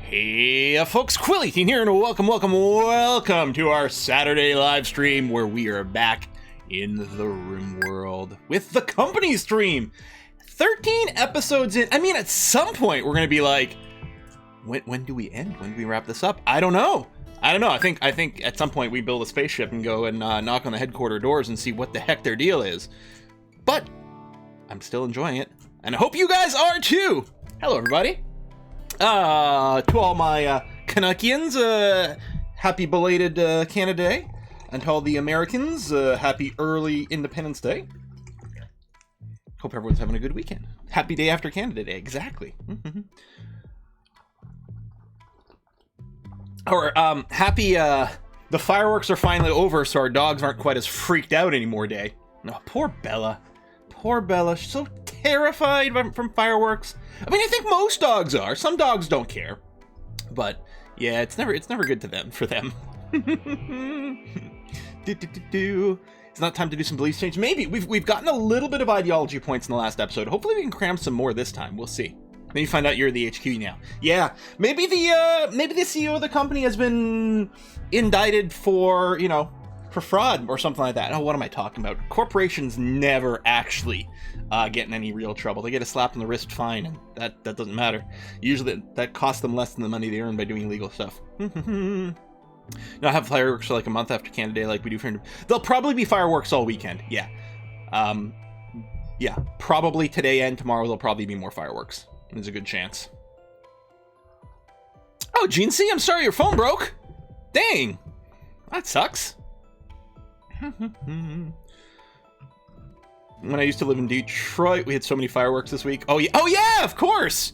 Hey folks, Quilly18 here, and welcome to our Saturday live stream where we are back in the Rimworld with the company stream. 13 episodes in. I mean, at some point we're going to be like, when do we end? When do we wrap this up? I don't know. I think at some point we build a spaceship and go and knock on the headquarter doors and see what the heck their deal is. But I'm still enjoying it, and I hope you guys are too. Hello, everybody. To all my Canuckians, happy belated Canada Day, and to all the Americans, happy early Independence Day. Hope everyone's having a good weekend. Happy day after Canada Day, exactly. Or happy the fireworks are finally over, so our dogs aren't quite as freaked out anymore day. No, poor Bella. Poor Bella. She's so terrified from fireworks. I mean, I think most dogs are. Some dogs don't care, but yeah, it's never good for them. It's not time to do some beliefs change. Maybe we've gotten a little bit of ideology points in the last episode. Hopefully, we can cram some more this time. We'll see. Then you find out you're the HQ now. Yeah, maybe the CEO of the company has been indicted for for fraud or something like that. Oh, what am I talking about? Corporations never actually get in any real trouble. They get a slap on the wrist fine, and that doesn't matter. Usually that costs them less than the money they earn by doing illegal stuff. I have fireworks for like a month after Canada Day like we do for... There'll probably be fireworks all weekend, yeah. Yeah, probably today and tomorrow there'll probably be more fireworks. There's a good chance. Oh, Gene C, I'm sorry your phone broke. Dang, that sucks. When I used to live in Detroit, we had so many fireworks this week. Oh yeah, of course.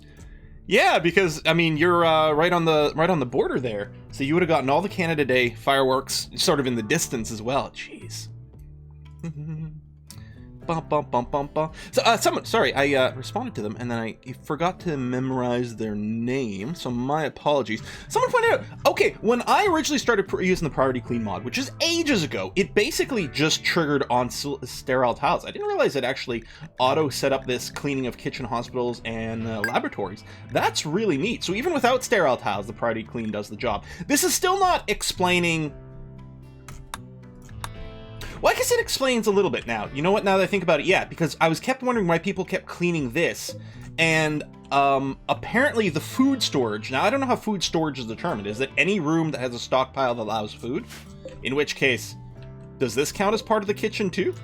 Yeah, because I mean you're right on the border there, so you would have gotten all the Canada Day fireworks sort of in the distance as well. Jeez. So I responded to them and then I forgot to memorize their name, so my apologies. Someone pointed out, okay, when I originally started using the priority clean mod, which is ages ago, it basically just triggered on sterile tiles. I didn't realize it actually auto set up this cleaning of kitchen, hospitals, and laboratories. That's really neat. So even without sterile tiles, the priority clean does the job. This is still not explaining... Well, I guess it explains a little bit now. You know what, now that I think about it, yeah, because I was kept wondering why people kept cleaning this, and apparently the food storage, now I don't know how food storage is determined. Is it any room that has a stockpile that allows food? In which case, does this count as part of the kitchen too?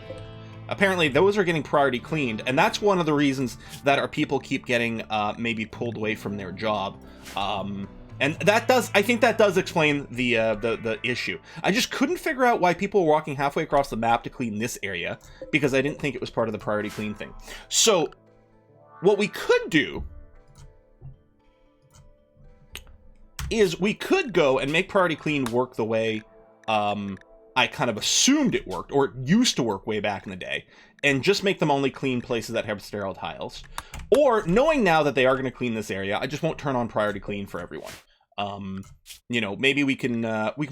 Apparently those are getting priority cleaned, and that's one of the reasons that our people keep getting maybe pulled away from their job. And I think that does explain the issue. I just couldn't figure out why people were walking halfway across the map to clean this area, because I didn't think it was part of the priority clean thing. So, what we could do is we could go and make priority clean work the way I kind of assumed it worked, or it used to work way back in the day, and just make them only clean places that have sterile tiles. Or, knowing now that they are going to clean this area, I just won't turn on priority clean for everyone. Maybe we can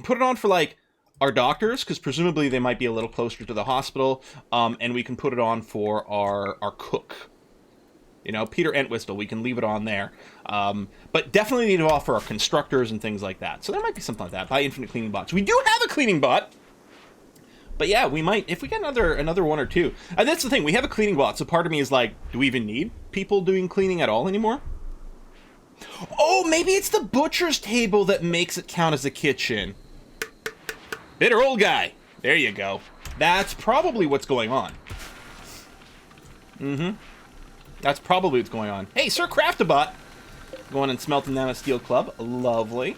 put it on for like our doctors, because presumably they might be a little closer to the hospital, and we can put it on for our cook. Peter Entwistle, we can leave it on there. But definitely need to offer our constructors and things like that. So there might be something like that. Buy infinite cleaning bots. We do have a cleaning bot. But yeah, we might, if we get another one or two. And that's the thing, we have a cleaning bot, so part of me is like, do we even need people doing cleaning at all anymore? Oh, maybe it's the butcher's table that makes it count as a kitchen. Bitter old guy. There you go. That's probably what's going on. That's probably what's going on. Hey, Sir Craftabot. Going and smelting down a steel club. Lovely.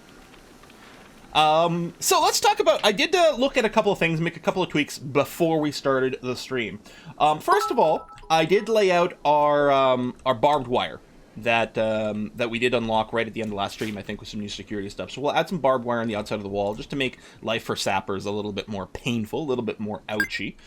So let's talk about... I did look at a couple of things, make a couple of tweaks before we started the stream. First of all, I did lay out our barbed wire that we did unlock right at the end of last stream, I think, with some new security stuff. So we'll add some barbed wire on the outside of the wall just to make life for sappers a little bit more painful, a little bit more ouchy.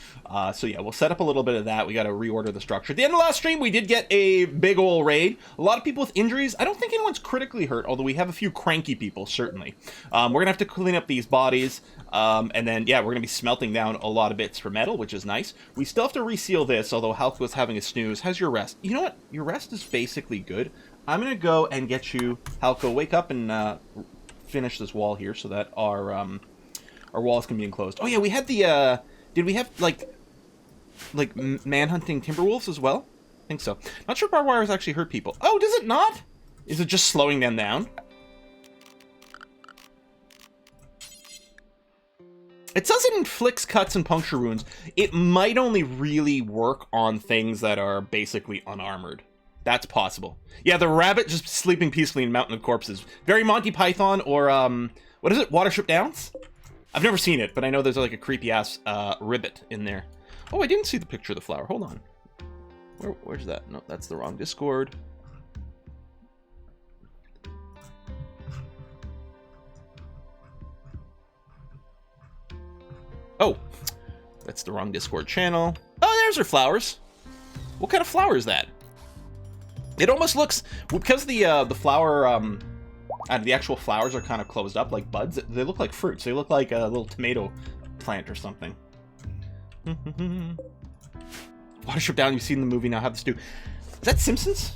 So yeah, we'll set up a little bit of that. We got to reorder the structure. At the end of last stream, we did get a big ol' raid. A lot of people with injuries. I don't think anyone's critically hurt, although we have a few cranky people, certainly. We're going to have to clean up these bodies. And then, yeah, we're going to be smelting down a lot of bits for metal, which is nice. We still have to reseal this, although Halk was having a snooze. How's your rest? You know what? Your rest is basically good. I'm gonna go and get you, Halko. Wake up and finish this wall here so that our walls can be enclosed. Oh yeah, we had the did we have like man-hunting timberwolves as well? I think so. Not sure barbed wires actually hurt people. Oh, does it not? Is it just slowing them down? It says it inflicts cuts and puncture wounds. It might only really work on things that are basically unarmored. That's possible. Yeah, the rabbit just sleeping peacefully in Mountain of Corpses. Very Monty Python or, what is it? Watership Downs? I've never seen it, but I know there's like a creepy-ass ribbit in there. Oh, I didn't see the picture of the flower. Hold on. Where's that? No, that's the wrong Discord. Oh, that's the wrong Discord channel. Oh, there's her flowers. What kind of flower is that? It almost looks, because the flower, the actual flowers are kind of closed up like buds. They look like fruits. They look like a little tomato plant or something. Watership Down, you've seen the movie, now have the stew. Is that Simpsons?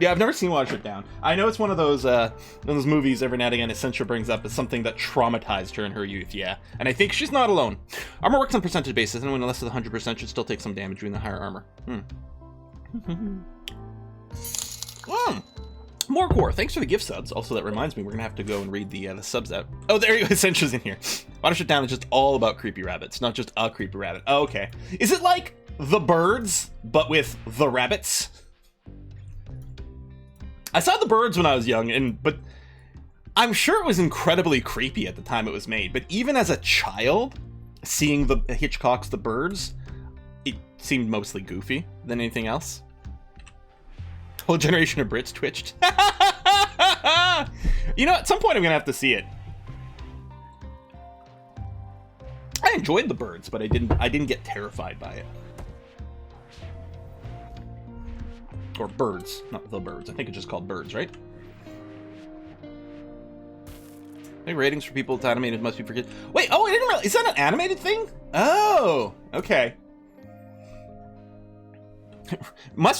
Yeah, I've never seen Watership Down. I know it's one of those movies every now and again Essentia brings up as something that traumatized her in her youth, yeah. And I think she's not alone. Armor works on percentage basis. Anyone less than 100% should still take some damage during the higher armor. More core. Thanks for the gift subs. Also, that reminds me, we're gonna have to go and read the subs out. Oh, there you go. Essentia's in here. Watership Down is just all about creepy rabbits, not just a creepy rabbit. Oh, okay. Is it like The Birds, but with the rabbits? I saw The Birds when I was young, but I'm sure it was incredibly creepy at the time it was made. But even as a child, seeing the Hitchcock's The Birds, it seemed mostly goofy than anything else. Whole generation of Brits twitched. You know, at some point I'm gonna have to see it. I enjoyed The Birds, but I didn't get terrified by it. Or Birds, not The Birds. I think it's just called Birds, right? I think ratings for people with animated must be for kids. Wait, oh, I didn't realize. Is that an animated thing? Oh, okay.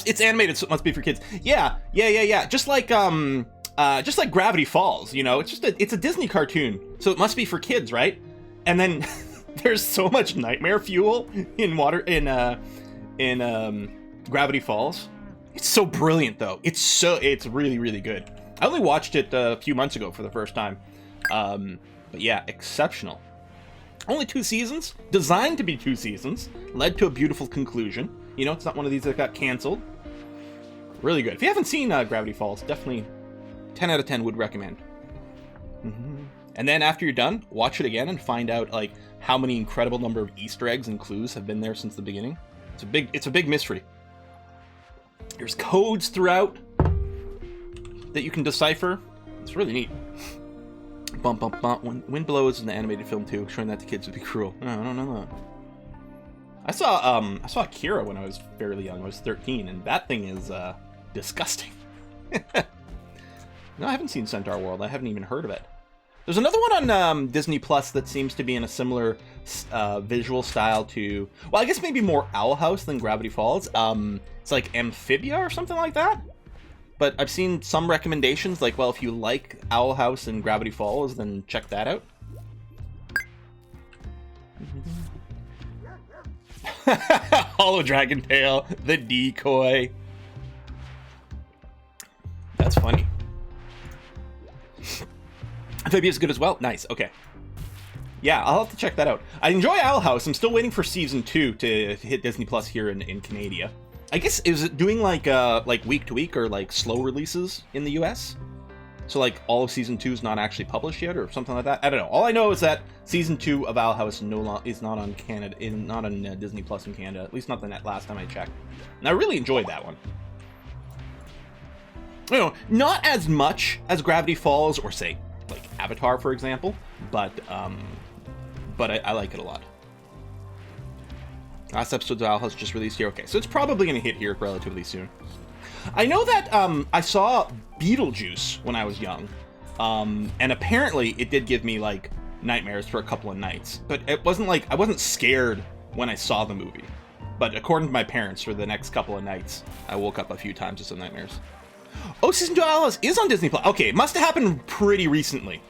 It's animated, so it must be for kids. Yeah. Just like Gravity Falls, you know, it's a Disney cartoon, so it must be for kids, right? And then there's so much nightmare fuel in Gravity Falls. It's so brilliant, though. It's really, really good. I only watched it a few months ago for the first time. But yeah, exceptional. Only 2 seasons, designed to be 2 seasons, led to a beautiful conclusion. You know, it's not one of these that got canceled. Really good. If you haven't seen Gravity Falls, definitely 10 out of 10 would recommend. And then after you're done, watch it again and find out like how many incredible number of Easter eggs and clues have been there since the beginning. It's a big mystery. There's codes throughout that you can decipher. It's really neat. Bump, bump, bump. Wind blows in the animated film too. Showing that to kids would be cruel. No, I don't know that. I saw Akira when I was fairly young. I was 13, and that thing is disgusting. No, I haven't seen Centaur World. I haven't even heard of it. There's another one on Disney Plus that seems to be in a similar visual style to, well, I guess maybe more Owl House than Gravity Falls. It's like Amphibia or something like that. But I've seen some recommendations, like, well, if you like Owl House and Gravity Falls, then check that out. Hollow Dragon Tail, the decoy. That's funny. Amphibia is good as well. Nice. Okay. Yeah, I'll have to check that out. I enjoy Owl House. I'm still waiting for season 2 to hit Disney Plus here in Canada. I guess, is it doing like week to week or like slow releases in the US? So like all of season 2 is not actually published yet or something like that? I don't know. All I know is that season 2 of Owl House is not on Canada, not on Disney Plus in Canada. At least not the last time I checked. And I really enjoyed that one. You know, not as much as Gravity Falls or say like Avatar, for example, but I like it a lot. Last episode of Owl House just released here. Okay, so it's probably going to hit here relatively soon. I know that I saw Beetlejuice when I was young, and apparently it did give me like nightmares for a couple of nights. But it wasn't like I wasn't scared when I saw the movie. But according to my parents, for the next couple of nights, I woke up a few times with some nightmares. Oh, Season 2 Alice is on Disney+. Okay, it must have happened pretty recently.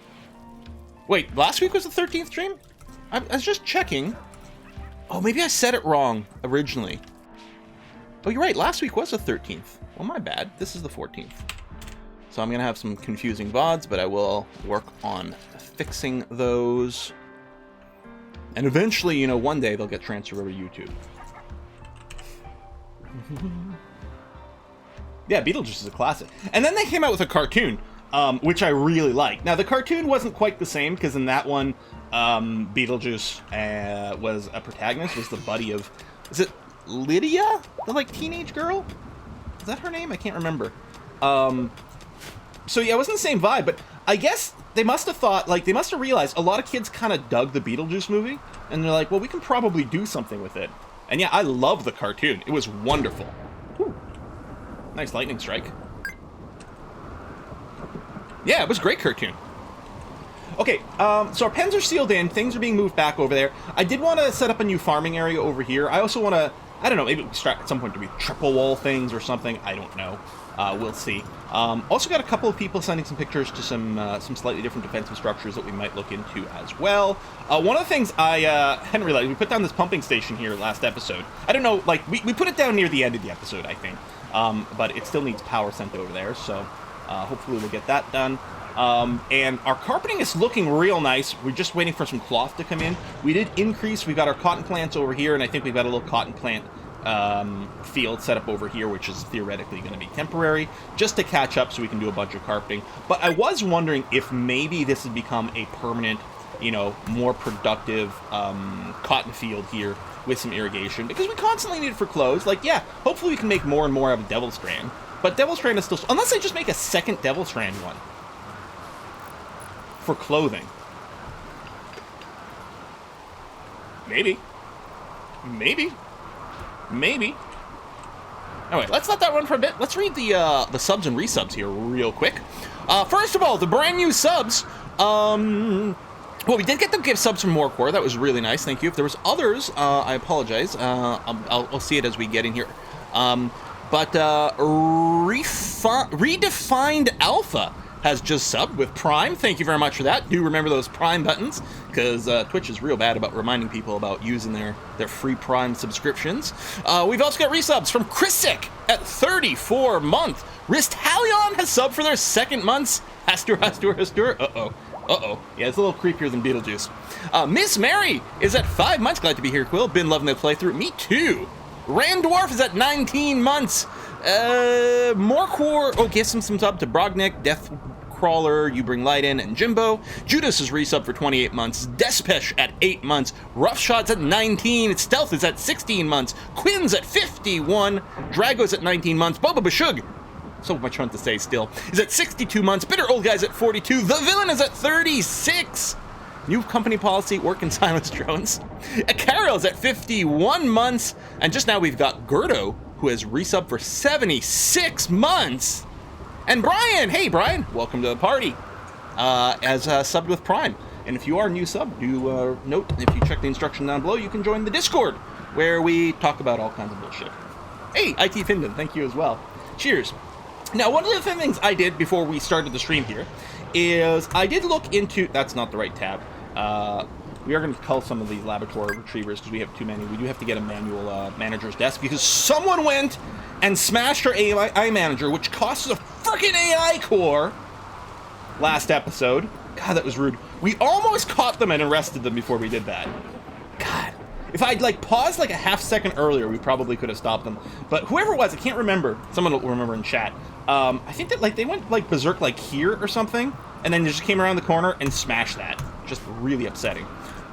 Wait, last week was the 13th stream? I was just checking. Oh, maybe I said it wrong originally. Oh, you're right. Last week was the 13th. Well, my bad. This is the 14th. So I'm going to have some confusing VODs, but I will work on fixing those. And eventually, you know, one day they'll get transferred over to YouTube. Yeah, Beetlejuice is a classic. And then they came out with a cartoon, which I really like. Now, the cartoon wasn't quite the same, because in that one, Beetlejuice was a protagonist, was the buddy of... Is it Lydia? The, like, teenage girl? Is that her name? I can't remember. So, yeah, it wasn't the same vibe, but I guess they must have thought, like, they must have realized a lot of kids kind of dug the Beetlejuice movie, and they're like, well, we can probably do something with it. And yeah, I love the cartoon. It was wonderful. Whew. Nice lightning strike. Yeah, it was a great cartoon. Okay, so our pens are sealed in. Things are being moved back over there. I did want to set up a new farming area over here. I also want to, I don't know, maybe at some point do we triple wall things or something. I don't know. We'll see. Also got a couple of people sending some pictures to some slightly different defensive structures that we might look into as well. One of the things I hadn't realized, we put down this pumping station here last episode. I don't know, like, we put it down near the end of the episode, I think. But it still needs power sent over there, so hopefully we'll get that done. And our carpeting is looking real nice. We're just waiting for some cloth to come in. We did increase. We've got our cotton plants over here, and I think we've got a little cotton plant field set up over here, which is theoretically going to be temporary, just to catch up so we can do a bunch of carpeting. But I was wondering if maybe this has become a permanent, you know, more productive cotton field here with some irrigation, because we constantly need it for clothes. Like, yeah, hopefully we can make more and more out of Devil Strand, but Devil Strand is still, unless I just make a second Devil Strand one for clothing. Maybe. Anyway, let's let that run for a bit. Let's read the subs and resubs here real quick. First of all, the brand new subs. Well, we did get the gift subs from Morecore. That was really nice. Thank you. If there was others, I apologize. I'll see it as we get in here. But Redefined Alpha has just subbed with Prime. Thank you very much for that. Do remember those Prime buttons, because Twitch is real bad about reminding people about using their free Prime subscriptions. We've also got resubs from Chrissick at 34 month. Risthalion has subbed for their second months. Hastur. Uh-oh. Yeah, it's a little creepier than Beetlejuice. Miss Mary is at 5 months. Glad to be here, Quill. Been loving the playthrough. Me too. Randorf is at 19 months. Morecore, gives some sub to Brognick, Deathcrawler, You Bring Light In, and Jimbo. Judas is resub for 28 months. Despesh at 8 months. Roughshot's at 19. Stealth is at 16 months. Quinn's at 51. Drago's at 19 months. Boba Bashug, so much fun to say still, is at 62 months. Bitter Old Guy's at 42. The Villain is at 36. New company policy, work in silence drones. Carol's at 51 months. And just now we've got Gerdo, who has resubbed for 76 months. And Brian, hey Brian, welcome to the party, as subbed with Prime. And if you are a new sub, do note, if you check the instruction down below, you can join the Discord, where we talk about all kinds of bullshit. Hey, IT Finland, thank you as well. Cheers. Now, one of the things I did before we started the stream here is I did look into... That's not the right tab. We are going to cull some of these laboratory retrievers because we have too many. We do have to get a manual manager's desk because someone went and smashed our AI manager, which cost us a freaking AI core last episode. God, that was rude. We almost caught them and arrested them before we did that. God. If I'd, like, paused, like, a half second earlier, we probably could have stopped them. But whoever it was, I can't remember. Someone will remember in chat. I think that, like, they went, like, berserk, like, here or something, and then they just came around the corner and smashed that. Just really upsetting.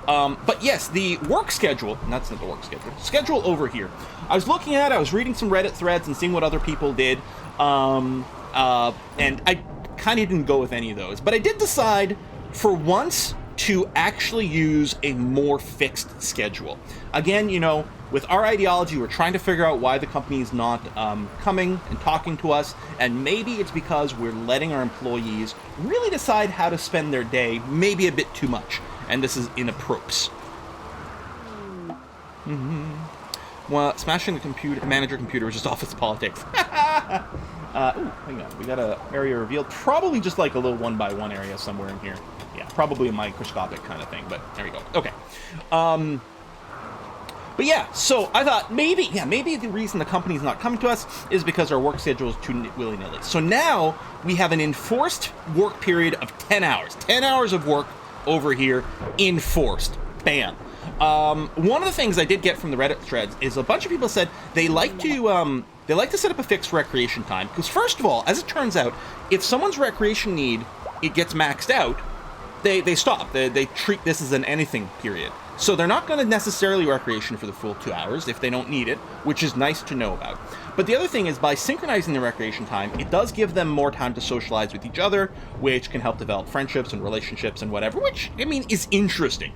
But yes, the work schedule, and that's not the work schedule over here. I was looking at it, I was reading some Reddit threads and seeing what other people did, and I kind of didn't go with any of those. But I did decide, for once, to actually use a more fixed schedule. Again, you know, with our ideology, we're trying to figure out why the company is not coming and talking to us, and maybe it's because we're letting our employees really decide how to spend their day, maybe a bit too much, and this is inappropriate. Well, smashing the computer manager computer is just office politics. Ooh, hang on. We got a area revealed. Probably just like a little 1x1 area somewhere in here. Yeah, probably a microscopic kind of thing, but there we go. Okay. But yeah, so I thought maybe the reason the company's not coming to us is because our work schedule is too willy-nilly. So now we have an enforced work period of 10 hours. 10 hours of work over here, enforced. Bam. One of the things I did get from the Reddit threads is a bunch of people said they like to set up a fixed recreation time. Because first of all, as it turns out, if someone's recreation need, it gets maxed out, they stop. They treat this as an anything period. So they're not going to necessarily recreation for the full 2 hours if they don't need it, which is nice to know about. But the other thing is, by synchronizing the recreation time, it does give them more time to socialize with each other, which can help develop friendships and relationships and whatever, which, I mean, is interesting.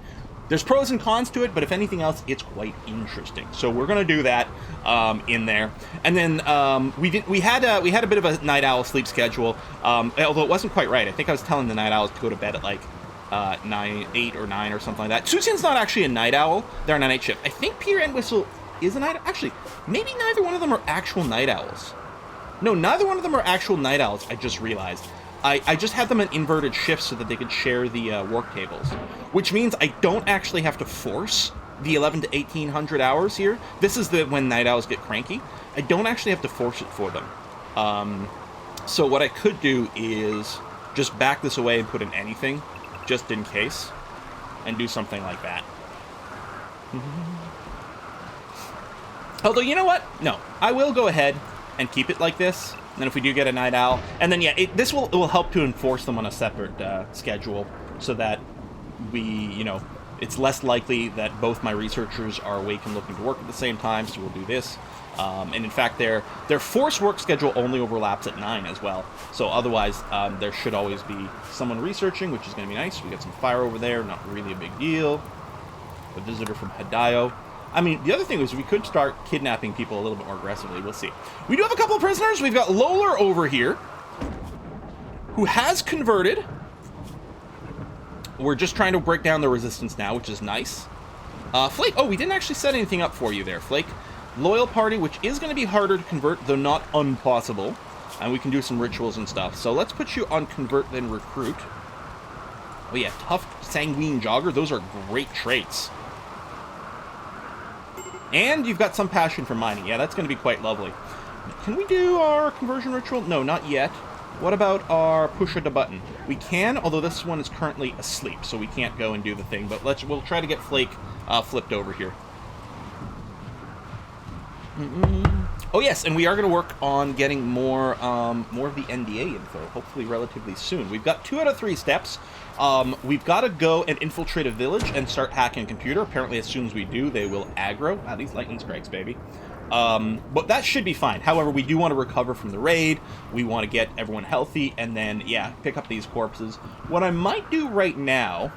There's pros and cons to it, but if anything else, it's quite interesting. So we're going to do that in there. And then we had a bit of a night owl sleep schedule, although it wasn't quite right. I think I was telling the night owls to go to bed at like 8 or 9 or something like that. Susan's not actually a night owl. They're on a night shift. I think Peter and Whistle is a night owl. Actually, maybe neither one of them are actual night owls. No, neither one of them are actual night owls, I just realized. I just had them in inverted shifts so that they could share the work tables, which means I don't actually have to force the 11 to 1800 hours here. This is when night owls get cranky. I don't actually have to force it for them. So what I could do is just back this away and put in anything, just in case, and do something like that. Although, you know what? No, I will go ahead and keep it like this. And then if we do get a night owl, and then yeah, it will help to enforce them on a separate schedule, so that it's less likely that both my researchers are awake and looking to work at the same time. So we'll do this. And in fact, their forced work schedule only overlaps at 9 as well. So otherwise, there should always be someone researching, which is going to be nice. We got some fire over there, not really a big deal. A visitor from Hadayo. I mean, the other thing is we could start kidnapping people a little bit more aggressively. We'll see. We do have a couple of prisoners. We've got Lolar over here, who has converted. We're just trying to break down the resistance now, which is nice. Flake. Oh, we didn't actually set anything up for you there, Flake. Loyal party, which is going to be harder to convert, though not impossible. And we can do some rituals and stuff. So let's put you on convert, then recruit. Oh yeah, tough, sanguine jogger. Those are great traits. And you've got some passion for mining. Yeah, that's going to be quite lovely. Can we do our conversion ritual? No, not yet. What about our push the button? We can, although this one is currently asleep, so we can't go and do the thing. But we'll try to get Flake flipped over here. Oh yes, and we are going to work on getting more of the NDA info, hopefully relatively soon. We've got 2 out of 3 steps. We've got to go and infiltrate a village and start hacking a computer. Apparently, as soon as we do, they will aggro. Wow, these lightning strikes, baby. But that should be fine. However, we do want to recover from the raid. We want to get everyone healthy, and then, yeah, pick up these corpses. What I might do right now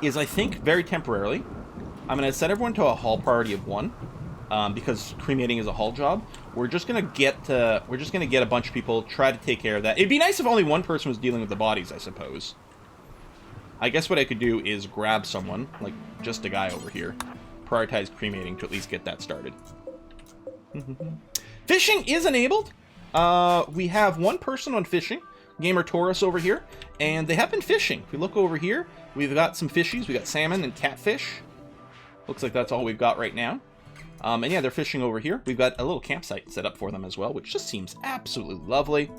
is, I think, very temporarily, I'm going to set everyone to a haul priority of 1. Because cremating is a haul job. We're just gonna get a bunch of people, try to take care of that. It'd be nice if only one person was dealing with the bodies, I suppose. I guess what I could do is grab someone, like just a guy over here, prioritize cremating to at least get that started. Fishing is enabled. We have one person on fishing, Gamer Taurus over here, and they have been fishing. If we look over here, we've got some fishies. We got salmon and catfish. Looks like that's all we've got right now. And yeah, they're fishing over here. We've got a little campsite set up for them as well, which just seems absolutely lovely.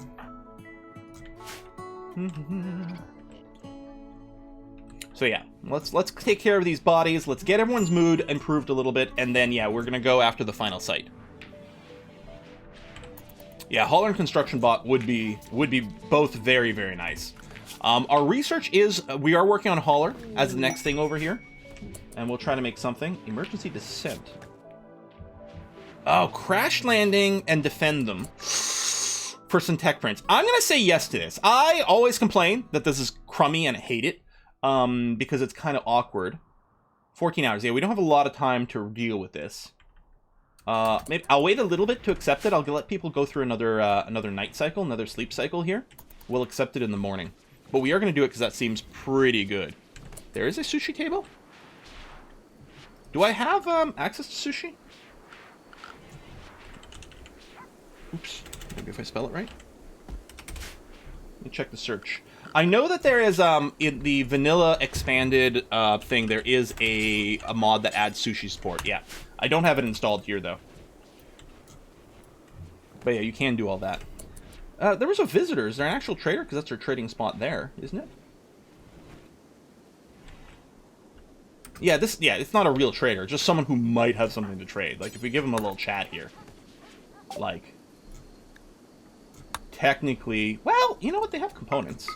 So yeah, let's take care of these bodies. Let's get everyone's mood improved a little bit, and then yeah, we're gonna go after the final site. Yeah, hauler and construction bot would be both very, very nice. Our research is we are working on hauler as the next thing over here, and we'll try to make something. Emergency descent. Oh, crash landing and defend them for some tech prints. I'm going to say yes to this. I always complain that this is crummy and I hate it because it's kind of awkward. 14 hours. Yeah, we don't have a lot of time to deal with this. Maybe I'll wait a little bit to accept it. I'll let people go through another night cycle, another sleep cycle here. We'll accept it in the morning. But we are going to do it because that seems pretty good. There is a sushi table? Do I have access to sushi? Oops. Maybe if I spell it right. Let me check the search. I know that there is, in the vanilla expanded thing, there is a mod that adds sushi support. Yeah. I don't have it installed here, though. But yeah, you can do all that. There was a visitor. Is there an actual trader? Because that's their trading spot there, isn't it? Yeah, it's not a real trader. Just someone who might have something to trade. Like, if we give him a little chat here. Like, technically... Well, you know what? They have components.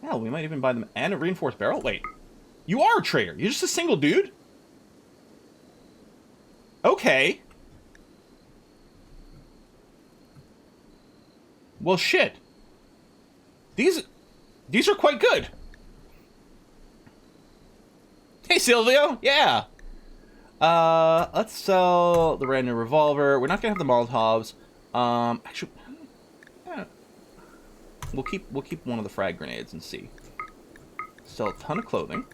Hell, we might even buy them. And a reinforced barrel? Wait. You are a trader. You're just a single dude? Okay. Well, shit. These are quite good. Hey, Silvio. Yeah. Let's sell the random revolver. We're not gonna have the Molotovs. Actually, yeah. We'll keep one of the frag grenades and see. Sell a ton of clothing.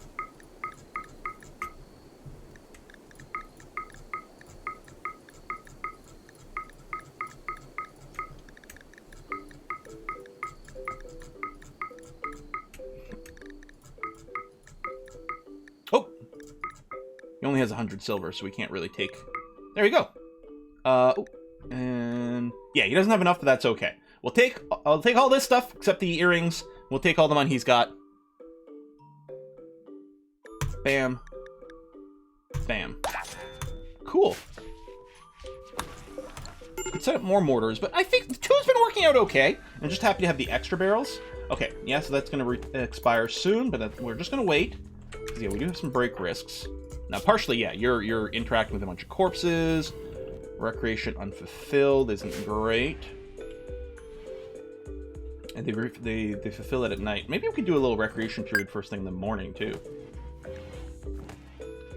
Oh! He only has 100 silver, so we can't really take... There we go! Oh, and... Yeah, he doesn't have enough, but that's okay. I'll take all this stuff, except the earrings. We'll take all the money he's got. Bam. Bam. Cool. Could set up more mortars, but I think the two's been working out okay. I'm just happy to have the extra barrels. Okay, yeah, so that's going to expire soon, but we're just going to wait. Because, yeah, we do have some break risks. Now, partially, yeah, you're interacting with a bunch of corpses. Recreation unfulfilled isn't great. And they fulfill it at night. Maybe we could do a little recreation period first thing in the morning, too.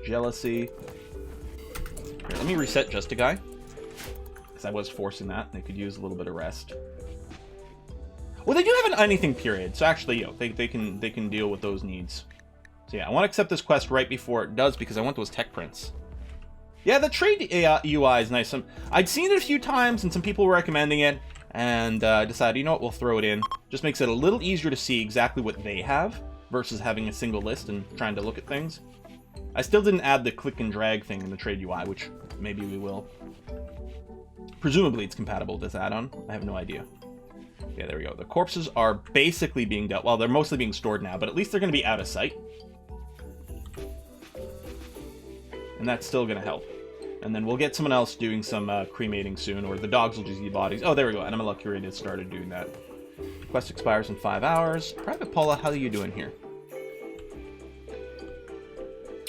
Jealousy. Here, let me reset just a guy. Because I was forcing that. They could use a little bit of rest. Well, they do have an anything period. So actually, they can deal with those needs. So yeah, I want to accept this quest right before it does because I want those tech prints. Yeah, the trade UI is nice. I'd seen it a few times and some people were recommending it. And decided, you know what, we'll throw it in. Just makes it a little easier to see exactly what they have versus having a single list and trying to look at things. I still didn't add the click and drag thing in the trade UI, which maybe we will. Presumably it's compatible with this add-on. I have no idea. Yeah, there we go. The corpses are basically being dealt. Well, they're mostly being stored now, but at least they're going to be out of sight. And that's still going to help. And then we'll get someone else doing some cremating soon, or the dogs will just eat bodies. Oh, there we go. Animal Curated started doing that. Quest expires in 5 hours. Private Paula, how are you doing here?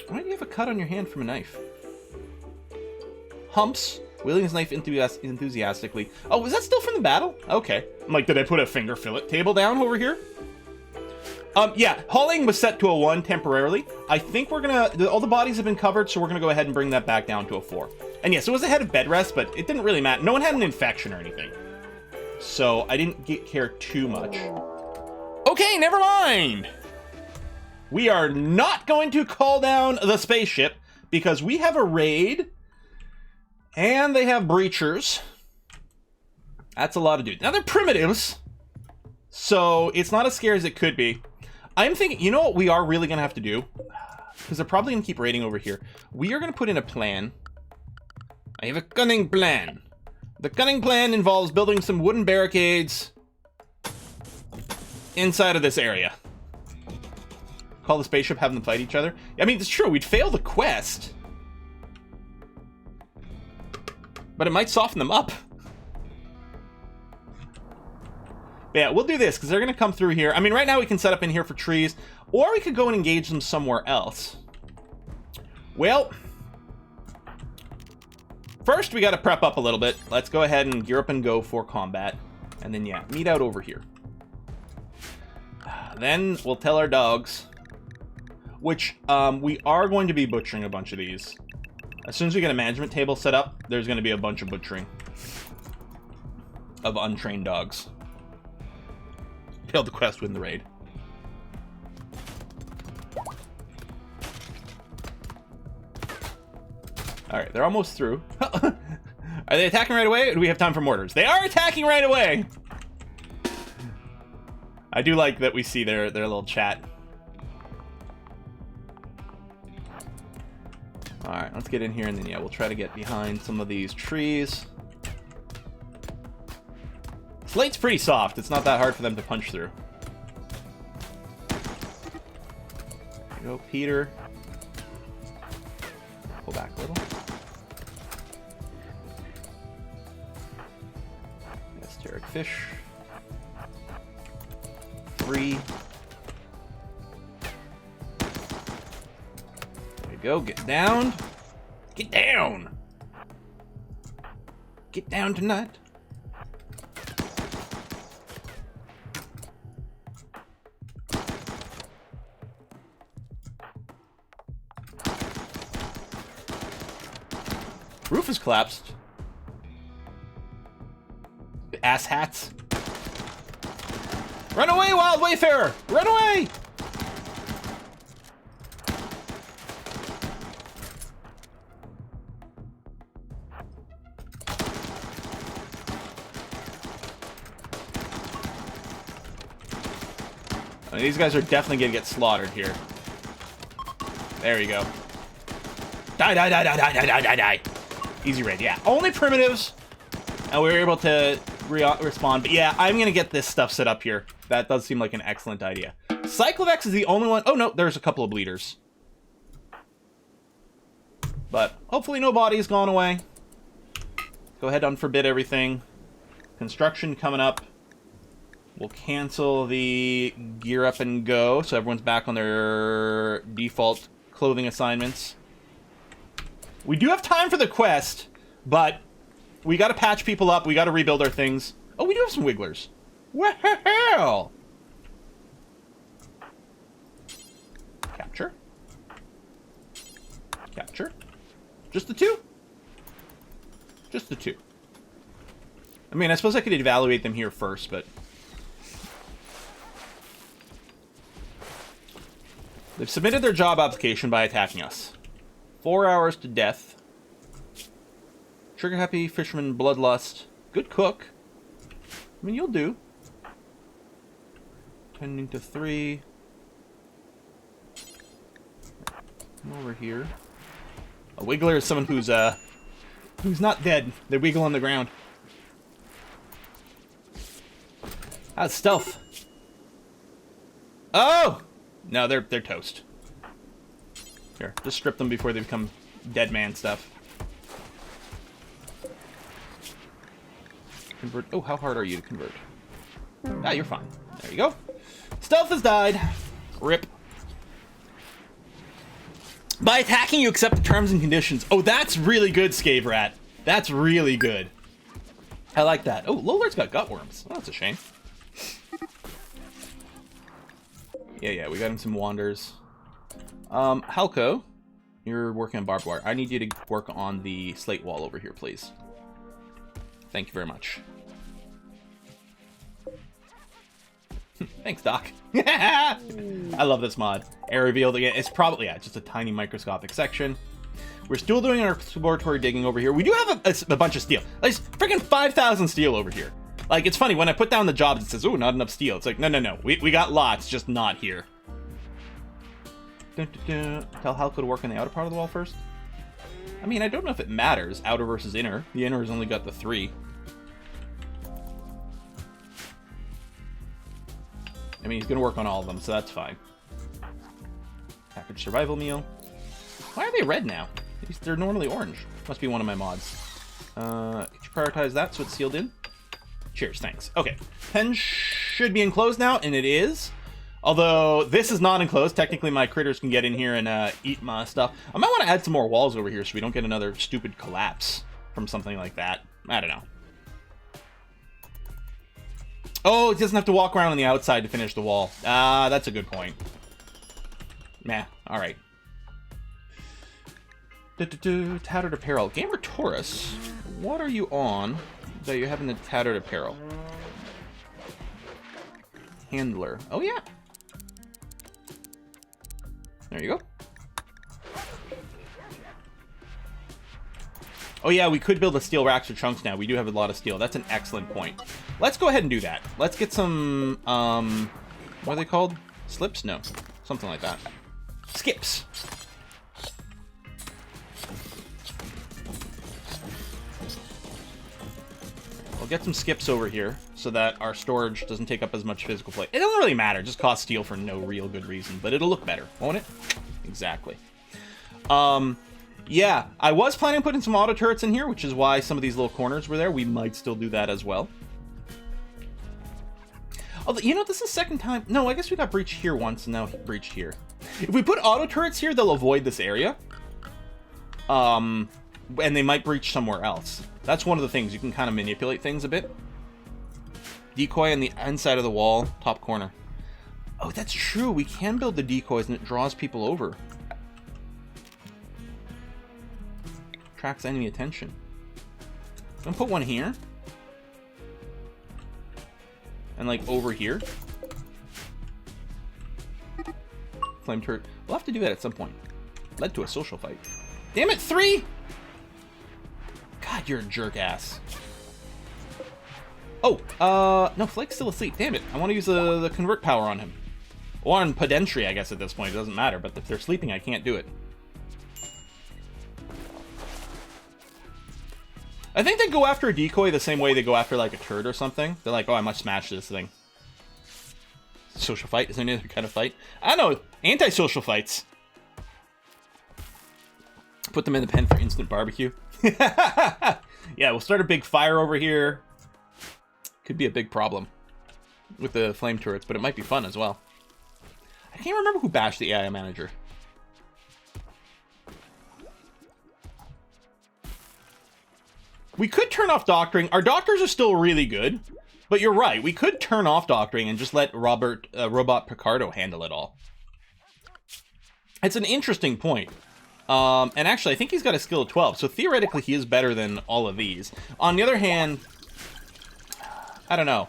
Why do you have a cut on your hand from a knife? Humps, wielding his knife enthusiastically. Oh, was that still from the battle? Okay. I'm like, did I put a finger fillet table down over here? Yeah, hauling was set to a 1 temporarily. I think we're gonna... all the bodies have been covered, so we're gonna go ahead and bring that back down to a 4. And yes, it was ahead of bed rest, but it didn't really matter. No one had an infection or anything. So I didn't care too much. Okay, never mind! We are not going to call down the spaceship, because we have a raid, and they have breachers. That's a lot of dudes. Now, they're primitives, so it's not as scary as it could be. I'm thinking, you know what we are really going to have to do? Because they're probably going to keep raiding over here. We are going to put in a plan. I have a cunning plan. The cunning plan involves building some wooden barricades inside of this area. Call the spaceship, have them fight each other. I mean, it's true, we'd fail the quest. But it might soften them up. But yeah, we'll do this, because they're going to come through here. I mean, right now we can set up in here for trees, or we could go and engage them somewhere else. Well, first we got to prep up a little bit. Let's go ahead and gear up and go for combat. And then, yeah, meet out over here. Then we'll tell our dogs, which we are going to be butchering a bunch of these. As soon as we get a management table set up, there's going to be a bunch of butchering of untrained dogs. Failed the quest, win the raid. All right, they're almost through. Are they attacking right away, or do we have time for mortars? They are attacking right away! I do like that we see their little chat. All right, let's get in here, and then, yeah, we'll try to get behind some of these trees. Slate's pretty soft. It's not that hard for them to punch through. There you go, Peter. Pull back a little. Steric fish. 3. There you go. Get down. Get down. Get down tonight. Roof is collapsed. Ass hats. Run away, wild wayfarer! Run away! I mean, these guys are definitely gonna get slaughtered here. There you go. Die, die, die, die, die, die, die, die, die. Easy raid, yeah. Only primitives, and we were able to respawn. But yeah, I'm gonna get this stuff set up here. That does seem like an excellent idea. Cyclovex is the only one. Oh no, there's a couple of bleeders. But hopefully no body's gone away. Go ahead and unforbid everything. Construction coming up. We'll cancel the gear up and go, so everyone's back on their default clothing assignments. We do have time for the quest, but we gotta patch people up. We gotta rebuild our things. Oh, we do have some wigglers. Well, capture. Capture. Just the 2? Just the 2. I mean, I suppose I could evaluate them here first, but... They've submitted their job application by attacking us. 4 hours to death. Trigger-happy fisherman, bloodlust. Good cook. I mean, you'll do. Tending to 3. Come over here. A wiggler is someone who's not dead. They wiggle on the ground. How's stealth? Oh! No, they're toast. Here, just strip them before they become dead man stuff. Convert. Oh, how hard are you to convert? Ah, you're fine. There you go. Stealth has died. Rip. By attacking, you accept the terms and conditions. Oh, that's really good, Scave Rat. That's really good. I like that. Oh, Lollard's got gutworms. Oh, that's a shame. Yeah, we got him some wanders. Halko, you're working on barbed wire. I need you to work on the slate wall over here, please. Thank you very much. Thanks, Doc. I love this mod. Air revealed again. It's probably, yeah, just a tiny microscopic section. We're still doing our exploratory digging over here. We do have a bunch of steel. Like, freaking 5,000 steel over here. Like, it's funny, when I put down the jobs, it says, oh, not enough steel. It's like, no. We got lots, just not here. Tell Halko to work on the outer part of the wall first. I mean, I don't know if it matters, outer versus inner. The inner has only got the 3. I mean, he's going to work on all of them, so that's fine. Package survival meal. Why are they red now? They're normally orange. Must be one of my mods. Could you prioritize that so it's sealed in? Cheers, thanks. Okay, pen should be enclosed now, and it is. Although this is not enclosed, technically my critters can get in here and eat my stuff. I might want to add some more walls over here so we don't get another stupid collapse from something like that. I don't know. Oh, it doesn't have to walk around on the outside to finish the wall. Ah, that's a good point. Meh, alright. Tattered apparel. Gamer Taurus, what are you on that you're having the tattered apparel? Handler. Oh, yeah. There you go. Oh yeah, we could build a steel racks or chunks now. We do have a lot of steel. That's an excellent point. Let's go ahead and do that. Let's get some, what are they called? Slips? No. Something like that. Skips. We'll get some skips over here so that our storage doesn't take up as much physical plate. It doesn't really matter. It just costs steel for no real good reason, but it'll look better, won't it? Exactly. Yeah, I was planning on putting some auto turrets in here, which is why some of these little corners were there. We might still do that as well. Although, you know, this is the second time. No, I guess we got breached here once, and now breached here. If we put auto turrets here, they'll avoid this area. And they might breach somewhere else. That's one of the things. You can kind of manipulate things a bit. Decoy on the inside of the wall, top corner. Oh, that's true. We can build the decoys, and it draws people over. Attracts enemy attention. I'm gonna put one here. And like over here. Flame turret. We'll have to do that at some point. Led to a social fight. Damn it, 3! God, you're a jerk ass. Oh, no, Flake's still asleep. Damn it. I want to use the convert power on him. Or on pedentry, I guess, at this point. It doesn't matter, but if they're sleeping, I can't do it. I think they go after a decoy the same way they go after, like, a turret or something. They're like, oh, I must smash this thing. Social fight? Is there any other kind of fight? I don't know. Anti-social fights. Put them in the pen for instant barbecue. Yeah, we'll start a big fire over here. Could be a big problem with the flame turrets, but it might be fun as well. I can't remember who bashed the AI manager. We could turn off doctoring. Our doctors are still really good, but you're right. We could turn off doctoring and just let Robot Picardo handle it all. It's an interesting point. And actually, I think he's got a skill of 12, so theoretically he is better than all of these. On the other hand, I don't know.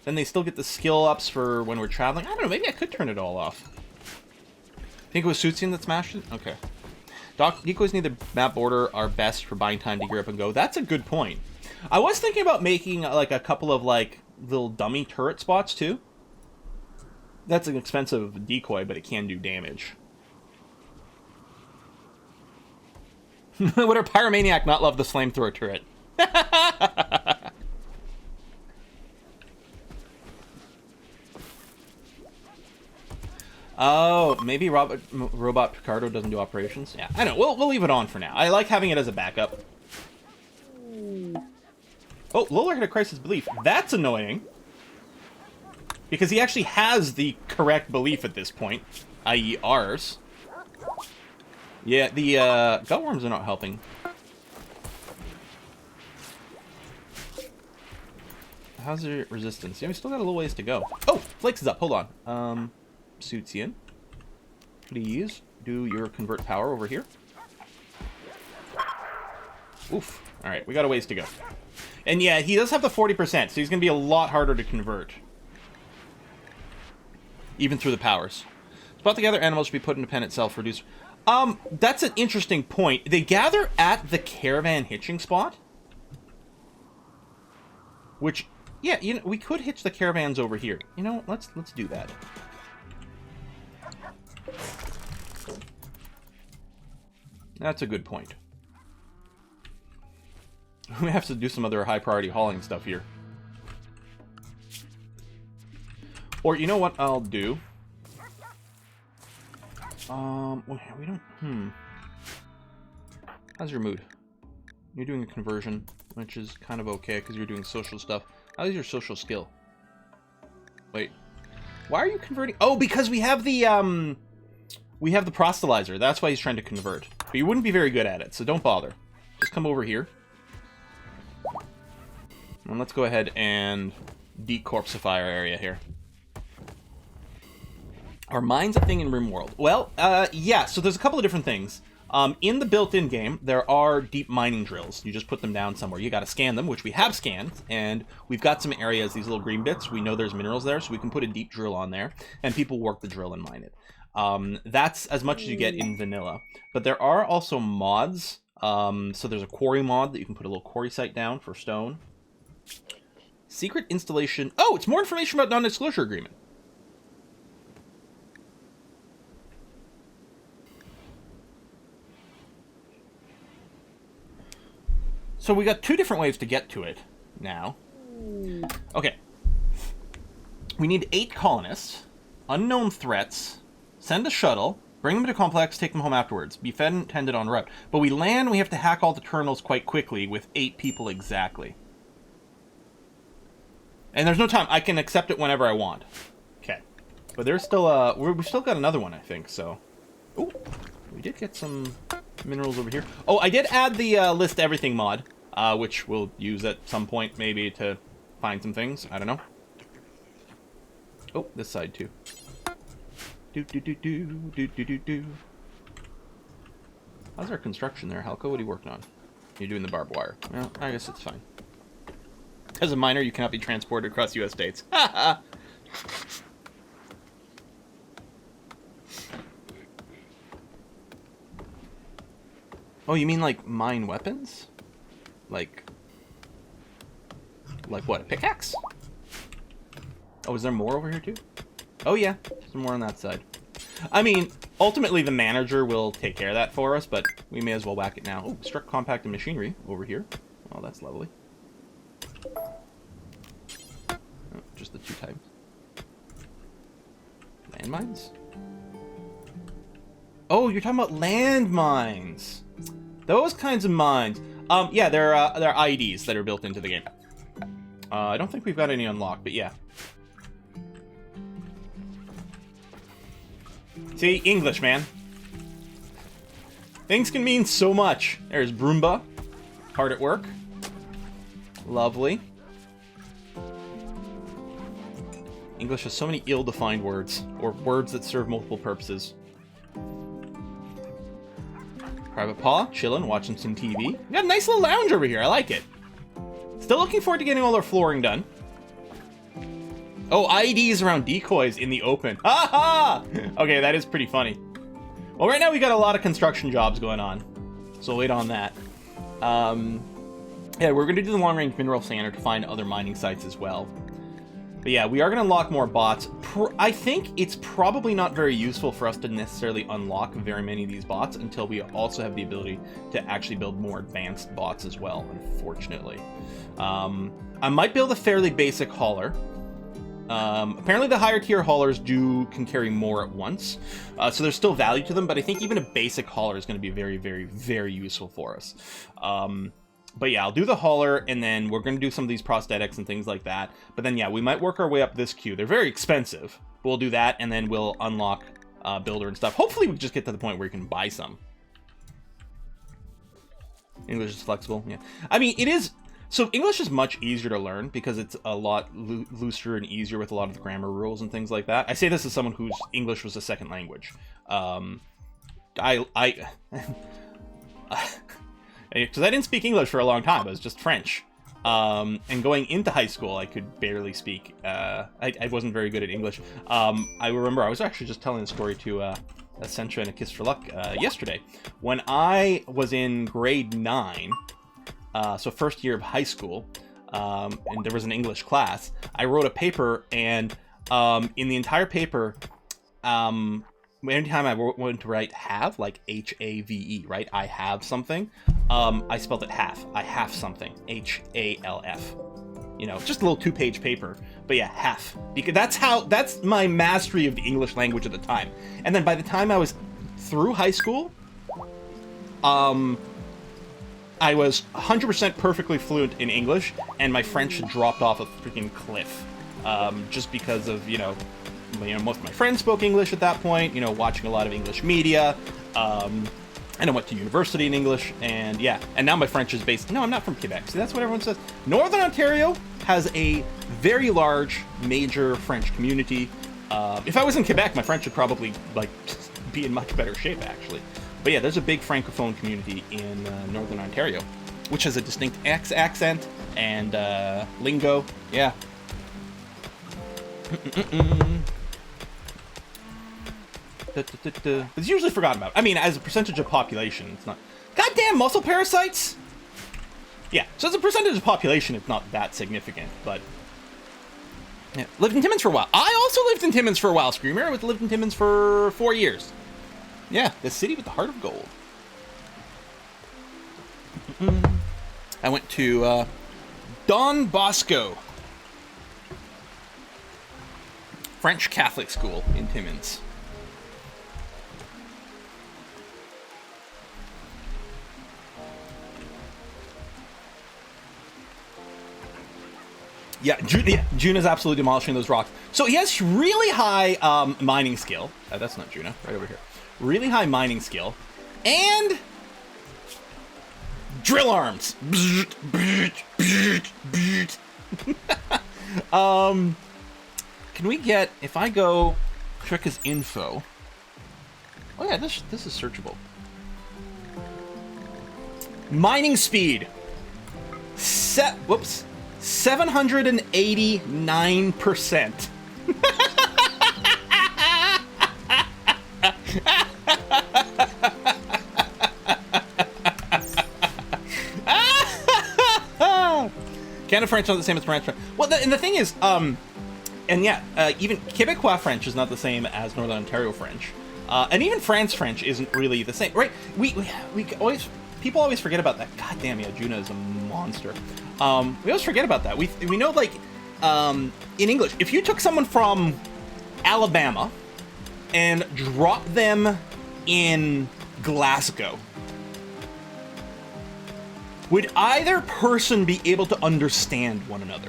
Then they still get the skill ups for when we're traveling. I don't know, maybe I could turn it all off. Think it was Sutsian that smashed it? Okay. Decoys near the map border are best for buying time to gear up and go. That's a good point. I was thinking about making like a couple of like little dummy turret spots too. That's an expensive decoy, but it can do damage. Would our pyromaniac not love the flamethrower turret? Oh, maybe Robot Picardo doesn't do operations? Yeah, I know. We'll leave it on for now. I like having it as a backup. Oh, Lola had a crisis belief. That's annoying. Because he actually has the correct belief at this point, i.e. ours. Yeah, the gutworms are not helping. How's your resistance? Yeah, we still got a little ways to go. Oh, Flakes is up. Hold on. Sutsian, please do your convert power over here. Oof. All right, we got a ways to go. And yeah, he does have the 40%, so he's going to be a lot harder to convert. Even through the powers. Spot the other animals should be put into pen itself. Reduce. That's an interesting point. They gather at the caravan hitching spot. Which, yeah, you know, we could hitch the caravans over here. You know, let's do that. That's a good point. We have to do some other high priority hauling stuff here. Or you know what I'll do? We don't. How's your mood? You're doing a conversion, which is kind of okay because you're doing social stuff. How's your social skill? Wait, why are you converting? Oh, because we have the proselytizer. That's why he's trying to convert. But you wouldn't be very good at it, so don't bother. Just come over here. And let's go ahead and decorpsify our area here. Are mines a thing in Rimworld? Well, yeah, so there's a couple of different things. In the built-in game, there are deep mining drills. You just put them down somewhere. You got to scan them, which we have scanned, and we've got some areas, these little green bits. We know there's minerals there, so we can put a deep drill on there, and people work the drill and mine it. That's as much as you get in vanilla. But there are also mods So there's a quarry mod that you can put a little quarry site down for stone. Secret installation. Oh, it's more information about non-disclosure agreement. So we got 2 different ways to get to it now. Okay. We need 8 colonists, unknown threats, send a shuttle, bring them to complex, take them home afterwards, be fed and tended en route. But we land, we have to hack all the terminals quite quickly with 8 people exactly. And there's no time. I can accept it whenever I want. Okay. But there's still, we've still got another one, I think, so. Ooh, we did get some minerals over here. Oh, I did add the list everything mod, which we'll use at some point, maybe, to find some things. I don't know. Oh, this side, too. Do. How's our construction there, Halko? What are you working on? You're doing the barbed wire. Well, I guess it's fine. As a miner, you cannot be transported across U.S. states. Ha Oh, you mean like mine weapons? Like what? A pickaxe? Oh, is there more over here too? Oh yeah, some more on that side. I mean, ultimately the manager will take care of that for us, but we may as well whack it now. Oh, struck compacted machinery over here. Oh, that's lovely. Oh, just the 2 types. Landmines? Oh, you're talking about landmines. Those kinds of mines. Yeah, they're IEDs that are built into the game. I don't think we've got any unlocked, but yeah. See, English, man. Things can mean so much. There's Broomba. Hard at work. Lovely. English has so many ill-defined words, or words that serve multiple purposes. Private Paw, chilling, watching some TV. We got a nice little lounge over here. I like it. Still looking forward to getting all our flooring done. Oh, IEDs around decoys in the open. Ha ha! Okay, that is pretty funny. Well, right now we got a lot of construction jobs going on, so wait on that. Yeah, we're going to do the long-range mineral scanner to find other mining sites as well. But yeah, we are going to unlock more bots. I think it's probably not very useful for us to necessarily unlock very many of these bots until we also have the ability to actually build more advanced bots as well, unfortunately. I might build a fairly basic hauler. Apparently the higher tier haulers can carry more at once, so there's still value to them, but I think even a basic hauler is going to be very, very, very useful for us. But yeah, I'll do the hauler, and then we're going to do some of these prosthetics and things like that. But then yeah, we might work our way up this queue. They're very expensive. We'll do that, and then we'll unlock builder and stuff. Hopefully we just get to the point where you can buy some. English is flexible, yeah. I mean, it is... So English is much easier to learn because it's a lot looser and easier with a lot of the grammar rules and things like that. I say this as someone whose English was a second language. Because I didn't speak English for a long time. I was just French. And going into high school, I could barely speak. I wasn't very good at English. I remember I was actually just telling the story to Essentia and A Kiss for Luck yesterday. When I was in grade 9, so first year of high school, and there was an English class, I wrote a paper, and in the entire paper, anytime I went to write have, like H-A-V-E, right? I have something. I spelled it half. I have something. H-A-L-F. You know, just a little 2-page paper. But yeah, half. Because that's my mastery of the English language at the time. And then by the time I was through high school, I was 100% perfectly fluent in English, and my French had dropped off a freaking cliff. Just because of, you know, most of my friends spoke English at that point, you know, watching a lot of English media, and I went to university in English, and yeah, and now my French is based... No, I'm not from Quebec. See, that's what everyone says. Northern Ontario has a very large, major French community. If I was in Quebec, my French would probably, like, be in much better shape, actually. But yeah, there's a big Francophone community in Northern Ontario, which has a distinct accent and lingo. Yeah. It's usually forgotten about. I mean, as a percentage of population, it's not... Goddamn muscle parasites! Yeah, so as a percentage of population, it's not that significant, but... Yeah, lived in Timmins for a while. I also lived in Timmins for a while, Screamer. I lived in Timmins for 4 years. Yeah, the city with the heart of gold. I went to Don Bosco French Catholic school in Timmins. Yeah, June is absolutely demolishing those rocks. So he has really high mining skill. That's not Juna, right over here. Really high mining skill. And drill arms. Can we get, if I go check his info. Oh yeah, this is searchable. Mining speed. 789%. Canada French not the same as French. Well, and the thing is, and yeah, even Quebecois French is not the same as Northern Ontario French, and even France French isn't really the same, right? We always, people always forget about that. God damn, yeah, Juna is a monster. We always forget about that. We know, like, in English, if you took someone from Alabama and dropped them in Glasgow, would either person be able to understand one another?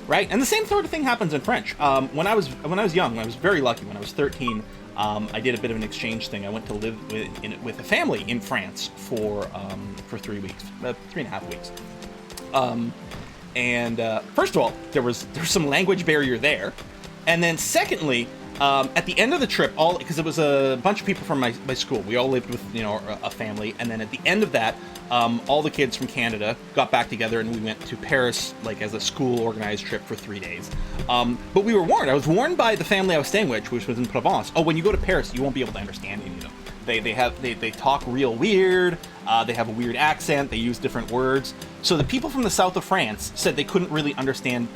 Right? And the same sort of thing happens in French. When I was young, I was very lucky. When I was 13, I did a bit of an exchange thing. I went to live with a family in France for 3 weeks, 3.5 weeks. First of all, there was some language barrier there, and then secondly, at the end of the trip, because it was a bunch of people from my school, we all lived with a family, and then at the end of that, all the kids from Canada got back together and we went to Paris, like, as a school organized trip for 3 days. But we were warned. I was warned by the family I was staying with, which was in Provence. Oh, when you go to Paris, you won't be able to understand any of them. They talk real weird. They have a weird accent. They use different words. So the people from the south of France said they couldn't really understand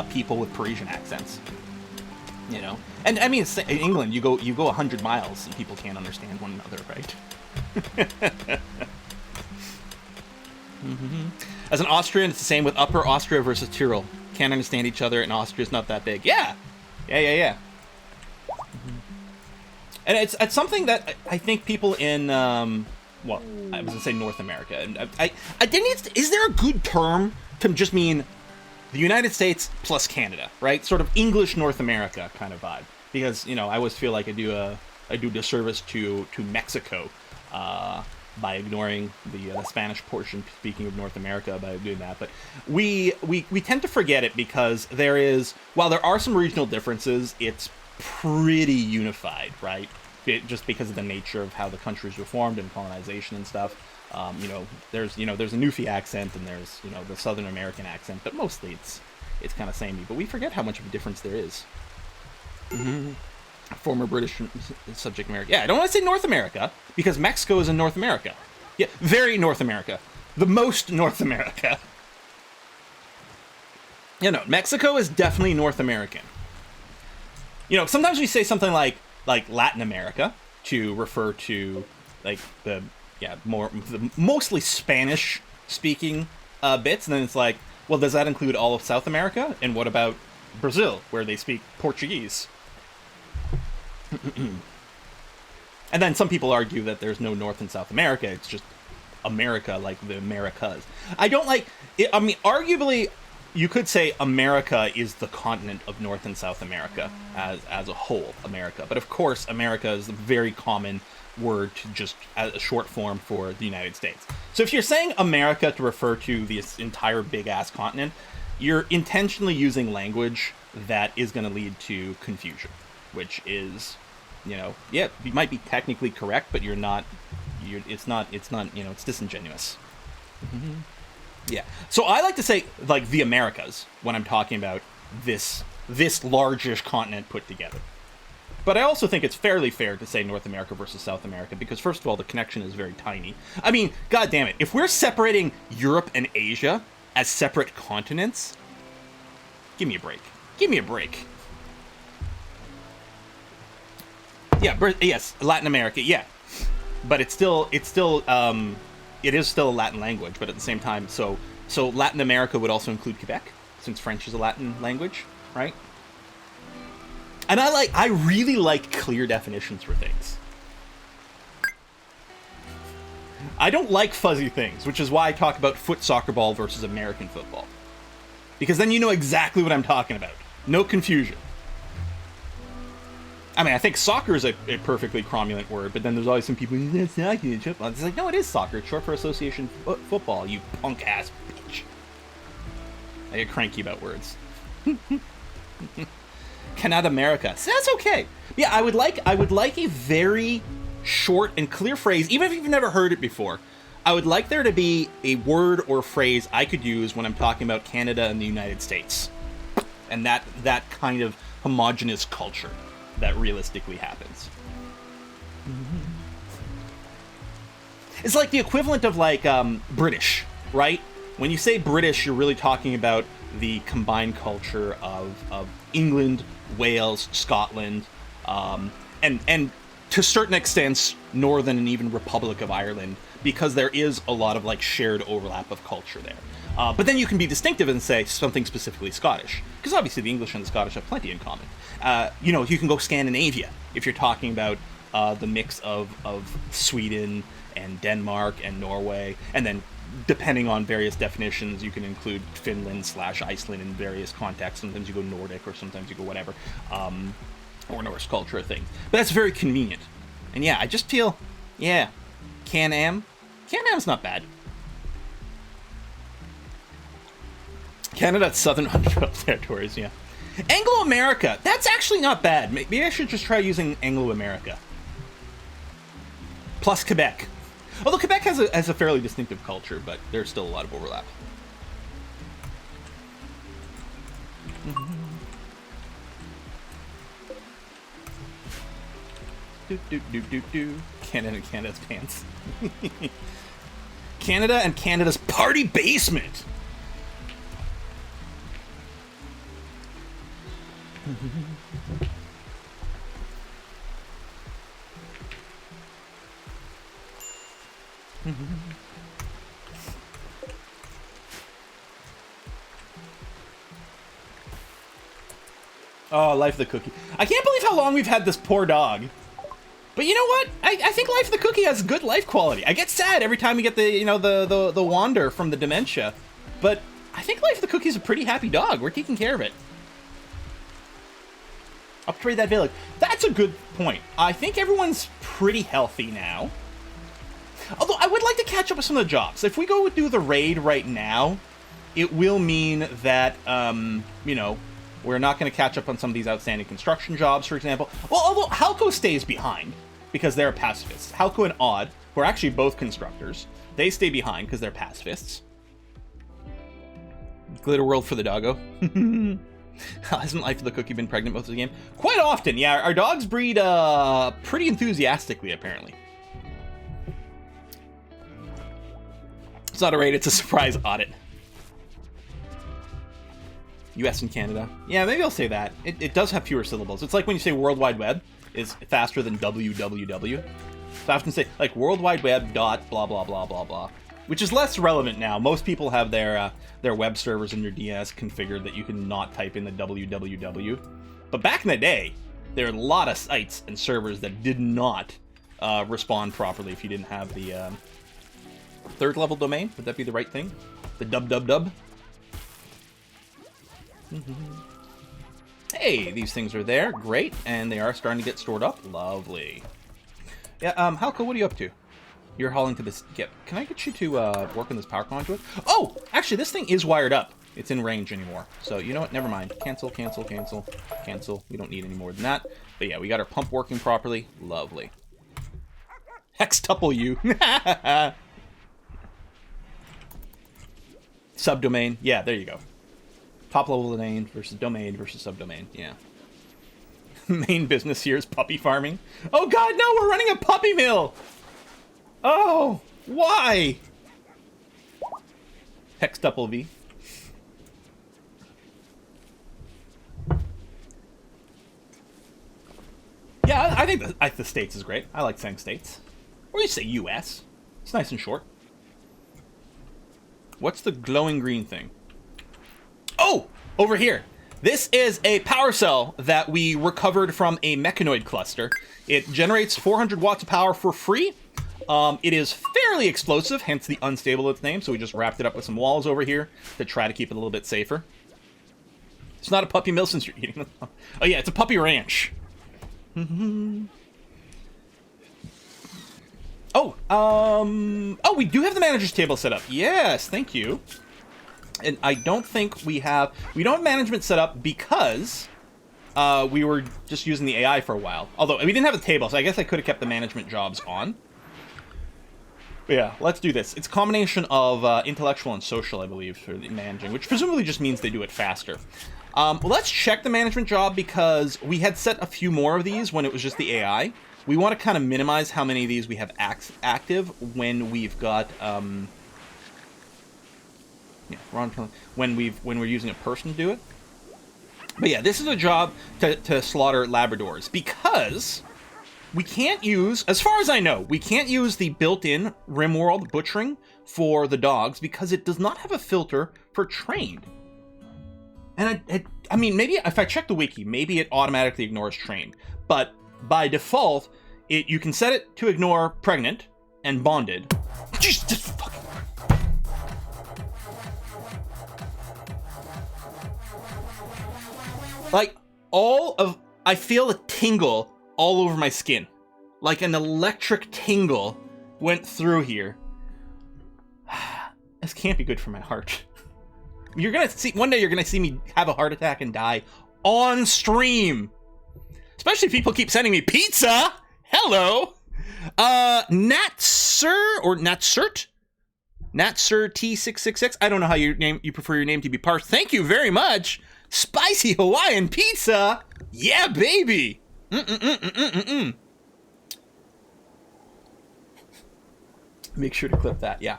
people with Parisian accents. And I mean, in England, you go 100 miles and people can't understand one another, right? Mm-hmm. As an Austrian, it's the same with Upper Austria versus Tyrol. Can't understand each other, and Austria's not that big. Yeah. Mm-hmm. And it's something that I think people in, well, I was gonna say North America, and I didn't. Is there a good term to just mean the United States plus Canada, right? Sort of English North America kind of vibe. Because, I always feel like I do disservice to Mexico by ignoring the Spanish portion, speaking of North America, by doing that. But we tend to forget it because while there are some regional differences, it's pretty unified, right? Just because of the nature of how the countries were formed and colonization and stuff. There's a Newfie accent and there's, the Southern American accent, but mostly it's kind of samey. But we forget how much of a difference there is. Mm-hmm. Former British subject America. Yeah, I don't want to say North America because Mexico is in North America. Yeah, very North America. The most North America. Mexico is definitely North American. Sometimes we say something like Latin America to refer to like the mostly Spanish speaking bits, and then it's like, well, does that include all of South America? And what about Brazil, where they speak Portuguese? And then some people argue that there's no North and South America, it's just America, like the Americas. I don't like it. I mean, arguably you could say America is the continent of North and South America as a whole, America. But of course, America is a very common word to just as a short form for the United States. So if you're saying America to refer to this entire big ass continent, you're intentionally using language that is going to lead to confusion, which is, it might be technically correct, but it's disingenuous. Mm-hmm. Yeah. So I like to say like the Americas when I'm talking about this largish continent put together. But I also think it's fairly fair to say North America versus South America, because first of all, the connection is very tiny. I mean, god damn it, if we're separating Europe and Asia as separate continents, give me a break. Give me a break. Yeah, yes, Latin America, yeah. But it is still a Latin language, but at the same time, so Latin America would also include Quebec, since French is a Latin language, right? And I really like clear definitions for things. I don't like fuzzy things, which is why I talk about foot soccer ball versus American football. Because then you know exactly what I'm talking about. No confusion. I mean, I think soccer is a perfectly cromulent word, but then there's always some people, that's soccer. It's like, no, it is soccer. It's short for association football, you punk-ass bitch. I get cranky about words. Canada America. So that's okay. Yeah, I would like a very short and clear phrase, even if you've never heard it before. I would like there to be a word or phrase I could use when I'm talking about Canada and the United States. And that kind of homogenous culture that realistically happens. It's like the equivalent of like British, right? When you say British, you're really talking about the combined culture of England, Wales, Scotland, and to certain extents, Northern and even Republic of Ireland, because there is a lot of like shared overlap of culture there. But then you can be distinctive and say something specifically Scottish, because obviously the English and the Scottish have plenty in common. You can go Scandinavia if you're talking about the mix of Sweden and Denmark and Norway, and then depending on various definitions, you can include Finland / Iceland in various contexts. Sometimes you go Nordic, or sometimes you go whatever, or Norse culture things. But that's very convenient. And yeah, I just feel, yeah, Can-Am. Can-Am's not bad. Canada, Southern Undeveloped Territories, yeah. Anglo-America, that's actually not bad. Maybe I should just try using Anglo-America. Plus Quebec. Although Quebec has a fairly distinctive culture, but there's still a lot of overlap. Canada and Canada's pants. Canada and Canada's party basement. Oh, Life of the Cookie. I can't believe how long we've had this poor dog. But you know what? I think Life of the Cookie has good life quality. I get sad every time we get the wander from the dementia. But I think Life of the Cookie is a pretty happy dog. We're taking care of it. Upgrade that village. That's a good point. I think everyone's pretty healthy now. Although I would like to catch up with some of the jobs. If we go do the raid right now, it will mean that, we're not going to catch up on some of these outstanding construction jobs, for example. Well, although Halco stays behind because they're pacifists. Halco and Odd, who are actually both constructors, they stay behind because they're pacifists. Glitter World for the doggo. Hasn't Life of the Cookie been pregnant most of the game? Quite often, yeah. Our dogs breed pretty enthusiastically, apparently. It's not a raid, it's a surprise audit. US and Canada. Yeah, maybe I'll say that. It does have fewer syllables. It's like when you say World Wide Web is faster than www. So I often say, like, World Wide Web dot blah blah blah blah blah. Which is less relevant now. Most people have their web servers in their DNS configured that you can not type in the www. But back in the day, there are a lot of sites and servers that did not respond properly if you didn't have the third level domain. Would that be the right thing? The dub. Hey, these things are there. Great. And they are starting to get stored up. Lovely. Yeah, Halko, what are you up to? You're hauling to this... Yeah, can I get you to work on this power conduit? Oh! Actually, this thing is wired up. It's in range anymore. So, you know what? Never mind. Cancel. We don't need any more than that. But yeah, we got our pump working properly. Lovely. Hextuple you. Subdomain. Yeah, there you go. Top level domain versus subdomain. Yeah. Main business here is puppy farming. Oh god, no, we're running a puppy mill! Oh, why? Hex double V. Yeah, I think the States is great. I like saying States. Or you say US. It's nice and short. What's the glowing green thing? Oh, over here. This is a power cell that we recovered from a mechanoid cluster. It generates 400 watts of power for free. It is fairly explosive, hence the unstable its name, so we just wrapped it up with some walls over here to try to keep it a little bit safer. It's not a puppy mill since you're eating them. Oh yeah, it's a puppy ranch. Oh, we do have the manager's table set up. Yes, thank you. And I don't think we don't have management set up because we were just using the AI for a while. Although we didn't have a table, so I guess I could have kept the management jobs on. But yeah, let's do this. It's a combination of intellectual and social, I believe, for the managing, which presumably just means they do it faster. Well, let's check the management job because we had set a few more of these when it was just the AI. We want to kind of minimize how many of these we have active when we've got when we're using a person to do it. But yeah, this is a job to slaughter Labradors because we can't use, as far as I know, we can't use the built-in Rimworld butchering for the dogs because it does not have a filter for trained. And I mean, maybe if I check the wiki, maybe it automatically ignores trained. But by default, you can set it to ignore pregnant and bonded. Just fucking... Like, I feel a tingle all over my skin. Like an electric tingle went through here. This can't be good for my heart. One day you're gonna see me have a heart attack and die on stream. Especially if people keep sending me pizza. Hello. Natsir or Natsert? Natsir T666. I don't know how you prefer your name to be parsed. Thank you very much. Spicy Hawaiian pizza. Yeah, baby. Make sure to clip that. Yeah.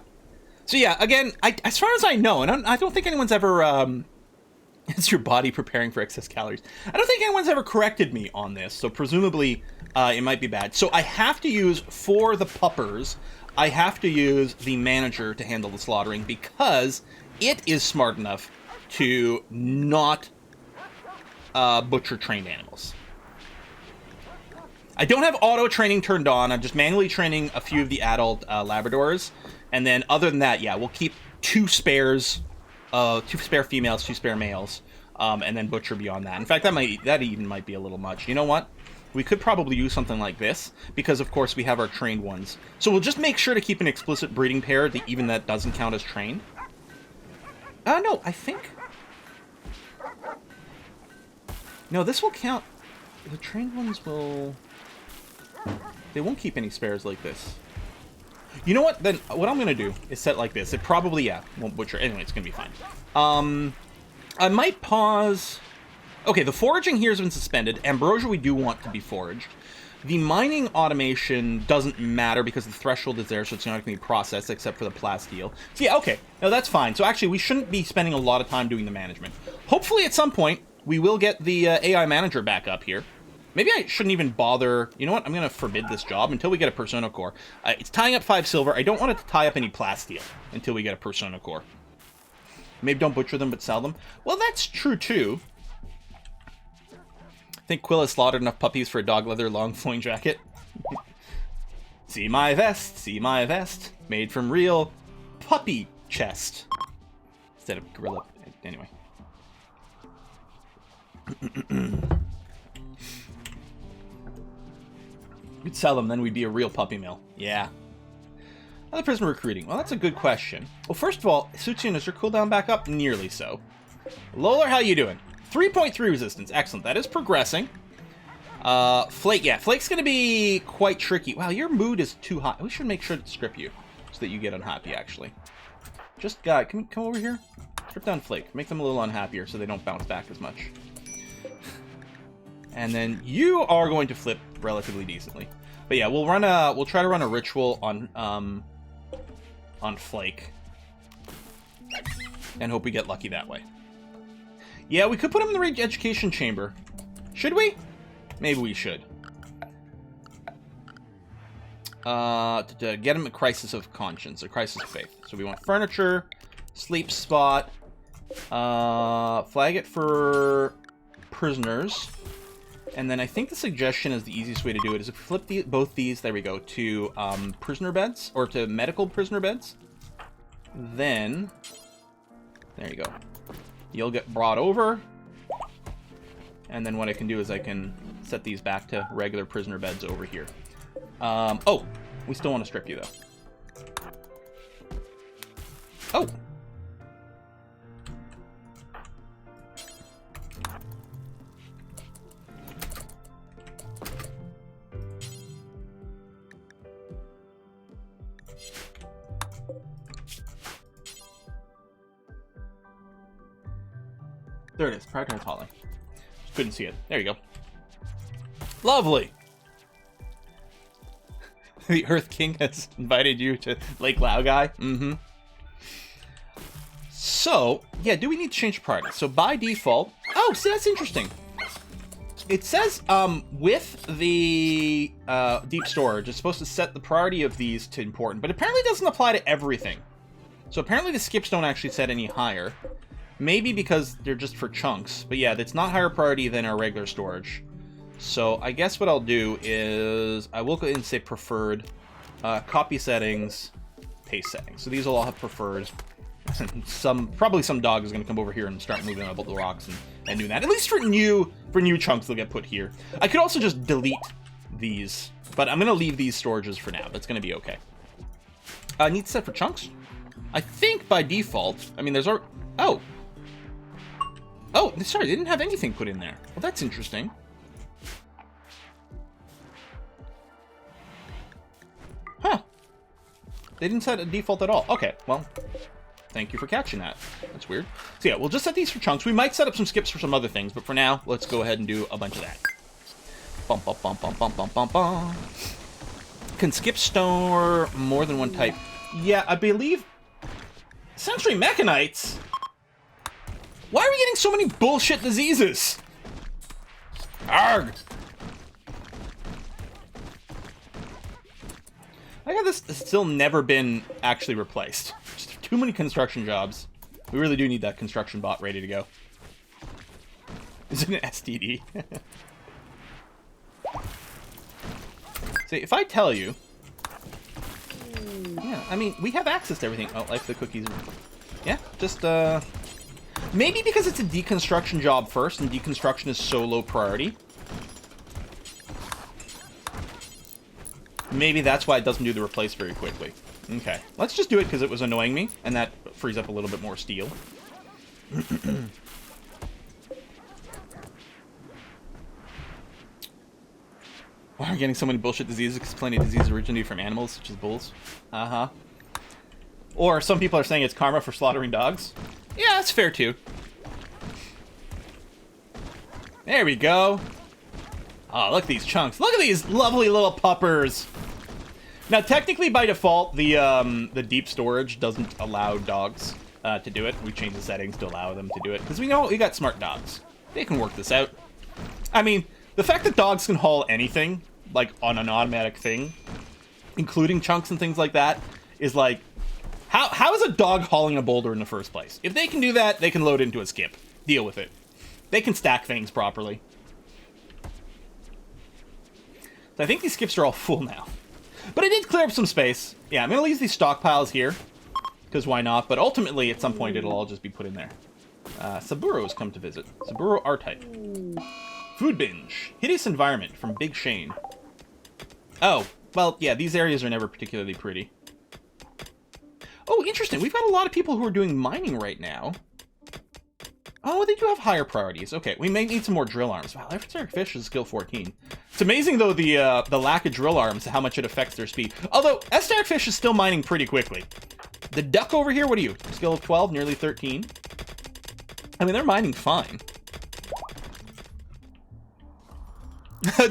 So yeah, again, as far as I know, and I don't think anyone's ever, it's your body preparing for excess calories. I don't think anyone's ever corrected me on this, so presumably it might be bad. So I have to use, for the puppers, I have to use the manager to handle the slaughtering because it is smart enough to not butcher trained animals. I don't have auto training turned on. I'm just manually training a few of the adult Labradors. And then other than that, yeah, we'll keep two spare females, two spare males, and then butcher beyond that. In fact, that even might be a little much. You know what? We could probably use something like this because, of course, we have our trained ones. So we'll just make sure to keep an explicit breeding pair that even that doesn't count as trained. No, I think... No, this will count. The trained ones will... They won't keep any spares like this. You know what? Then what I'm going to do is set like this. It probably, yeah, won't butcher. Anyway, it's going to be fine. I might pause. Okay, the foraging here has been suspended. Ambrosia we do want to be foraged. The mining automation doesn't matter because the threshold is there, so it's not going to be processed except for the plasteel. So yeah, okay. No, that's fine. So actually, we shouldn't be spending a lot of time doing the management. Hopefully, at some point, we will get the AI manager back up here. Maybe I shouldn't even bother. You know what? I'm going to forbid this job until we get a Persona Core. It's tying up 5 silver. I don't want it to tie up any plasteel until we get a Persona Core. Maybe don't butcher them, but sell them. Well, that's true, too. I think Quill has slaughtered enough puppies for a dog leather long flowing jacket. See my vest, made from real puppy chest. Instead of gorilla. Anyway. We'd sell them, then we'd be a real puppy mill. Yeah. Other prison recruiting. Well, that's a good question. Well, first of all, Sutsian, is your cooldown back up? Nearly so. Lolar, how you doing? 3.3 resistance. Excellent. That is progressing. Flake. Yeah, Flake's going to be quite tricky. Wow, your mood is too high. We should make sure to strip you so that you get unhappy, actually. Just, guy, come over here. Strip down Flake. Make them a little unhappier so they don't bounce back as much. And then you are going to flip relatively decently. But yeah, we'll try to run a ritual on Flake. And hope we get lucky that way. Yeah, we could put him in the re-education chamber. Should we? Maybe we should. To get him a crisis of conscience, a crisis of faith. So we want furniture, sleep spot, flag it for prisoners. And then I think the suggestion is the easiest way to do it is if we flip both these, there we go, to prisoner beds, or to medical prisoner beds. Then, there you go. You'll get brought over. And then what I can do is I can set these back to regular prisoner beds over here. Oh, we still want to strip you, though. Oh! There it is, prioritize hauling. Just couldn't see it. There you go. Lovely! The Earth King has invited you to Lake Laogai. Mm-hmm. So, yeah, do we need to change priority? So by default... Oh, see, that's interesting. It says, with the deep storage, it's supposed to set the priority of these to important, but apparently it doesn't apply to everything. So apparently the skips don't actually set any higher. Maybe because they're just for chunks. But yeah, it's not higher priority than our regular storage. So I guess what I'll do is I will go in and say preferred, copy settings, paste settings. So these will all have preferred. Probably some dog is going to come over here and start moving about the rocks and do that. At least for new chunks, they'll get put here. I could also just delete these, but I'm going to leave these storages for now. That's going to be okay. Need to set for chunks? I think by default, I mean, there's our... Oh! Oh, sorry, they didn't have anything put in there. Well, that's interesting. Huh. They didn't set a default at all. Okay, well, thank you for catching that. That's weird. So yeah, we'll just set these for chunks. We might set up some skips for some other things, but for now, let's go ahead and do a bunch of that. Bum, bum, bum, bum, bum, bum, bum, bum. Can skip store more than one type? Yeah, I believe... Century Mechanites? Why are we getting so many bullshit diseases? Arg! I got this still never been actually replaced. Just too many construction jobs. We really do need that construction bot ready to go. Is it an STD? See, if I tell you... Yeah, I mean, we have access to everything. Oh, like the cookies. Yeah, just, maybe because it's a deconstruction job first, and deconstruction is so low priority. Maybe that's why it doesn't do the replace very quickly. Okay, let's just do it because it was annoying me, and that frees up a little bit more steel. Why are we getting so many bullshit diseases? Because plenty of diseases originate from animals, such as bulls. Uh-huh. Or some people are saying it's karma for slaughtering dogs. Yeah, that's fair too. There we go. Oh, look at these chunks. Look at these lovely little puppers. Now, technically, by default, the deep storage doesn't allow dogs to do it. We changed the settings to allow them to do it. Because we know we got smart dogs. They can work this out. I mean, the fact that dogs can haul anything, like, on an automatic thing, including chunks and things like that, is like... How is a dog hauling a boulder in the first place? If they can do that, they can load into a skip. Deal with it. They can stack things properly. So I think these skips are all full now. But I did clear up some space. Yeah, I'm going to leave these stockpiles here. Because why not? But ultimately, at some point, it'll all just be put in there. Saburo has come to visit. Saburo R-Type. Food binge. Hideous environment from Big Shane. Oh, well, yeah, these areas are never particularly pretty. Oh, interesting. We've got a lot of people who are doing mining right now. Oh, they do have higher priorities. Okay, we may need some more drill arms. Wow, esoteric fish is skill 14. It's amazing, though, the lack of drill arms, how much it affects their speed. Although, esoteric fish is still mining pretty quickly. The duck over here, what are you? Skill of 12, nearly 13. I mean, they're mining fine.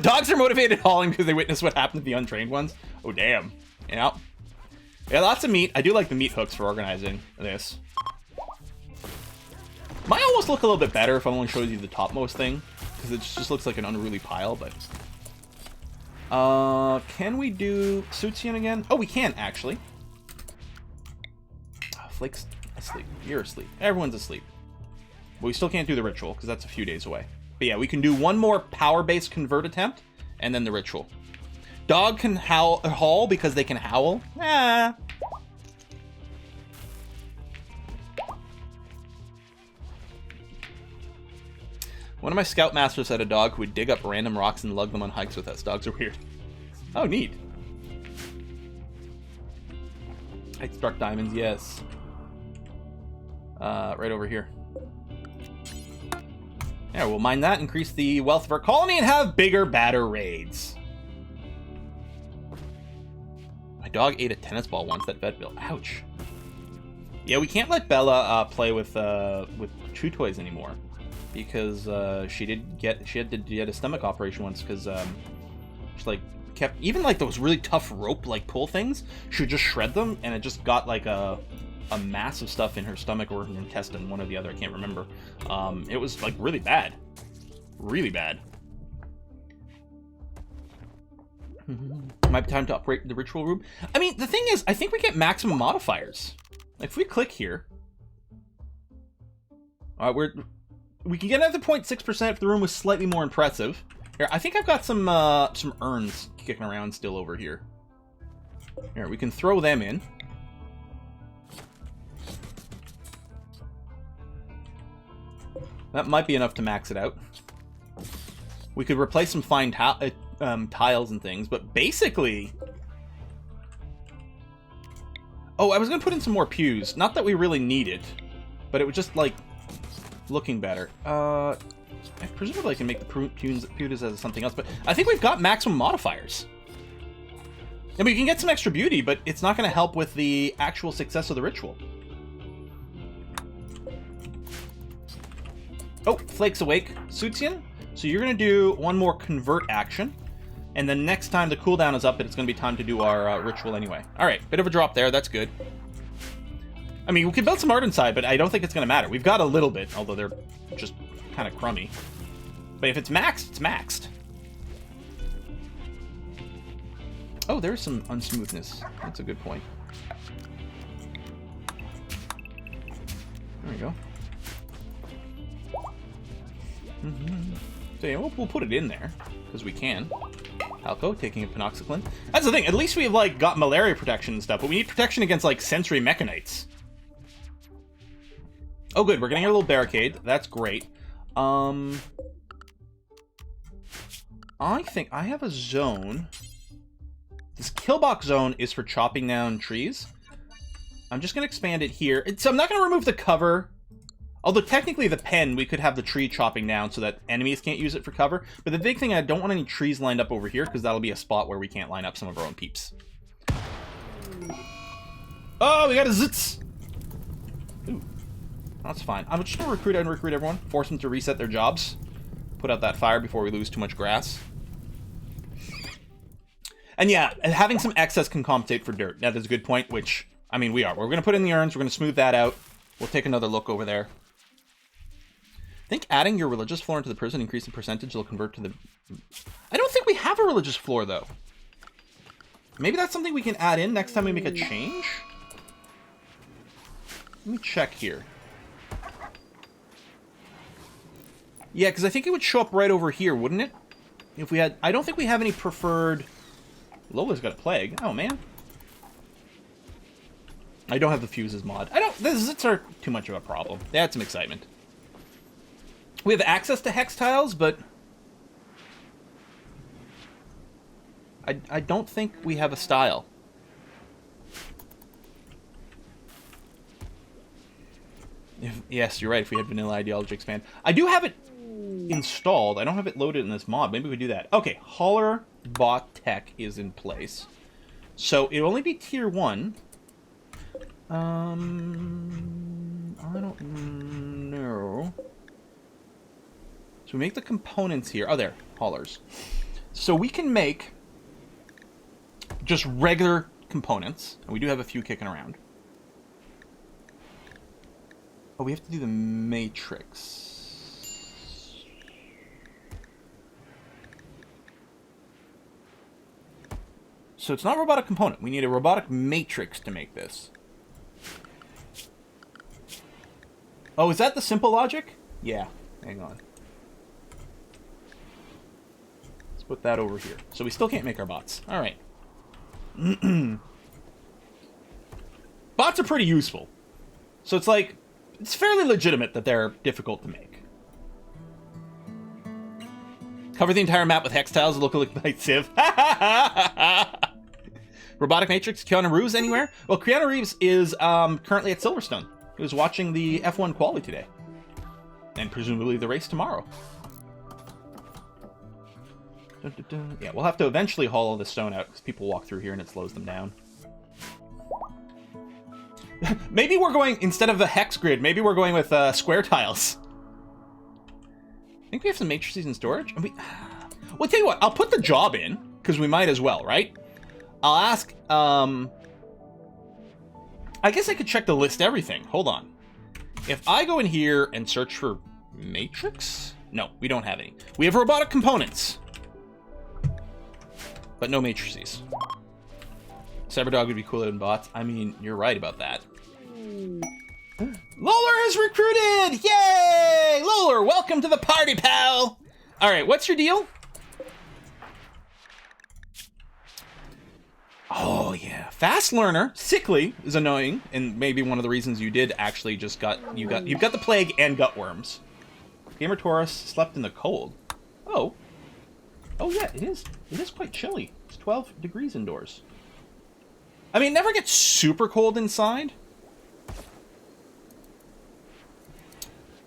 Dogs are motivated hauling because they witness what happened to the untrained ones. Oh, damn. Yeah. Yeah, lots of meat. I do like the meat hooks for organizing this. Might almost look a little bit better if I only showed you the topmost thing, because it just looks like an unruly pile, but... can we do Sutsian again? Oh, we can, actually. Oh, Flake's asleep. You're asleep. Everyone's asleep. But we still can't do the ritual, because that's a few days away. But yeah, we can do one more power-based convert attempt, and then the ritual. Dog can haul because they can howl. Ah. One of my scoutmasters had a dog who would dig up random rocks and lug them on hikes with us. Dogs are weird. Oh, neat. I struck diamonds, yes. Right over here. Yeah, we'll mine that, increase the wealth of our colony, and have bigger, badder raids. My dog ate a tennis ball once, that vet bill. Ouch. Yeah, we can't let Bella play with chew toys anymore. Because she had to get a stomach operation once because she like kept even like those really tough rope like pull things, she would just shred them and it just got like a mass of stuff in her stomach or her intestine, one or the other, I can't remember. It was like really bad. Really bad. Might be time to upgrade the ritual room. I mean, the thing is, I think we get maximum modifiers. Like, if we click here, we can get another 0.6% if the room was slightly more impressive. Here, I think I've got some urns kicking around still over here. Here, we can throw them in. That might be enough to max it out. We could replace some fine tiles and things, but basically... Oh, I was going to put in some more pews. Not that we really need it, but it would just, like... looking better. Presumably I can make the pewters as something else, but I think we've got maximum modifiers. And we can get some extra beauty, but it's not going to help with the actual success of the ritual. Oh, Flake's awake. Sutsian, so you're going to do one more convert action, and then next time the cooldown is up, it's going to be time to do our ritual anyway. Alright, bit of a drop there, that's good. I mean, we could build some art inside, but I don't think it's going to matter. We've got a little bit, although they're just kind of crummy. But if it's maxed, it's maxed. Oh, there's some unsmoothness. That's a good point. There we go. So yeah, we'll put it in there, because we can. Alco, taking a penoxyclin. That's the thing, at least we've, like, got malaria protection and stuff, but we need protection against, like, sensory mechanites. Oh, good. We're getting our little barricade. That's great. I think I have a zone. This killbox zone is for chopping down trees. I'm just going to expand it here. So I'm not going to remove the cover. Although technically the pen, we could have the tree chopping down so that enemies can't use it for cover. But the big thing, I don't want any trees lined up over here because that'll be a spot where we can't line up some of our own peeps. Oh, we got a zits! Ooh. That's fine. I'm just going to recruit everyone. Force them to reset their jobs. Put out that fire before we lose too much grass. And yeah, having some excess can compensate for dirt. That is a good point, which, I mean, we are. We're going to put in the urns. We're going to smooth that out. We'll take another look over there. I think adding your religious floor into the prison, increase the percentage, they'll convert to the... I don't think we have a religious floor, though. Maybe that's something we can add in next time we make a change? Let me check here. Yeah, because I think it would show up right over here, wouldn't it? If we had... I don't think we have any preferred... Lola's got a plague. Oh, man. I don't have the fuses mod. The zits are too much of a problem. They had some excitement. We have access to hex tiles, but... I don't think we have a style. Yes, you're right. If we had vanilla ideology expand. I do have it installed. I don't have it loaded in this mod. Maybe we do that. Okay, Hauler bot tech is in place. So it'll only be tier 1. I don't know. So we make the components here. Oh, there. Haulers. So we can make just regular components, and we do have a few kicking around. Oh, we have to do the matrix. So it's not a robotic component. We need a robotic matrix to make this. Oh, is that the simple logic? Yeah, hang on. Let's put that over here. So we still can't make our bots. All right. Bots are pretty useful. So it's like, it's fairly legitimate that they're difficult to make. Cover the entire map with hex tiles, look like Civ. Robotic Matrix, Keanu Reeves anywhere? Well, Keanu Reeves is currently at Silverstone. He was watching the F1 quali today. And presumably the race tomorrow. Dun, dun, dun. Yeah, we'll have to eventually hollow the stone out because people walk through here and it slows them down. Maybe we're going, instead of the hex grid, maybe we're going with square tiles. I think we have some matrices in storage. And well, tell you what, I'll put the job in, because we might as well, right? I'll ask, I guess I could check the list everything. Hold on. If I go in here and search for matrix? No, we don't have any. We have robotic components. But no matrices. Cyberdog would be cooler than bots. I mean, you're right about that. Lolar is recruited! Yay! Lolar, welcome to the party, pal! Alright, what's your deal? Oh, yeah. Fast learner. Sickly is annoying, and maybe one of the reasons you did actually just you've got the plague and gutworms. Gamer Taurus slept in the cold. Oh. Oh, yeah, it is quite chilly. It's 12 degrees indoors. I mean, it never gets super cold inside.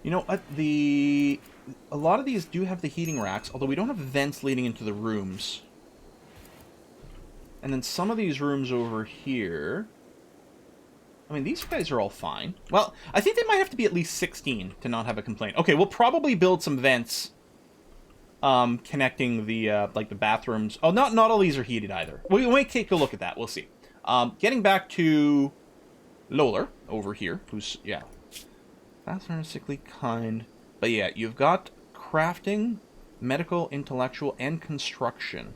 You know, a lot of these do have the heating racks, although we don't have vents leading into the rooms. And then some of these rooms over here... I mean, these guys are all fine. Well, I think they might have to be at least 16 to not have a complaint. Okay, we'll probably build some vents connecting the, like, the bathrooms. Oh, not all these are heated either. We might take a look at that. We'll see. Getting back to Lolar over here, who's, yeah, fast learner, sickly, kind. But yeah, you've got crafting, medical, intellectual, and construction.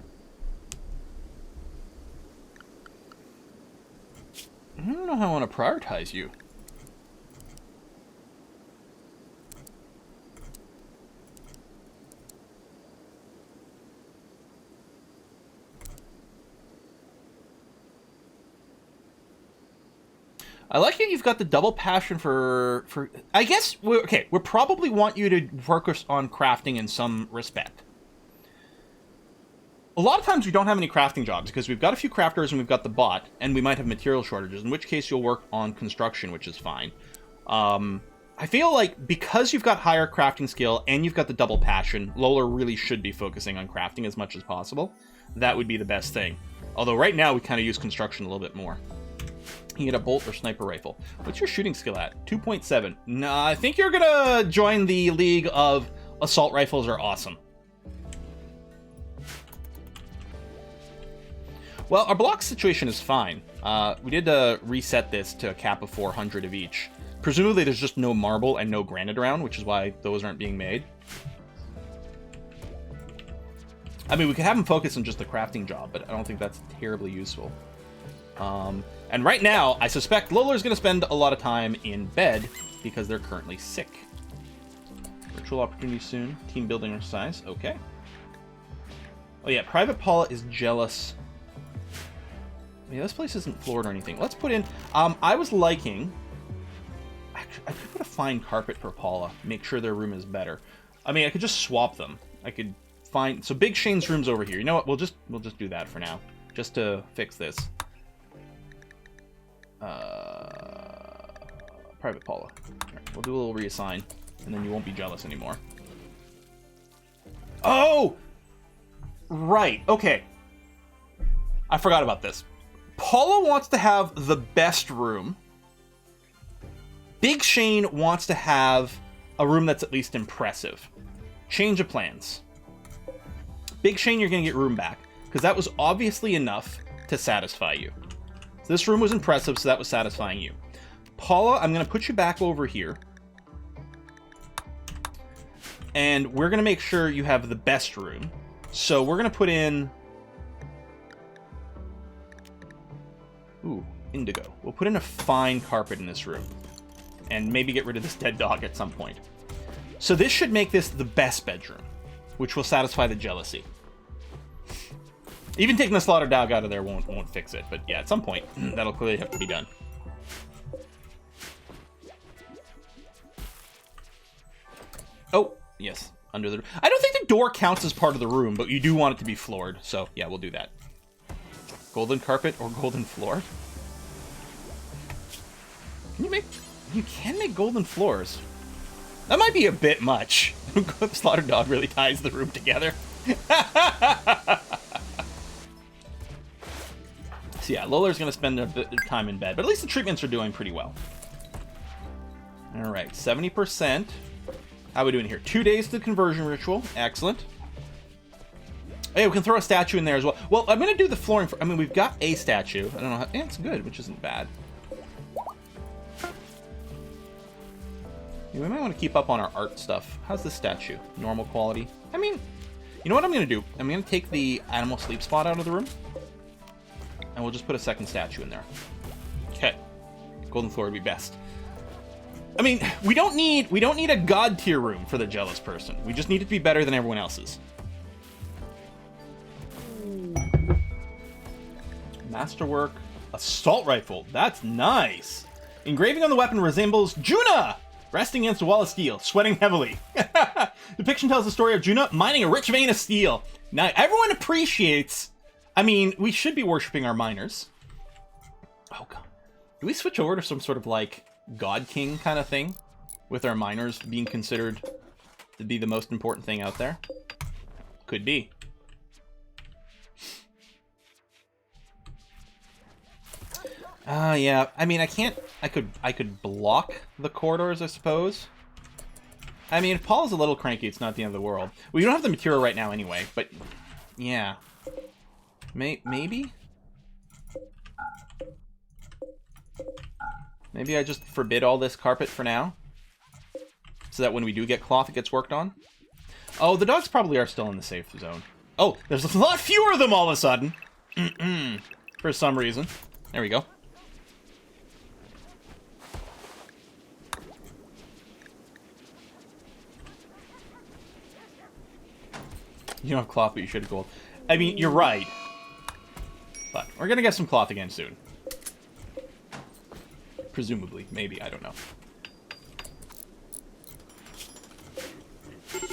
I don't know how I want to prioritize you. I like that you've got the double passion for I guess, okay, we probably want you to focus on crafting in some respect. A lot of times we don't have any crafting jobs because we've got a few crafters and we've got the bot, and we might have material shortages, in which case you'll work on construction, which is fine. I feel like because you've got higher crafting skill and you've got the double passion, Lola really should be focusing on crafting as much as possible. That would be the best thing. Although right now we kind of use construction a little bit more. You get a bolt or sniper rifle. What's your shooting skill at? 2.7. Nah, I think you're gonna join the league of assault rifles are awesome. Well, our block situation is fine. We did reset this to a cap of 400 of each. Presumably there's just no marble and no granite around, which is why those aren't being made. I mean, we could have them focus on just the crafting job, but I don't think that's terribly useful. And right now, I suspect Lola's going to spend a lot of time in bed because they're currently sick. Virtual opportunity soon. Team building exercise. Okay. Oh yeah, Private Paula is jealous. Yeah, this place isn't floored or anything. Let's put in... I was liking... Actually, I could put a fine carpet for Paula. Make sure their room is better. I mean, I could just swap them. I could find... So Big Shane's room's over here. You know what? We'll just do that for now. Just to fix this. Private Paula. Right, we'll do a little reassign, and then you won't be jealous anymore. Oh! Right, okay. I forgot about this. Paula wants to have the best room. Big Shane wants to have a room that's at least impressive. Change of plans. Big Shane, you're going to get room back, because that was obviously enough to satisfy you. So this room was impressive, so that was satisfying you. Paula, I'm going to put you back over here. And we're going to make sure you have the best room. So we're going to put in... Ooh, indigo. We'll put in a fine carpet in this room. And maybe get rid of this dead dog at some point. So this should make this the best bedroom, which will satisfy the jealousy. Even taking the slaughtered dog out of there won't fix it. But yeah, at some point, that'll clearly have to be done. Oh, yes. Under the... I don't think the door counts as part of the room, but you do want it to be floored. So yeah, we'll do that. Golden carpet or golden floor? Can you make... You can make golden floors. That might be a bit much. The slaughtered dog really ties the room together. So yeah, Lola's going to spend a bit of time in bed, but at least the treatments are doing pretty well. All right, 70%. How are we doing here? 2 days to the conversion ritual. Excellent. Hey, we can throw a statue in there as well. Well, I'm going to do the flooring for... I mean, we've got a statue. I don't know how... Yeah, it's good, which isn't bad. We might want to keep up on our art stuff. How's this statue? Normal quality? I mean, you know what I'm going to do? I'm going to take the animal sleep spot out of the room. And we'll just put a second statue in there. Okay. Golden floor would be best. I mean, we don't need a god tier room for the jealous person. We just need it to be better than everyone else's. Masterwork. Assault rifle. That's nice. Engraving on the weapon resembles Juna! Resting against a wall of steel, sweating heavily. Depiction tells the story of Juna mining a rich vein of steel. Now, everyone appreciates... I mean, we should be worshipping our miners. Oh, God. Do we switch over to some sort of, like, God King kind of thing? With our miners being considered to be the most important thing out there? Could be. Yeah. I mean, I can't... I could block the corridors, I suppose. I mean, if Paul's a little cranky, it's not the end of the world. We don't have the material right now anyway, but... Yeah. Maybe? Maybe I just forbid all this carpet for now? So that when we do get cloth, it gets worked on? Oh, the dogs probably are still in the safe zone. Oh, there's a lot fewer of them all of a sudden! For some reason. There we go. You don't have cloth, but you should have gold. I mean, you're right. But we're gonna get some cloth again soon. Presumably. Maybe. I don't know.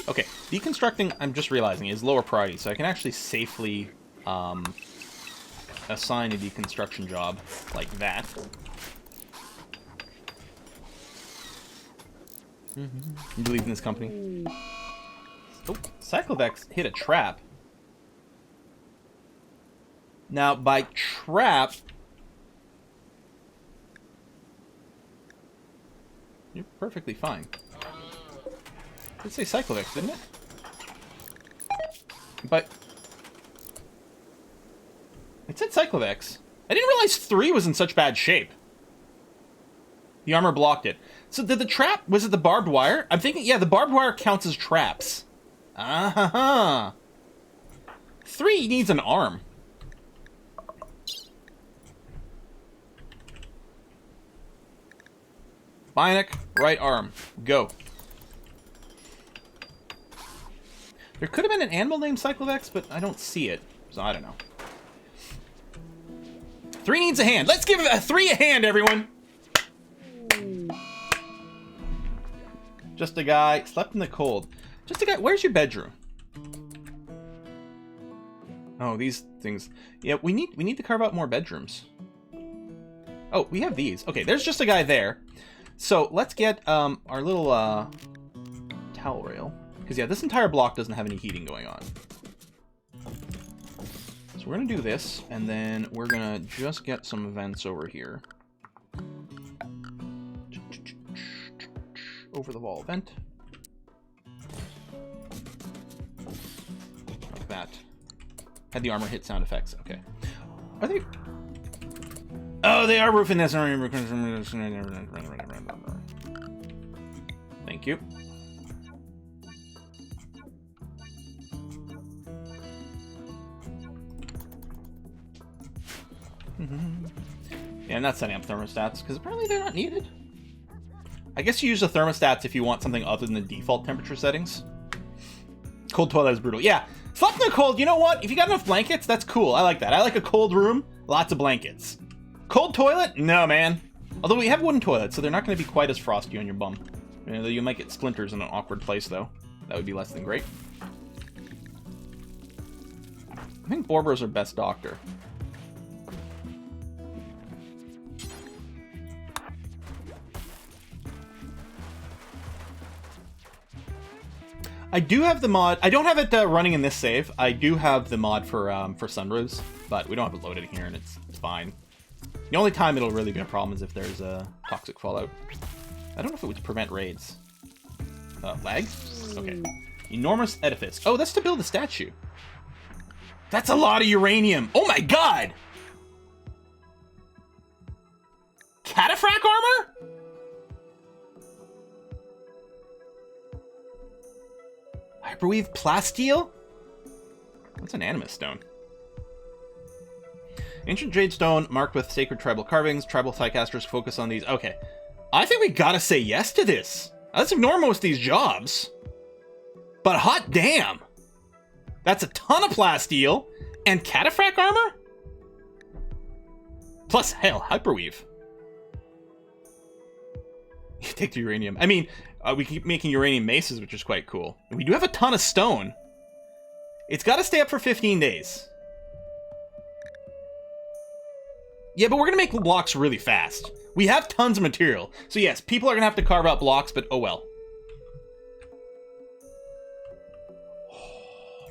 Okay. Deconstructing, I'm just realizing, is lower priority, so I can actually safely assign a deconstruction job like that. You believe in this company? Oh, Cyclovex hit a trap. Now, by trap... You're perfectly fine. It did say Cyclovex, didn't it? But... It said Cyclovex. I didn't realize 3 was in such bad shape. The armor blocked it. So did the trap... Was it the barbed wire? I'm thinking... Yeah, the barbed wire counts as traps. Ah-ha-ha. 3 needs an arm. Bionic, right arm. Go. There could have been an animal named Cyclovex, but I don't see it. So I don't know. 3 needs a hand. Let's give 3 a hand, everyone. Just a guy. Slept in the cold. Just a guy. Where's your bedroom? Oh, these things. Yeah, we need to carve out more bedrooms. Oh, we have these. Okay, there's just a guy there. So let's get our little towel rail. Because, yeah, this entire block doesn't have any heating going on. So we're going to do this, and then we're going to just get some vents over here. Over the wall vent. Like that? Had the armor hit sound effects. Okay. Are they... Oh, they are roofing this. Thank you. Yeah, I'm not setting up thermostats, because apparently they're not needed. I guess you use the thermostats if you want something other than the default temperature settings. Cold toilet is brutal. Yeah, slept in the cold, you know what? If you got enough blankets, that's cool. I like that. I like a cold room, lots of blankets. Cold toilet? No, man. Although we have wooden toilets, so they're not going to be quite as frosty on your bum. You might get splinters in an awkward place, though. That would be less than great. I think Borbo's our best doctor. I do have the mod. I don't have it running in this save. I do have the mod for sunroofs, but we don't have it loaded here, and it's fine. The only time it'll really be a problem is if there's a toxic fallout. I don't know if it would prevent raids. Lag? Okay. Enormous edifice. Oh, that's to build a statue. That's a lot of uranium. Oh my god! Cataphractic armor? Hyperweave plasteel? What's an animus stone? Ancient jade stone marked with sacred tribal carvings. Tribal psycasters focus on these. Okay. I think we gotta say yes to this. Let's ignore most of these jobs. But hot damn! That's a ton of plasteel and cataphractic armor? Plus, hell, hyperweave. You take the uranium. I mean, we keep making uranium maces, which is quite cool. And we do have a ton of stone. It's got to stay up for 15 days. Yeah, but we're going to make blocks really fast. We have tons of material. So yes, people are going to have to carve out blocks, but oh well.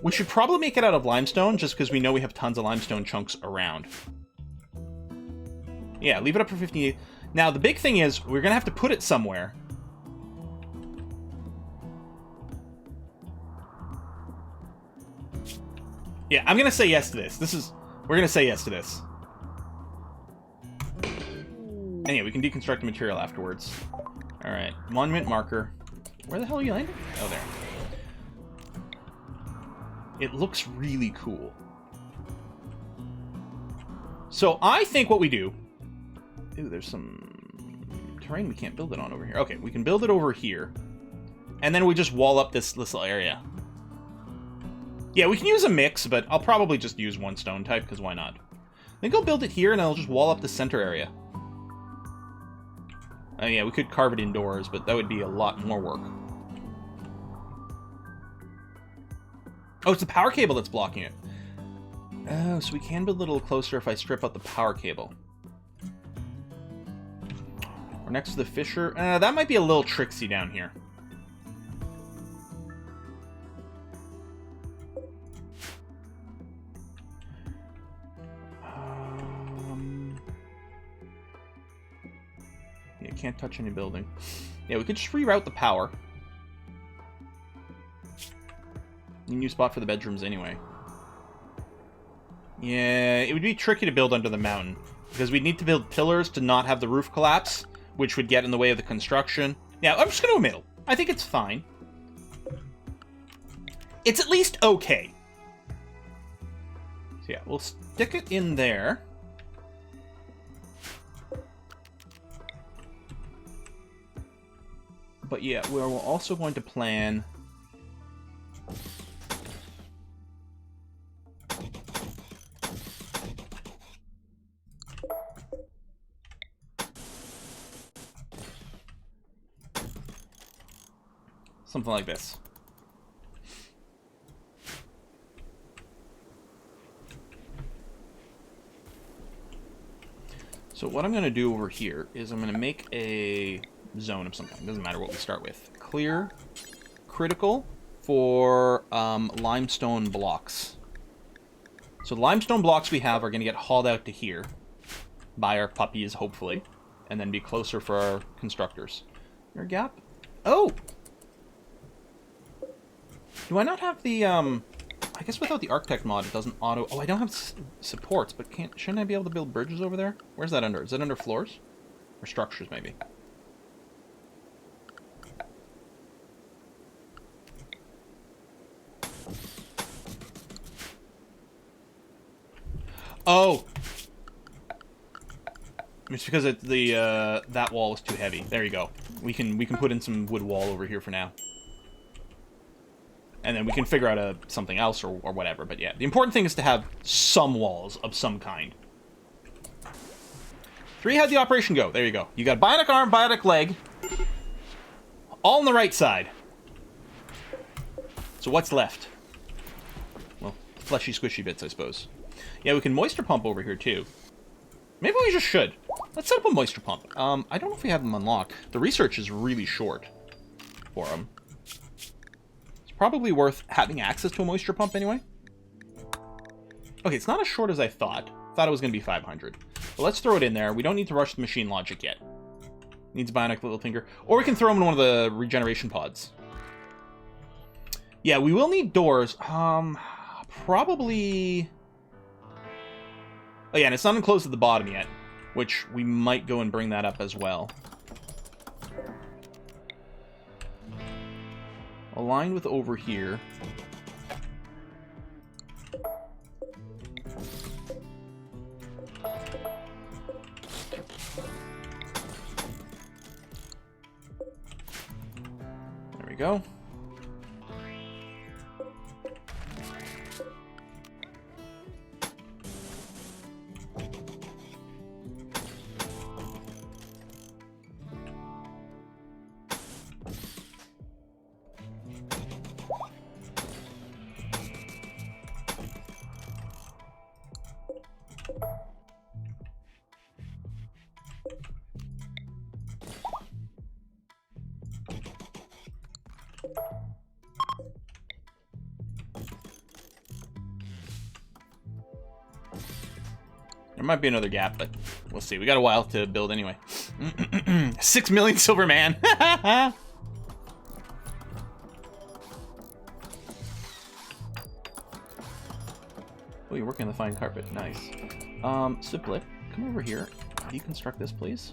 We should probably make it out of limestone, just because we know we have tons of limestone chunks around. Yeah, leave it up for 15 days. Now, the big thing is, we're going to have to put it somewhere. Yeah, I'm going to say yes to this. We're going to say yes to this. And yeah, we can deconstruct the material afterwards. Alright, monument marker. Where the hell are you landing? Oh, there. It looks really cool. So I think what we do... Ooh, there's some terrain we can't build it on over here. Okay, we can build it over here. And then we just wall up this little area. Yeah, we can use a mix, but I'll probably just use one stone type, because why not? I think I'll build it here, and I'll just wall up the center area. Oh yeah, we could carve it indoors, but that would be a lot more work. Oh, it's the power cable that's blocking it. Oh, so we can build it a little closer if I strip out the power cable. We're next to the fissure. That might be a little tricksy down here. Yeah, can't touch any building. Yeah, we could just reroute the power. New spot for the bedrooms anyway. Yeah, it would be tricky to build under the mountain, because we'd need to build pillars to not have the roof collapse, which would get in the way of the construction. Yeah, I'm just going to middle. I think it's fine. It's at least okay. So yeah, we'll stick it in there. But yeah, we're also going to plan... something like this. So what I'm going to do over here is I'm going to make a zone of some kind. Doesn't matter what we start with. Clear, critical for limestone blocks. So the limestone blocks we have are going to get hauled out to here by our puppies, hopefully, and then be closer for our constructors. Your gap? Oh! Do I not have the, I guess without the architect mod, it doesn't auto... Oh, I don't have supports, but shouldn't I be able to build bridges over there? Where's that under? Is it under floors? Or structures, maybe? Oh! It's because that wall was too heavy. There you go. We can put in some wood wall over here for now. And then we can figure out something else or whatever. But yeah, the important thing is to have some walls of some kind. 3, how'd the operation go? There you go. You got bionic arm, bionic leg. All on the right side. So what's left? Well, fleshy, squishy bits, I suppose. Yeah, we can moisture pump over here, too. Maybe we just should. Let's set up a moisture pump. I don't know if we have them unlocked. The research is really short for them. It's probably worth having access to a moisture pump anyway. Okay, it's not as short as I thought. Thought it was going to be 500. But let's throw it in there. We don't need to rush the machine logic yet. Needs a bionic little finger. Or we can throw them in one of the regeneration pods. Yeah, we will need doors. Probably... Oh yeah, and it's not enclosed at the bottom yet, which we might go and bring that up as well. Aligned with over here. There we go. There might be another gap, but we'll see. We got a while to build anyway. 6 million silver, man. Oh, you're working on the fine carpet. Nice. Siplet, come over here. Deconstruct this, please.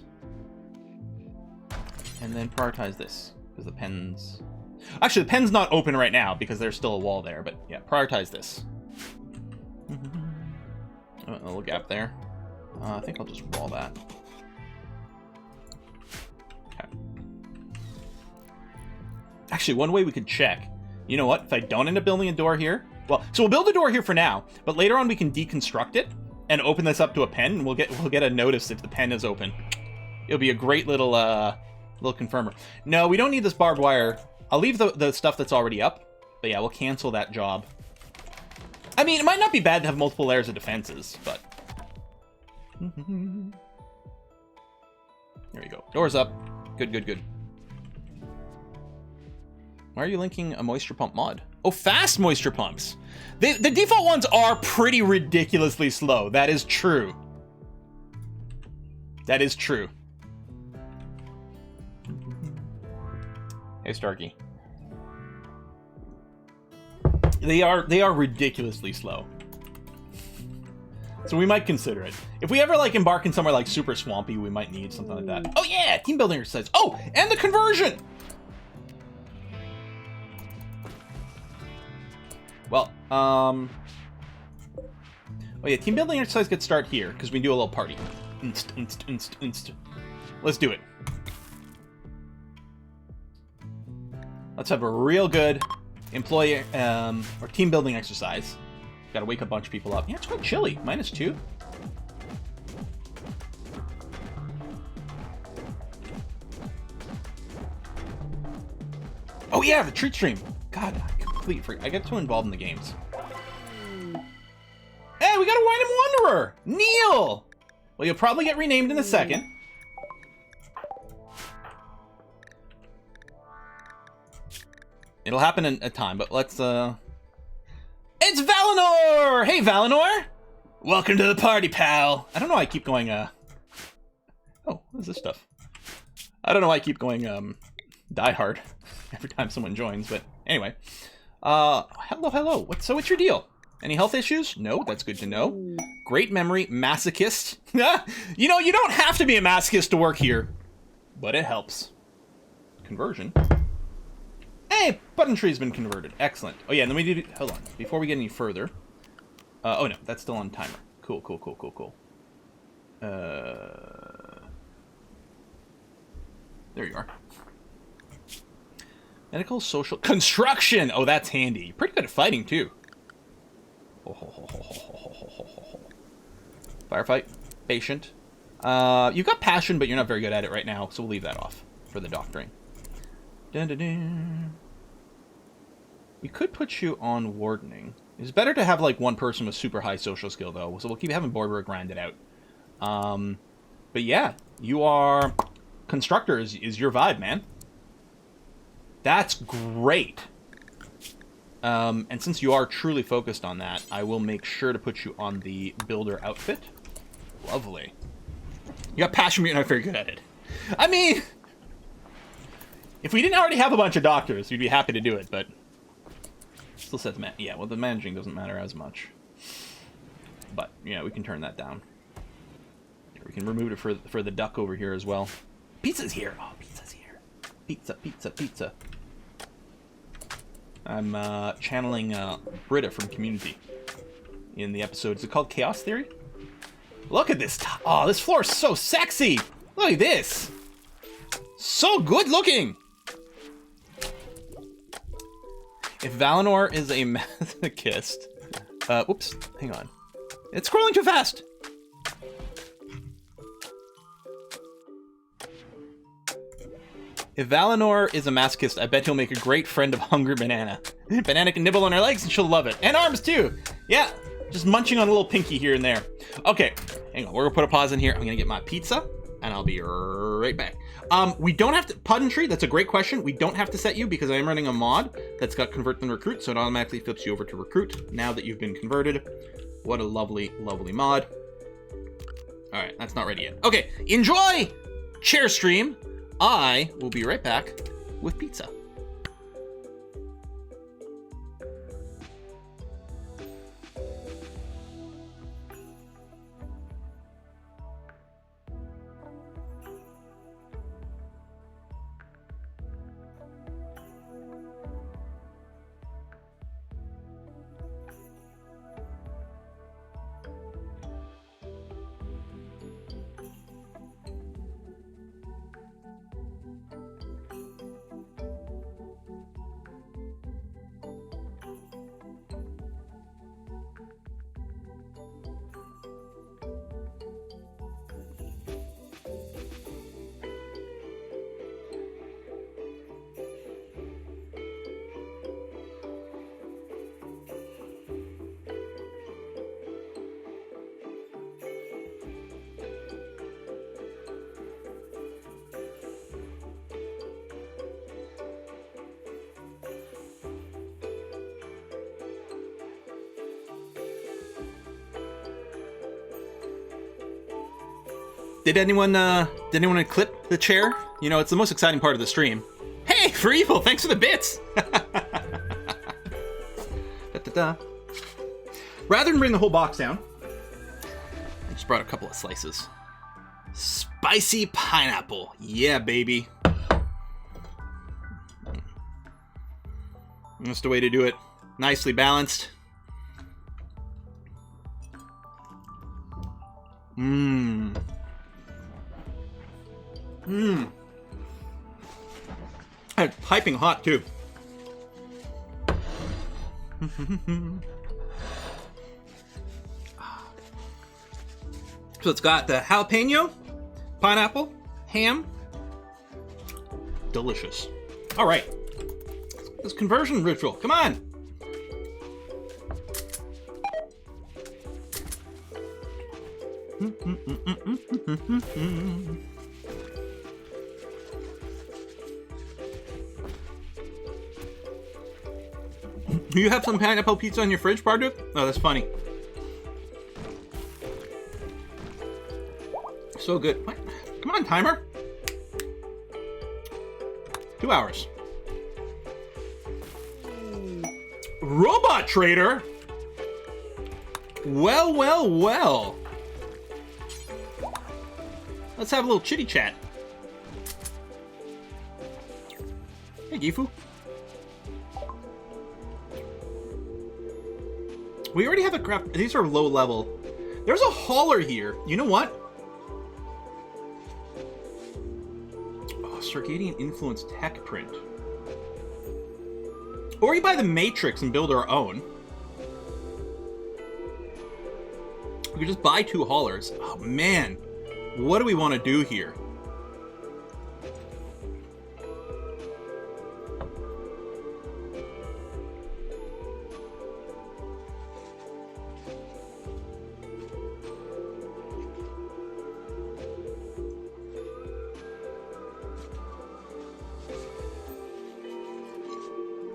And then prioritize this, because the pen's... Actually, the pen's not open right now, because there's still a wall there, but yeah, prioritize this. Oh, a little gap there. I think I'll just wall that. Okay. Actually, one way we could check. You know what? If I don't end up building a door here... Well, so we'll build a door here for now, but later on we can deconstruct it and open this up to a pen, and we'll get a notice if the pen is open. It'll be a great little little confirmer. No, we don't need this barbed wire. I'll leave the stuff that's already up, but yeah, we'll cancel that job. I mean, it might not be bad to have multiple layers of defenses, but... There we go. Doors up. Good, good, good. Why are you linking a moisture pump mod? Oh, fast moisture pumps! The default ones are pretty ridiculously slow. That is true. That is true. Hey, Starkey. They are ridiculously slow. So we might consider it. If we ever like embark in somewhere like super swampy, we might need something like that. Oh yeah, team building exercise. Oh, and the conversion. Well, oh yeah, team building exercise gets start here because we do a little party. Let's do it. Let's have a real good employee or team building exercise. Gotta wake a bunch of people up. Yeah, it's quite chilly. -2. Oh yeah, the treat stream. God, I get too involved in the games. Hey, we got a Random Wanderer! Neil! Well, you'll probably get renamed in a second. It'll happen in a time, but let's, It's Valinor! Hey, Valinor! Welcome to the party, pal! I don't know why I keep going, Oh, what is this stuff? I don't know why I keep going, Die Hard every time someone joins, but anyway. Hello. What's your deal? Any health issues? No, that's good to know. Great memory, masochist. You know, you don't have to be a masochist to work here, but it helps. Conversion. Hey, button tree's been converted. Excellent. Oh yeah, and then we do. Hold on. Before we get any further. Oh no, that's still on timer. Cool. There you are. Medical, social, construction. Oh, that's handy. You're pretty good at fighting too. Firefight, patient. You've got passion, but you're not very good at it right now, so we'll leave that off for the doctoring. Dun, dun, dun. We could put you on wardening. It's better to have like one person with super high social skill though, so we'll keep having Borber grind it out. But yeah, you are constructor is your vibe, man. That's great. And since you are truly focused on that, I will make sure to put you on the builder outfit. Lovely. You got passion, but you're not very good at it. I mean, if we didn't already have a bunch of doctors, we'd be happy to do it, but still set the yeah, well, the managing doesn't matter as much. But yeah, we can turn that down. We can remove it for the duck over here as well. Pizza's here. Oh, pizza's here. Pizza. I'm channeling Britta from Community in the episode. Is it called Chaos Theory? Look at this. Oh, this floor is so sexy. Look at this. So good looking. If Valinor is a masochist... Whoops. Hang on. It's scrolling too fast. If Valinor is a masochist, I bet he'll make a great friend of Hungry Banana. Banana can nibble on her legs and she'll love it. And arms too. Yeah, just munching on a little pinky here and there. Okay, hang on. We're gonna put a pause in here. I'm gonna get my pizza and I'll be right back. We don't have to, Pudentry, that's a great question. We don't have to set you because I am running a mod that's got Convert and Recruit, so it automatically flips you over to Recruit now that you've been converted. What a lovely, lovely mod. All right, that's not ready yet. Okay, enjoy Chair Stream. I will be right back with pizza. Did anyone clip the chair? You know, it's the most exciting part of the stream. Hey, for evil, thanks for the bits. Da-da-da. Rather than bring the whole box down, I just brought a couple of slices. Spicy pineapple. Yeah, baby. That's the way to do it. Nicely balanced. Mmm. Mmm. It's piping hot too. So it's got the jalapeno, pineapple, ham. Delicious. All right. This conversion ritual. Come on. You have some pineapple pizza in your fridge, Barduk? Oh, that's funny. So good. What? Come on, timer. 2 hours. Robot trader? Well, well, well. Let's have a little chitty chat. Hey, Gifu. We already have a craft. These are low level. There's a hauler here. You know what? Oh, Circadian Influence Tech Print. Or we buy the Matrix and build our own. We could just buy 2 haulers. Oh, man. What do we want to do here?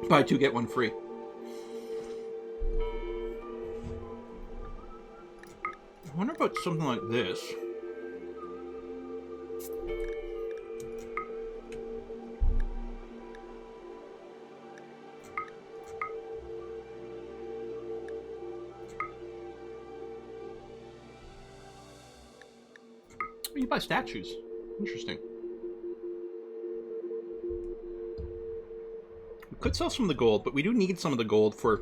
Buy 2, get 1 free. I wonder about something like this. You buy statues. Interesting. We could sell some of the gold, but we do need some of the gold for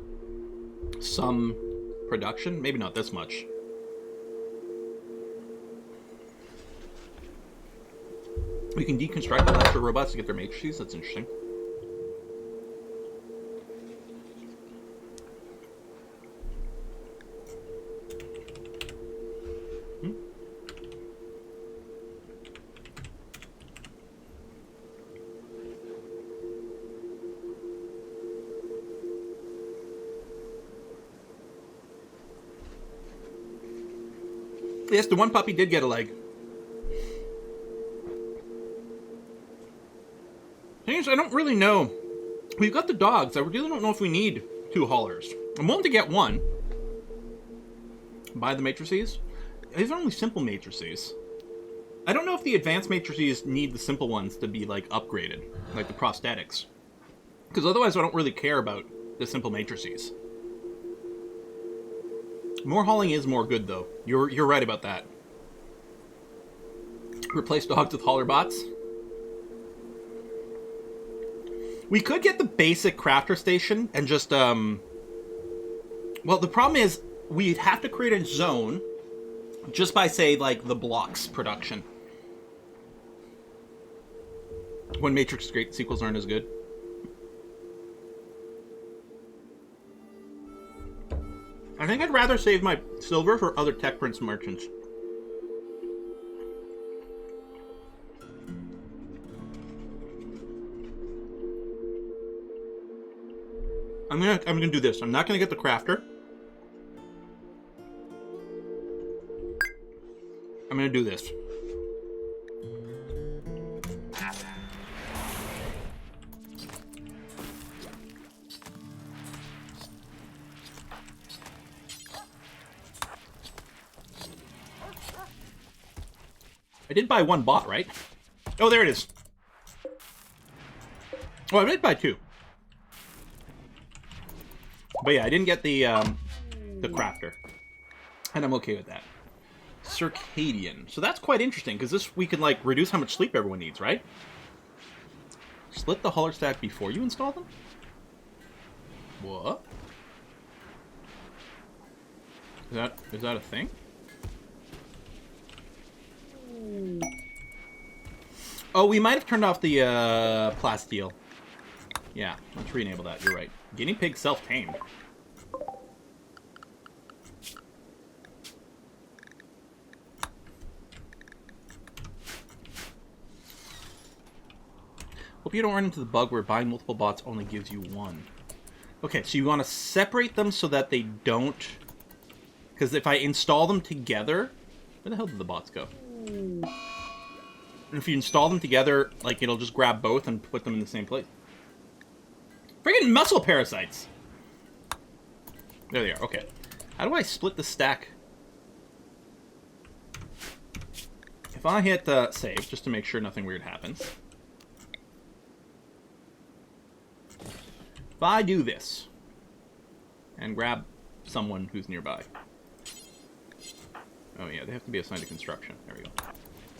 some production. Maybe not this much. We can deconstruct the extra robots to get their matrices. That's interesting. Yes, the one puppy did get a leg. Thing is, I don't really know. We've got the dogs. I really don't know if we need 2 haulers. I'm willing to get 1. Buy the matrices. These are only simple matrices. I don't know if the advanced matrices need the simple ones to be, like, upgraded. Like the prosthetics. Because otherwise I don't really care about the simple matrices. More hauling is more good, though. You're right about that. Replace dogs with hauler bots. We could get the basic crafter station and just, well, the problem is we'd have to create a zone just by, say, like, the blocks production. When Matrix Great sequels aren't as good. I think I'd rather save my silver for other tech prints merchants. I'm gonna do this. I'm not gonna get the crafter. I'm gonna do this. I did buy 1 bot, right? Oh, there it is. Oh, I did buy 2. But yeah, I didn't get the crafter. And I'm okay with that. Circadian. So that's quite interesting, because this we can, like, reduce how much sleep everyone needs, right? Split the hauler stack before you install them? What? Is that a thing? Oh, we might have turned off the plasteel. Yeah, let's re-enable that. You're right. Guinea pig self-tamed. Hope you don't run into the bug where buying multiple bots only gives you 1. Okay, so you want to separate them so that they don't... Because if I install them together... Where the hell did the bots go? And if you install them together, like, it'll just grab both and put them in the same place. Friggin' muscle parasites! There they are, okay. How do I split the stack? If I hit save, just to make sure nothing weird happens. If I do this, And grab someone who's nearby. Oh yeah, they have to be assigned to construction. There we go.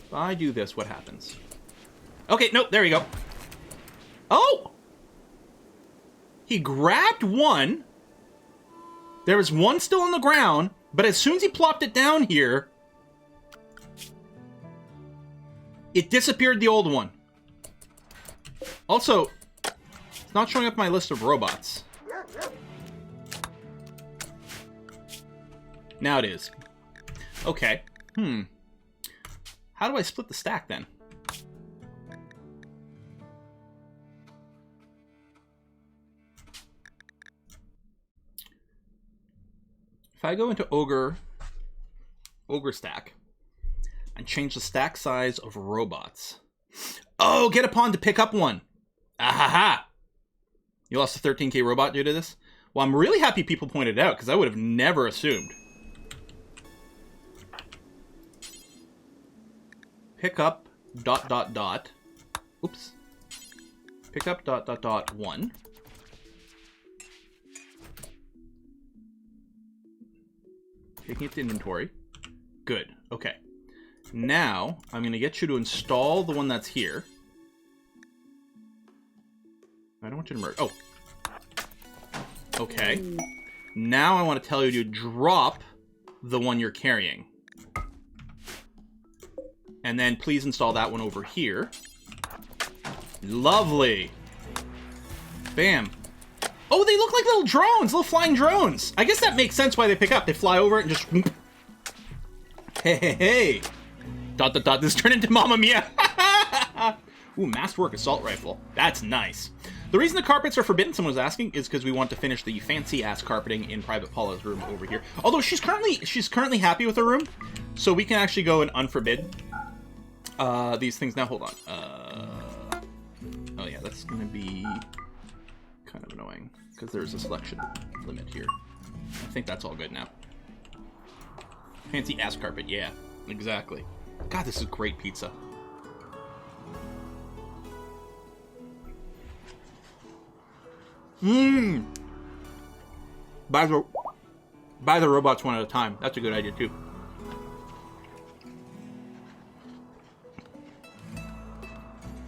If I do this, what happens? Okay, nope, there we go. Oh! He grabbed one. There was one still on the ground, but as soon as he plopped it down here, it disappeared the old one. Also, it's not showing up my list of robots. Now it is. Okay. How do I split the stack then? If I go into Ogre stack, and change the stack size of robots. Oh, get a pawn to pick up one. Ahaha. You lost a 13k robot due to this? Well, I'm really happy people pointed it out, because I would have never assumed. Pick up ... Oops. Pick up ... 1. Taking it to inventory. Good. Okay. Now, I'm going to get you to install the one that's here. I don't want you to merge. Oh. Okay. Now I want to tell you to drop the one you're carrying. And then please install that one over here. Lovely. Bam. Oh, they look like little drones, little flying drones. I guess that makes sense why they pick up. They fly over it and just... Hey, hey, hey. ... This turned into Mamma Mia. Ooh, masterwork assault rifle. That's nice. The reason the carpets are forbidden, someone was asking, is because we want to finish the fancy-ass carpeting in Private Paula's room over here. Although she's currently happy with her room, so we can actually go and unforbid these things. Now, hold on. Oh, yeah, that's going to be kind of annoying, because there's a selection limit here. I think that's all good now. Fancy ass carpet, yeah, exactly. God, this is great pizza. Mmm. Buy the robots one at a time. That's a good idea too.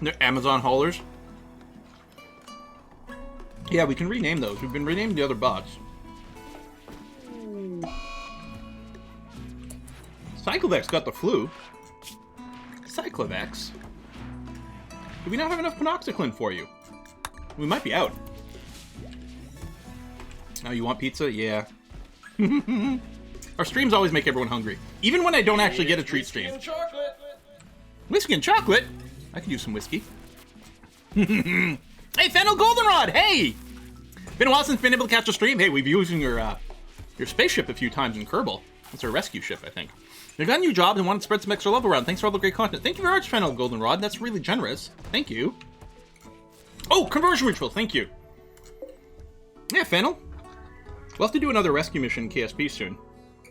They're Amazon haulers. Yeah, we can rename those. We've been renaming the other bots. Cyclovex got the flu. Cyclovex? Do we not have enough panoxyclin for you? We might be out. Oh, you want pizza? Yeah. Our streams always make everyone hungry. Even when I don't actually get a treat stream. Whiskey and chocolate? I could use some whiskey. Hey, Fennel Goldenrod! Hey! Been a while since been able to catch a stream. Hey, we've been using your spaceship a few times in Kerbal. It's our rescue ship, I think. They got a new job and wanted to spread some extra love around. Thanks for all the great content. Thank you very much, Fennel Goldenrod. That's really generous. Thank you. Oh, conversion ritual. Thank you. Yeah, Fennel. We'll have to do another rescue mission in KSP soon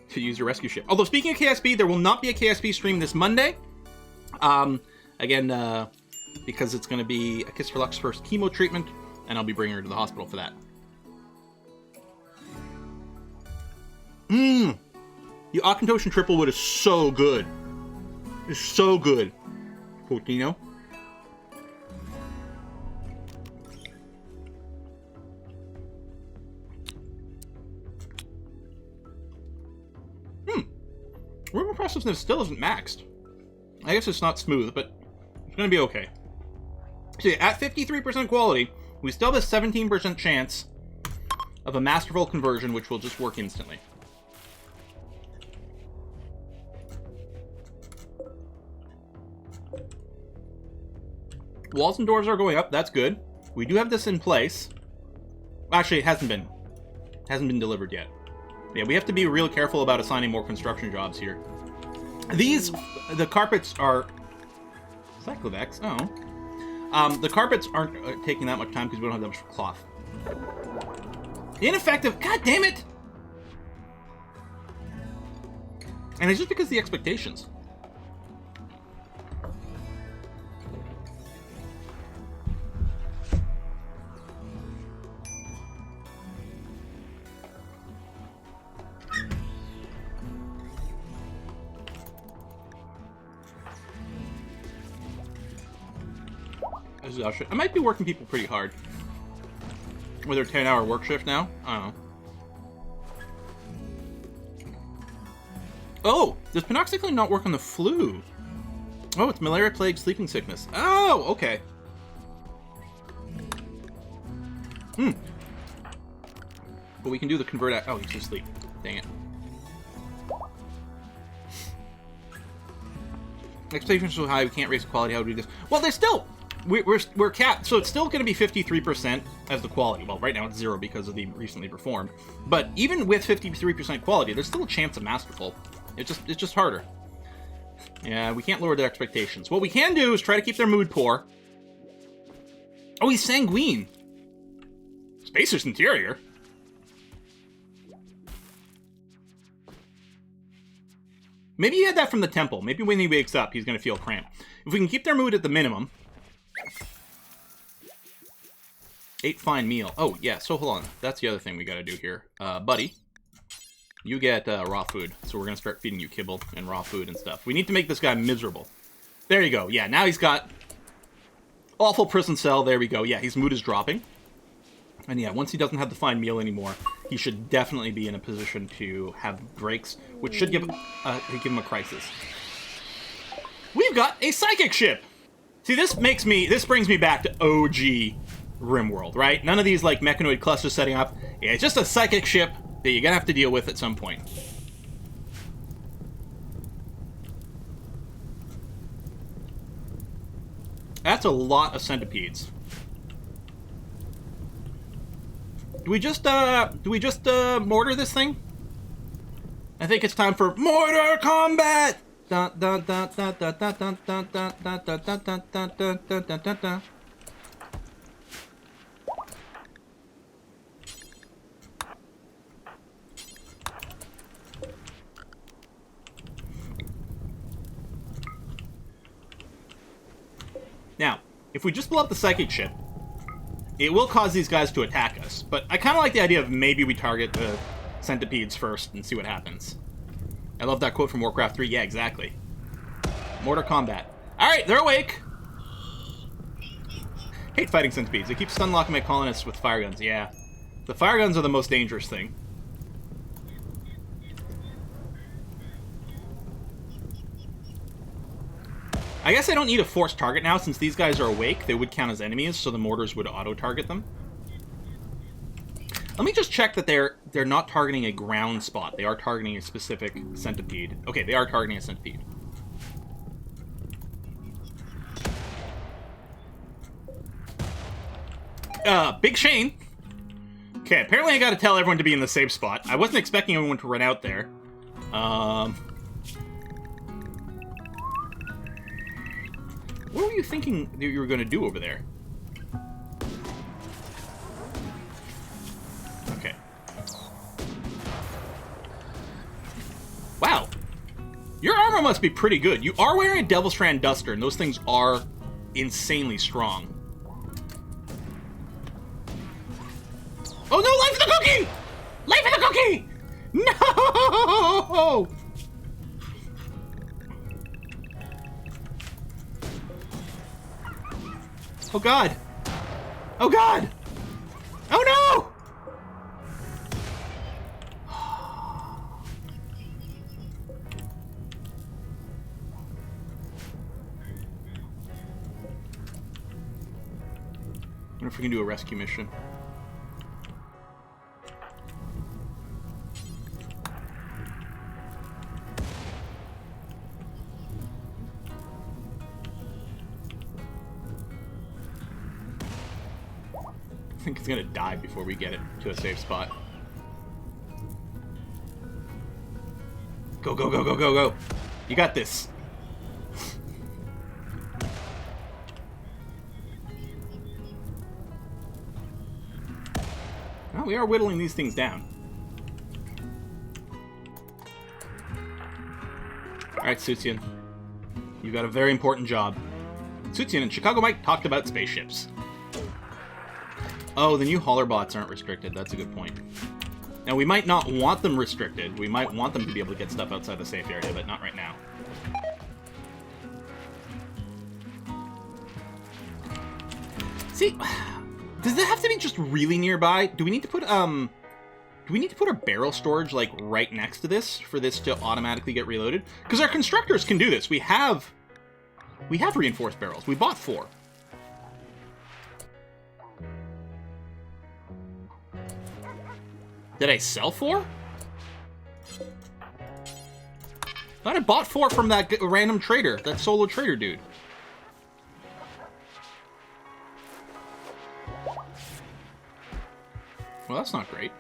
to use your rescue ship. Although, speaking of KSP, there will not be a KSP stream this Monday. Again, because it's going to be a Kiss for Luck's first chemo treatment, and I'll be bringing her to the hospital for that. Mmm. The Akantoshan Triplewood is so good. It's so good. Potino. Room impressiveness still isn't maxed. I guess it's not smooth, but it's going to be okay. See, at 53% quality, we still have a 17% chance of a masterful conversion, which will just work instantly. Walls and doors are going up. That's good. We do have this in place. Actually, it hasn't been delivered yet. Yeah, we have to be real careful about assigning more construction jobs here. The carpets are... Cyclovex? Oh. The carpets aren't taking that much time because we don't have that much cloth. Ineffective! God damn it! And it's just because of the expectations. exhaustion. I might be working people pretty hard. With their 10-hour work shift now? I don't know. Oh! Does panoxycline not work on the flu? Oh, it's malaria, plague, sleeping sickness. Oh, okay. But we can do the convert... Oh, he's asleep. Dang it. Expectations are so high, we can't raise the quality. How do we do this? Well, there's still... We're capped, so it's still going to be 53% as the quality. Well, right now it's 0 because of the recently performed. But even with 53% quality, there's still a chance of masterful. It's just harder. Yeah, we can't lower their expectations. What we can do is try to keep their mood poor. Oh, he's sanguine. Spacer's interior. Maybe he had that from the temple. Maybe when he wakes up, he's going to feel cramped. If we can keep their mood at the minimum... 8 fine meal. Oh, yeah, so hold on. That's the other thing we got to do here. Buddy, you get raw food. So we're going to start feeding you kibble and raw food and stuff. We need to make this guy miserable. There you go. Yeah, now he's got awful prison cell. There we go. Yeah, his mood is dropping. And yeah, once he doesn't have the fine meal anymore, he should definitely be in a position to have breaks, which should give him a crisis. We've got a psychic ship! See, this brings me back to OG Rimworld, right? None of these, like, mechanoid clusters setting up. Yeah, it's just a psychic ship that you're gonna have to deal with at some point. That's a lot of centipedes. Do we just mortar this thing? I think it's time for mortar combat! Now, if we just blow up the psychic ship, it will cause these guys to attack us. But I kind of like the idea of maybe we target the centipedes first and see what happens. I love that quote from Warcraft 3. Yeah, exactly. Mortar combat. Alright, they're awake! Hate fighting centipedes. They keep stun-locking my colonists with fire guns. Yeah. The fire guns are the most dangerous thing. I guess I don't need a forced target now, since these guys are awake. They would count as enemies, so the mortars would auto-target them. Let me just check that they're not targeting a ground spot. They are targeting a specific centipede. Okay, they are targeting a centipede. Big Shane. Okay, apparently I gotta tell everyone to be in the safe spot. I wasn't expecting everyone to run out there. What were you thinking that you were gonna do over there? Okay. Wow. Your armor must be pretty good. You are wearing a Devil Strand Duster, and those things are insanely strong. Oh no, life of the cookie! Life of the cookie! No! Oh god! Oh god! Oh no! I wonder if we can do a rescue mission. I think it's gonna die before we get it to a safe spot. Go, go, go, go, go, go! You got this! Well, we are whittling these things down. Alright, Sutsian. You've got a very important job. Sutsian and Chicago Mike talked about spaceships. Oh, the new hauler bots aren't restricted. That's a good point. Now, we might not want them restricted. We might want them to be able to get stuff outside the safe area, but not right now. See, does it have to be just really nearby? Do we need to put a barrel storage, like, right next to this for this to automatically get reloaded? Because our constructors can do this. We have reinforced barrels. We bought 4. Did I sell 4? I thought I bought 4 from that random trader, that solo trader dude. Well, that's not great.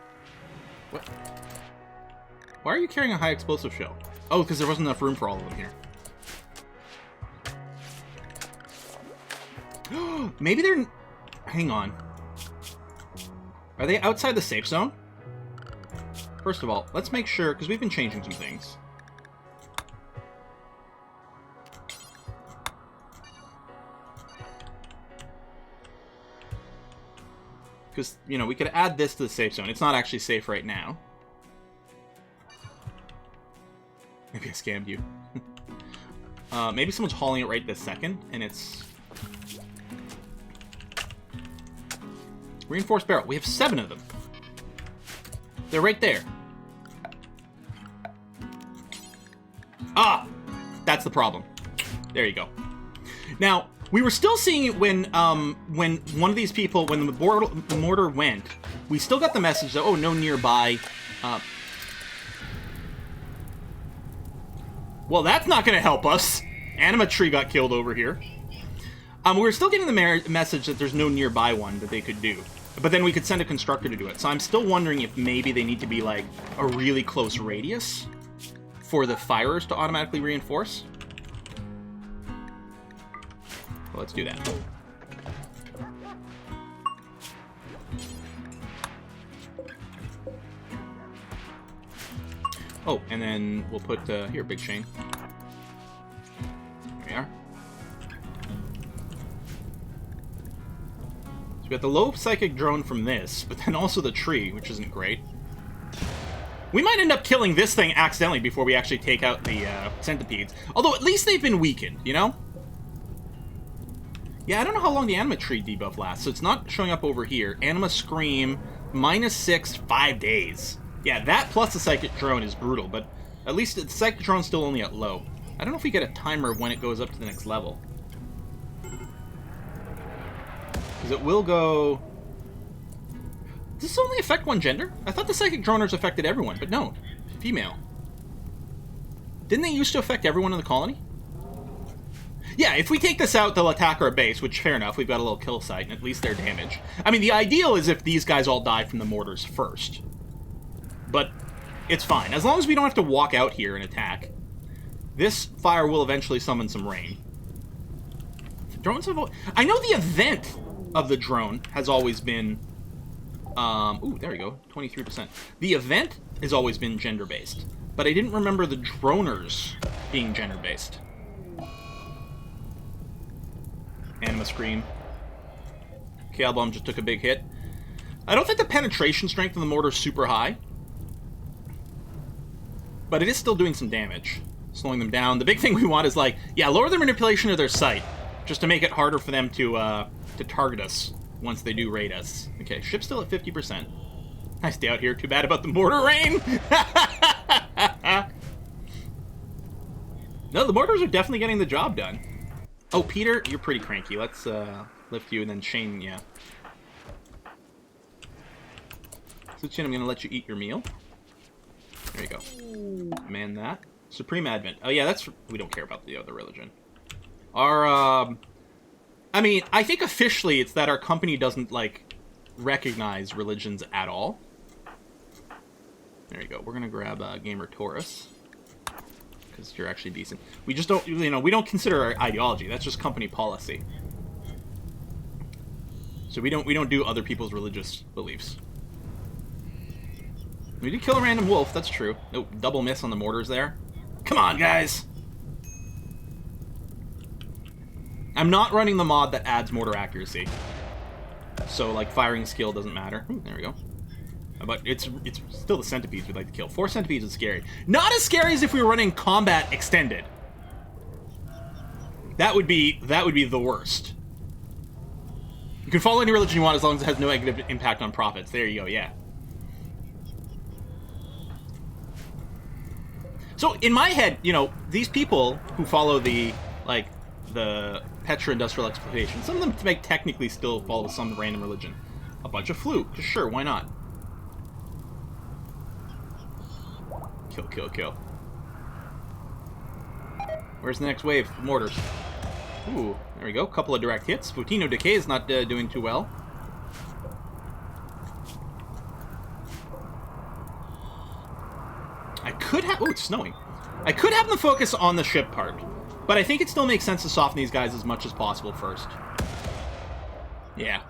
What? Why are you carrying a high explosive shell? Oh, because there wasn't enough room for all of them here. Maybe they're... Hang on. Are they outside the safe zone? First of all, let's make sure, because we've been changing some things. Because, you know, we could add this to the safe zone. It's not actually safe right now. Maybe I scammed you. Maybe someone's hauling it right this second, and it's... Reinforced barrel. We have 7 of them. They're right there. Ah! That's the problem. There you go. Now... We were still seeing it when one of these people, when the mortar went, we still got the message that, oh, no nearby. Well, that's not going to help us. Anima tree got killed over here. We were still getting the message that there's no nearby one that they could do. But then we could send a constructor to do it. So I'm still wondering if maybe they need to be, like, a really close radius for the firers to automatically reinforce. Well, let's do that. Oh, and then we'll put, here, big chain. There we are. So we got the low psychic drone from this, but then also the tree, which isn't great. We might end up killing this thing accidentally before we actually take out the centipedes. Although at least they've been weakened, you know? Yeah, I don't know how long the Anima Tree debuff lasts, so it's not showing up over here. Anima Scream, -6, 5 days. Yeah, that plus the Psychic Drone is brutal, but at least the Psychic Drone's still only at low. I don't know if we get a timer of when it goes up to the next level. Because it will go... Does this only affect one gender? I thought the Psychic Droners affected everyone, but no. Female. Didn't they used to affect everyone in the colony? Yeah, if we take this out, they'll attack our base, which, fair enough, we've got a little kill site, and at least they're damaged. I mean, the ideal is if these guys all die from the mortars first. But it's fine. As long as we don't have to walk out here and attack. This fire will eventually summon some rain. Drones have... I know the event of the drone has always been... ooh, there we go, 23%. The event has always been gender-based, but I didn't remember the droners being gender-based. Anima Scream. Kale Bomb just took a big hit. I don't think the penetration strength of the mortar is super high, but it is still doing some damage, slowing them down. The big thing we want is, like, yeah, lower their manipulation of their sight, just to make it harder for them to target us once they do raid us. Okay, ship's still at 50%. Nice day out here. Too bad about the mortar rain. No, the mortars are definitely getting the job done. Oh, Peter, you're pretty cranky. Let's lift you, and then Shane, yeah. So, Chin, I'm going to let you eat your meal. There you go. Man that. Supreme Advent. Oh, yeah, that's... We don't care about the other religion. Our, I mean, I think officially it's that our company doesn't, like, recognize religions at all. There you go. We're going to grab Gamer Taurus. Because you're actually decent. We just don't, you know, we don't consider our ideology. That's just company policy. So we don't do other people's religious beliefs. We did kill a random wolf, that's true. Nope, double miss on the mortars there. Come on, guys! I'm not running the mod that adds mortar accuracy. So, like, firing skill doesn't matter. Ooh, there we go. But it's still the centipedes we'd like to kill. 4 centipedes is scary. Not as scary as if we were running combat extended. That would be the worst. You can follow any religion you want as long as it has no negative impact on profits. There you go, yeah. So, in my head, you know, these people who follow the, like, the petro-industrial exploitation, some of them may technically still follow some random religion. A bunch of fluke, just sure, why not? Kill, kill, kill. Where's the next wave of mortars? Ooh, there we go. Couple of direct hits. Futino Decay is not doing too well. I could have... Oh, it's snowing. I could have them focus on the ship part, but I think it still makes sense to soften these guys as much as possible first. Yeah.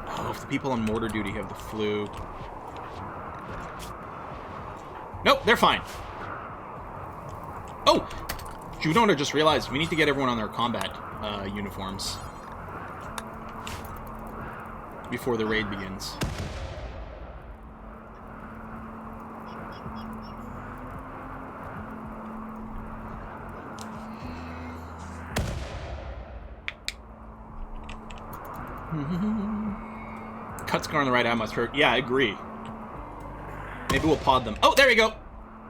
Oh, if the people on mortar duty have the flu... Nope, they're fine. Oh! Judona just realized we need to get everyone on their combat uniforms before the raid begins. Cut scar on the right eye must hurt. Yeah, I agree. Maybe we'll pod them. Oh, there we go!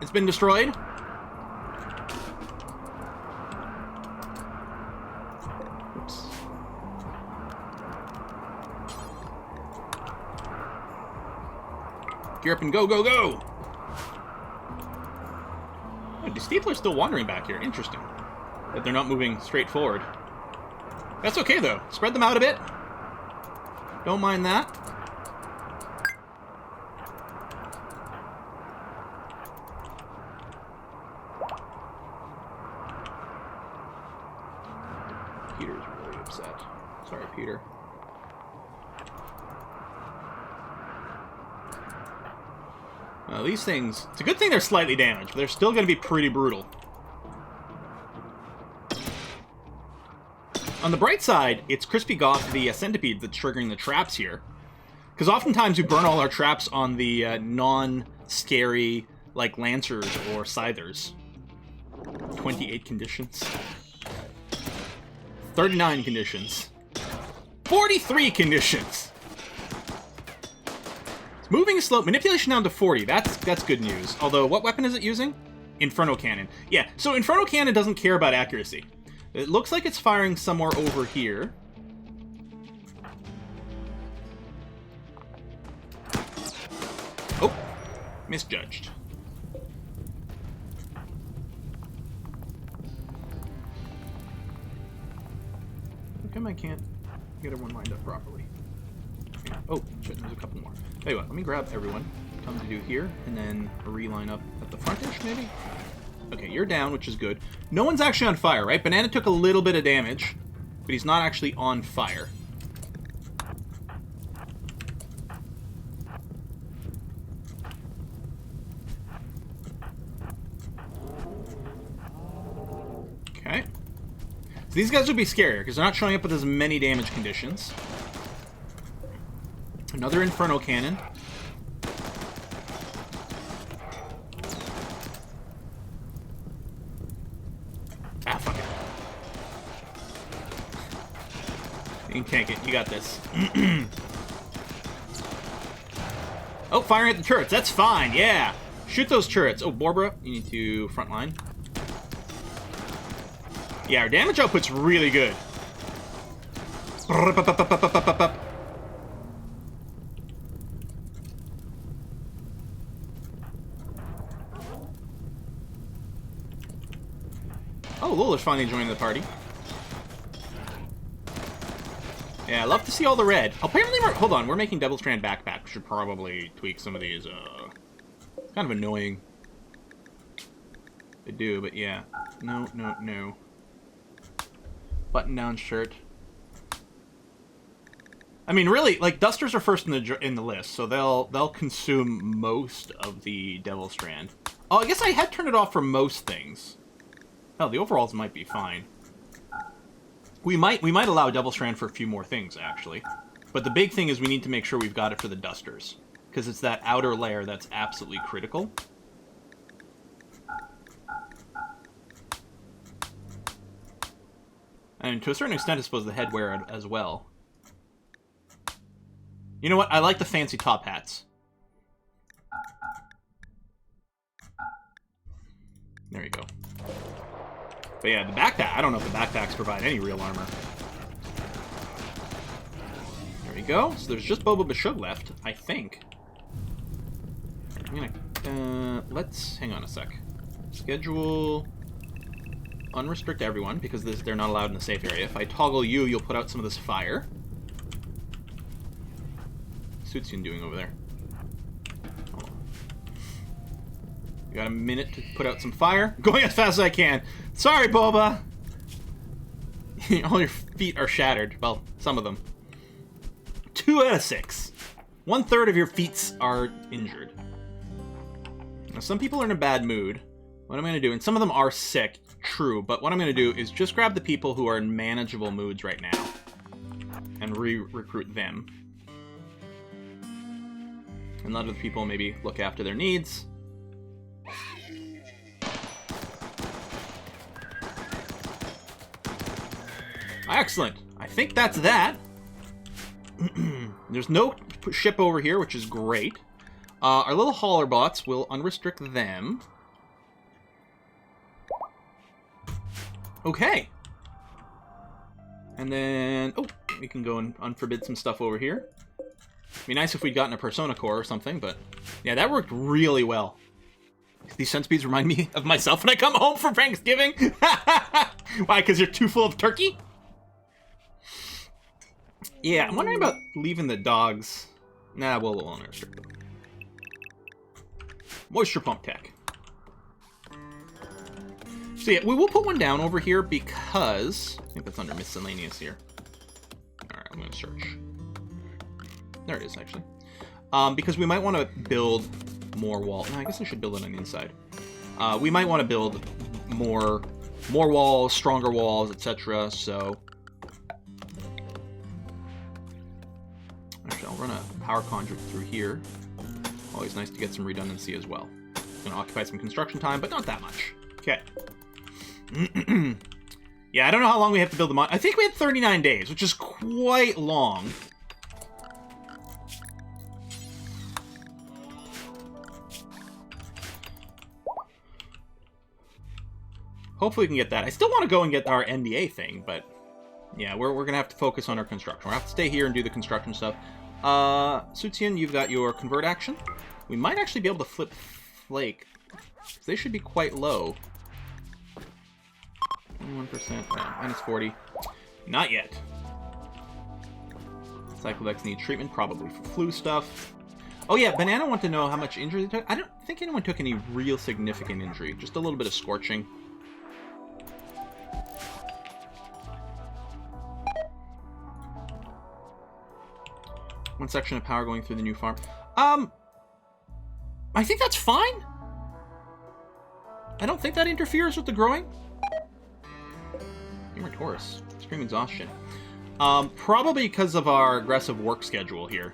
It's been destroyed. Oops. Gear up and go, go, go! Oh, the Steepler's still wandering back here. Interesting. That they're not moving straight forward. That's okay, though. Spread them out a bit. Don't mind that. Peter's really upset. Sorry, Peter. Well, these things... It's a good thing they're slightly damaged, but they're still going to be pretty brutal. On the bright side, it's Crispy Goth, the centipede, that's triggering the traps here. Because oftentimes we burn all our traps on the non-scary, like, Lancers or Scythers. 28 conditions. 39 conditions. 43 conditions! It's moving slow. Manipulation down to 40. That's good news. Although, what weapon is it using? Inferno Cannon. Yeah, so Inferno Cannon doesn't care about accuracy. It looks like it's firing somewhere over here. Oh, misjudged. How come I can't get everyone lined up properly? Yeah. Oh, shit, there's a couple more. Tell you what, let me grab everyone. Come to do here, and then reline up at the frontish, maybe? Okay, you're down, which is good. No one's actually on fire, right? Banana took a little bit of damage, but he's not actually on fire. Okay. So these guys would be scarier, because they're not showing up with as many damage conditions. Another Inferno Cannon. Ah, fuck it. You can tank it. You got this. Oh, firing at the turrets. That's fine. Yeah. Shoot those turrets. Oh, Borbra, you need to frontline. Yeah, our damage output's really good. Oh, Lola's finally joining the party. Yeah, I love to see all the red. Apparently, hold on, we're making Devil Strand backpacks. Should probably tweak some of these. Kind of annoying. They do, but yeah. No, no, no. Button-down shirt. I mean, really, like, dusters are first in the list, so they'll consume most of the Devil Strand. Oh, I guess I had turned it off for most things. Oh, the overalls might be fine. We might allow Devil Strand for a few more things, actually. But the big thing is we need to make sure we've got it for the dusters. Because it's that outer layer that's absolutely critical. And to a certain extent, I suppose the headwear as well. You know what? I like the fancy top hats. There you go. But yeah, the backpack. I don't know if the backpacks provide any real armor. There we go. So there's just Boba Bashug left, I think. I'm gonna... let's... Hang on a sec. Schedule... Unrestrict everyone, because they're not allowed in the safe area. If I toggle you, you'll put out some of this fire. What's Sutsian doing over there? Oh. You got a minute to put out some fire? Going as fast as I can. Sorry, Boba! All your feet are shattered. Well, some of them. 2 out of 6. 1/3 of your feet are injured. Now, some people are in a bad mood. What I'm going to do, and some of them are sick, true, but what I'm going to do is just grab the people who are in manageable moods right now and recruit them. And let other people maybe look after their needs. Excellent. I think that's that. There's no ship over here, which is great. Our little hauler bots, will unrestrict them. Okay. And then... Oh, we can go and unforbid some stuff over here. It'd be nice if we'd gotten a Persona Core or something, but... Yeah, that worked really well. These centipedes remind me of myself when I come home from Thanksgiving. Why, because you're too full of turkey? Yeah, I'm wondering about leaving the dogs. Nah, we'll unrestrict them. Moisture pump tech. So yeah, we will put one down over here because... I think that's under miscellaneous here. Alright, I'm going to search. There it is, actually. Because we might want to build more wall. No, I guess I should build it on the inside. We might want to build more walls, stronger walls, etc. So... Actually, I'll run a power conduit through here. Always nice to get some redundancy as well. It's going to occupy some construction time, but not that much. Okay. Yeah, I don't know how long we have to build them on. I think we had 39 days, which is quite long. Hopefully we can get that. I still want to go and get our NDA thing, but yeah, we're going to have to focus on our construction. We'll have to stay here and do the construction stuff. Sutsian, you've got your convert action. We might actually be able to flip Flake. They should be quite low. 21%, minus 40. Not yet. Cyclodex need treatment, probably for flu stuff. Oh yeah, Banana want to know how much injury they took. I don't think anyone took any real significant injury. Just a little bit of scorching. One section of power going through the new farm. I think that's fine. I don't think that interferes with the growing. Gamer Taurus. Extreme exhaustion. Probably because of our aggressive work schedule here.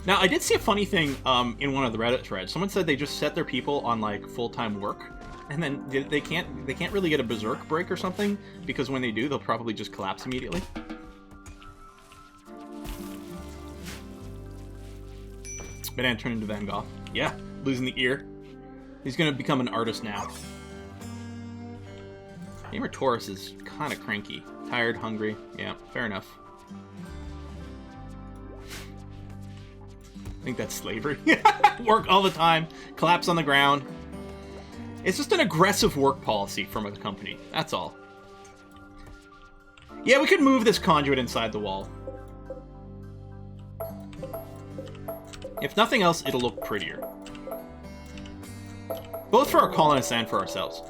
Now, I did see a funny thing in one of the Reddit threads. Someone said they just set their people on like full-time work, and then they can't really get a berserk break or something, because when they do, they'll probably just collapse immediately. Banana turned into Van Gogh. Yeah, losing the ear. He's gonna become an artist now. Gamer Taurus is kind of cranky. Tired, hungry. Yeah, fair enough. I think that's slavery. Work all the time. Collapse on the ground. It's just an aggressive work policy from a company. That's all. Yeah, we could move this conduit inside the wall. If nothing else, it'll look prettier. Both for our colonists and for ourselves.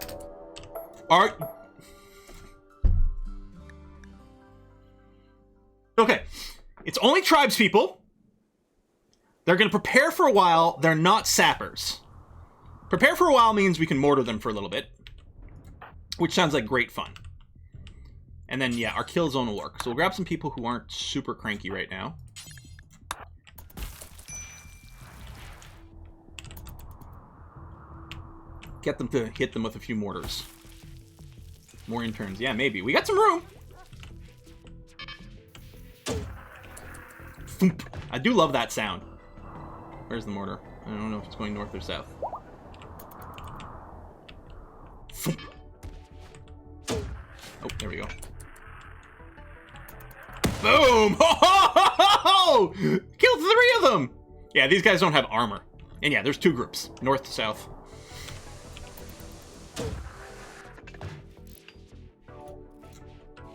Okay. It's only tribespeople. They're going to prepare for a while. They're not sappers. Prepare for a while means we can mortar them for a little bit. Which sounds like great fun. And then, yeah, our kill zone will work. So we'll grab some people who aren't super cranky right now. Get them to hit them with a few mortars. More interns. Yeah, maybe. We got some room. Thump. I do love that sound. Where's the mortar? I don't know if it's going north or south. Thump. Oh, there we go. Boom! Ho, ho, ho, ho! Killed 3 of them! Yeah, these guys don't have armor. And yeah, there's 2 groups. North to south.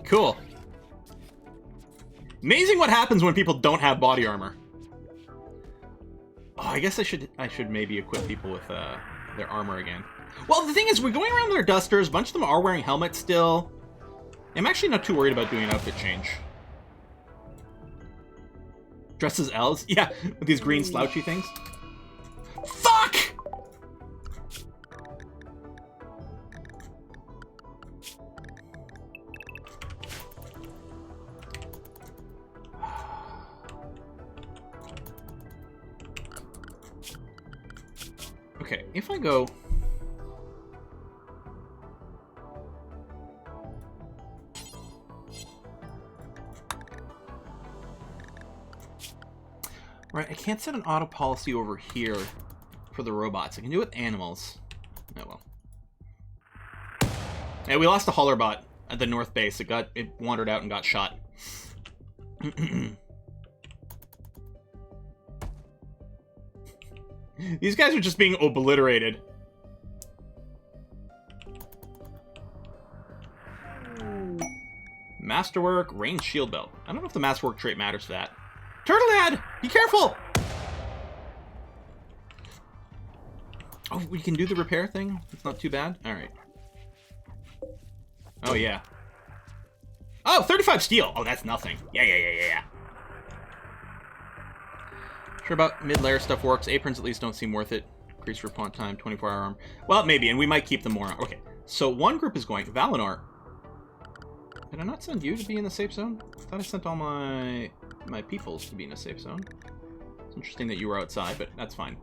Cool. Amazing what happens when people don't have body armor. Oh, I guess I should maybe equip people with their armor again. Well, the thing is, we're going around with our dusters. A bunch of them are wearing helmets still. I'm actually not too worried about doing an outfit change. Dressed as elves? Yeah, with these green slouchy things. Fuck! Okay, if I go... Right, I can't set an auto policy over here for the robots. I can do it with animals. Oh well. Yeah, we lost a hauler bot at the north base. It wandered out and got shot. These guys are just being obliterated. Masterwork, range shield belt. I don't know if the masterwork trait matters for that. Turtle Dad! Be careful! Oh, we can do the repair thing? It's not too bad? Alright. Oh, yeah. Oh, 35 steel! Oh, that's nothing. Yeah. Sure about mid-layer stuff works. Aprons at least don't seem worth it. Increase response time, 24-hour arm. Well, maybe, and we might keep them more. Okay, so one group is going. Valinor. Did I not send you to be in the safe zone? I thought I sent all my peoples to be in a safe zone. It's interesting that you were outside, but that's fine.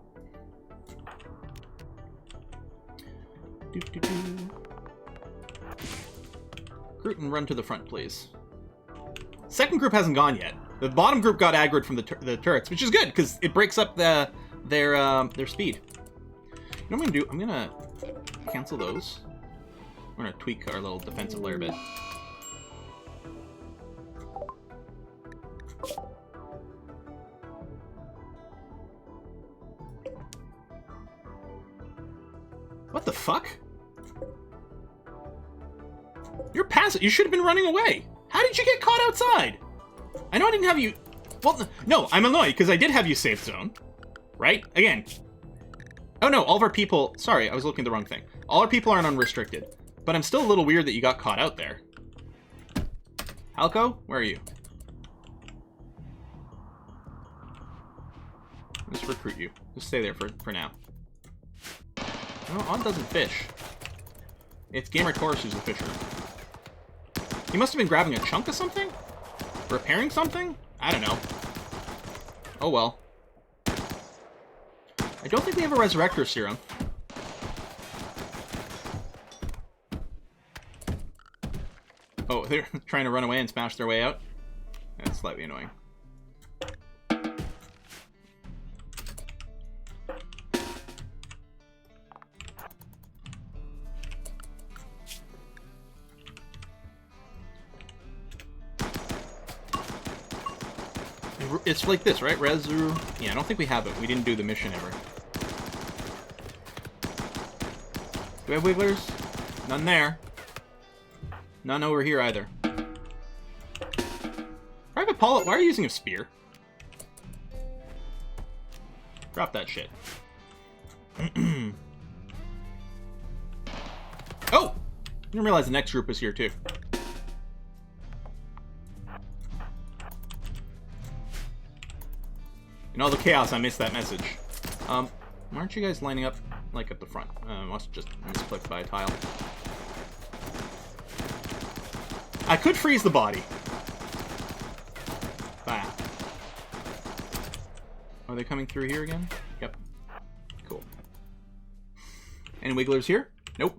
Recruit and run to the front, please. Second group hasn't gone yet. The bottom group got aggroed from the turrets, which is good, because it breaks up their speed. You know what I'm going to do? I'm going to cancel those. We're going to tweak our little defensive layer a bit. What the fuck? You're passive. You should have been running away. How did you get caught outside? I know I didn't have you... Well, no, I'm annoyed because I did have you safe zone. Right? Again. Oh no, all of our people... Sorry, I was looking at the wrong thing. All our people aren't unrestricted. But I'm still a little weird that you got caught out there. Halko, where are you? Let's recruit you. Just stay there for now. No, On doesn't fish. It's Gamer Taurus who's the fisher. He must have been grabbing a chunk of something? Repairing something? I don't know. Oh well. I don't think we have a Resurrector Serum. Oh, they're trying to run away and smash their way out? That's slightly annoying. It's like this, right? Resu... Yeah, I don't think we have it. We didn't do the mission ever. Do we have wigglers? None there. None over here either. Private Paula, why are you using a spear? Drop that shit. Oh! I didn't realize the next group was here too. In all the chaos, I missed that message. Why aren't you guys lining up, like, at the front? Must have just misclicked by a tile. I could freeze the body. Bah. Are they coming through here again? Yep. Cool. Any wigglers here? Nope.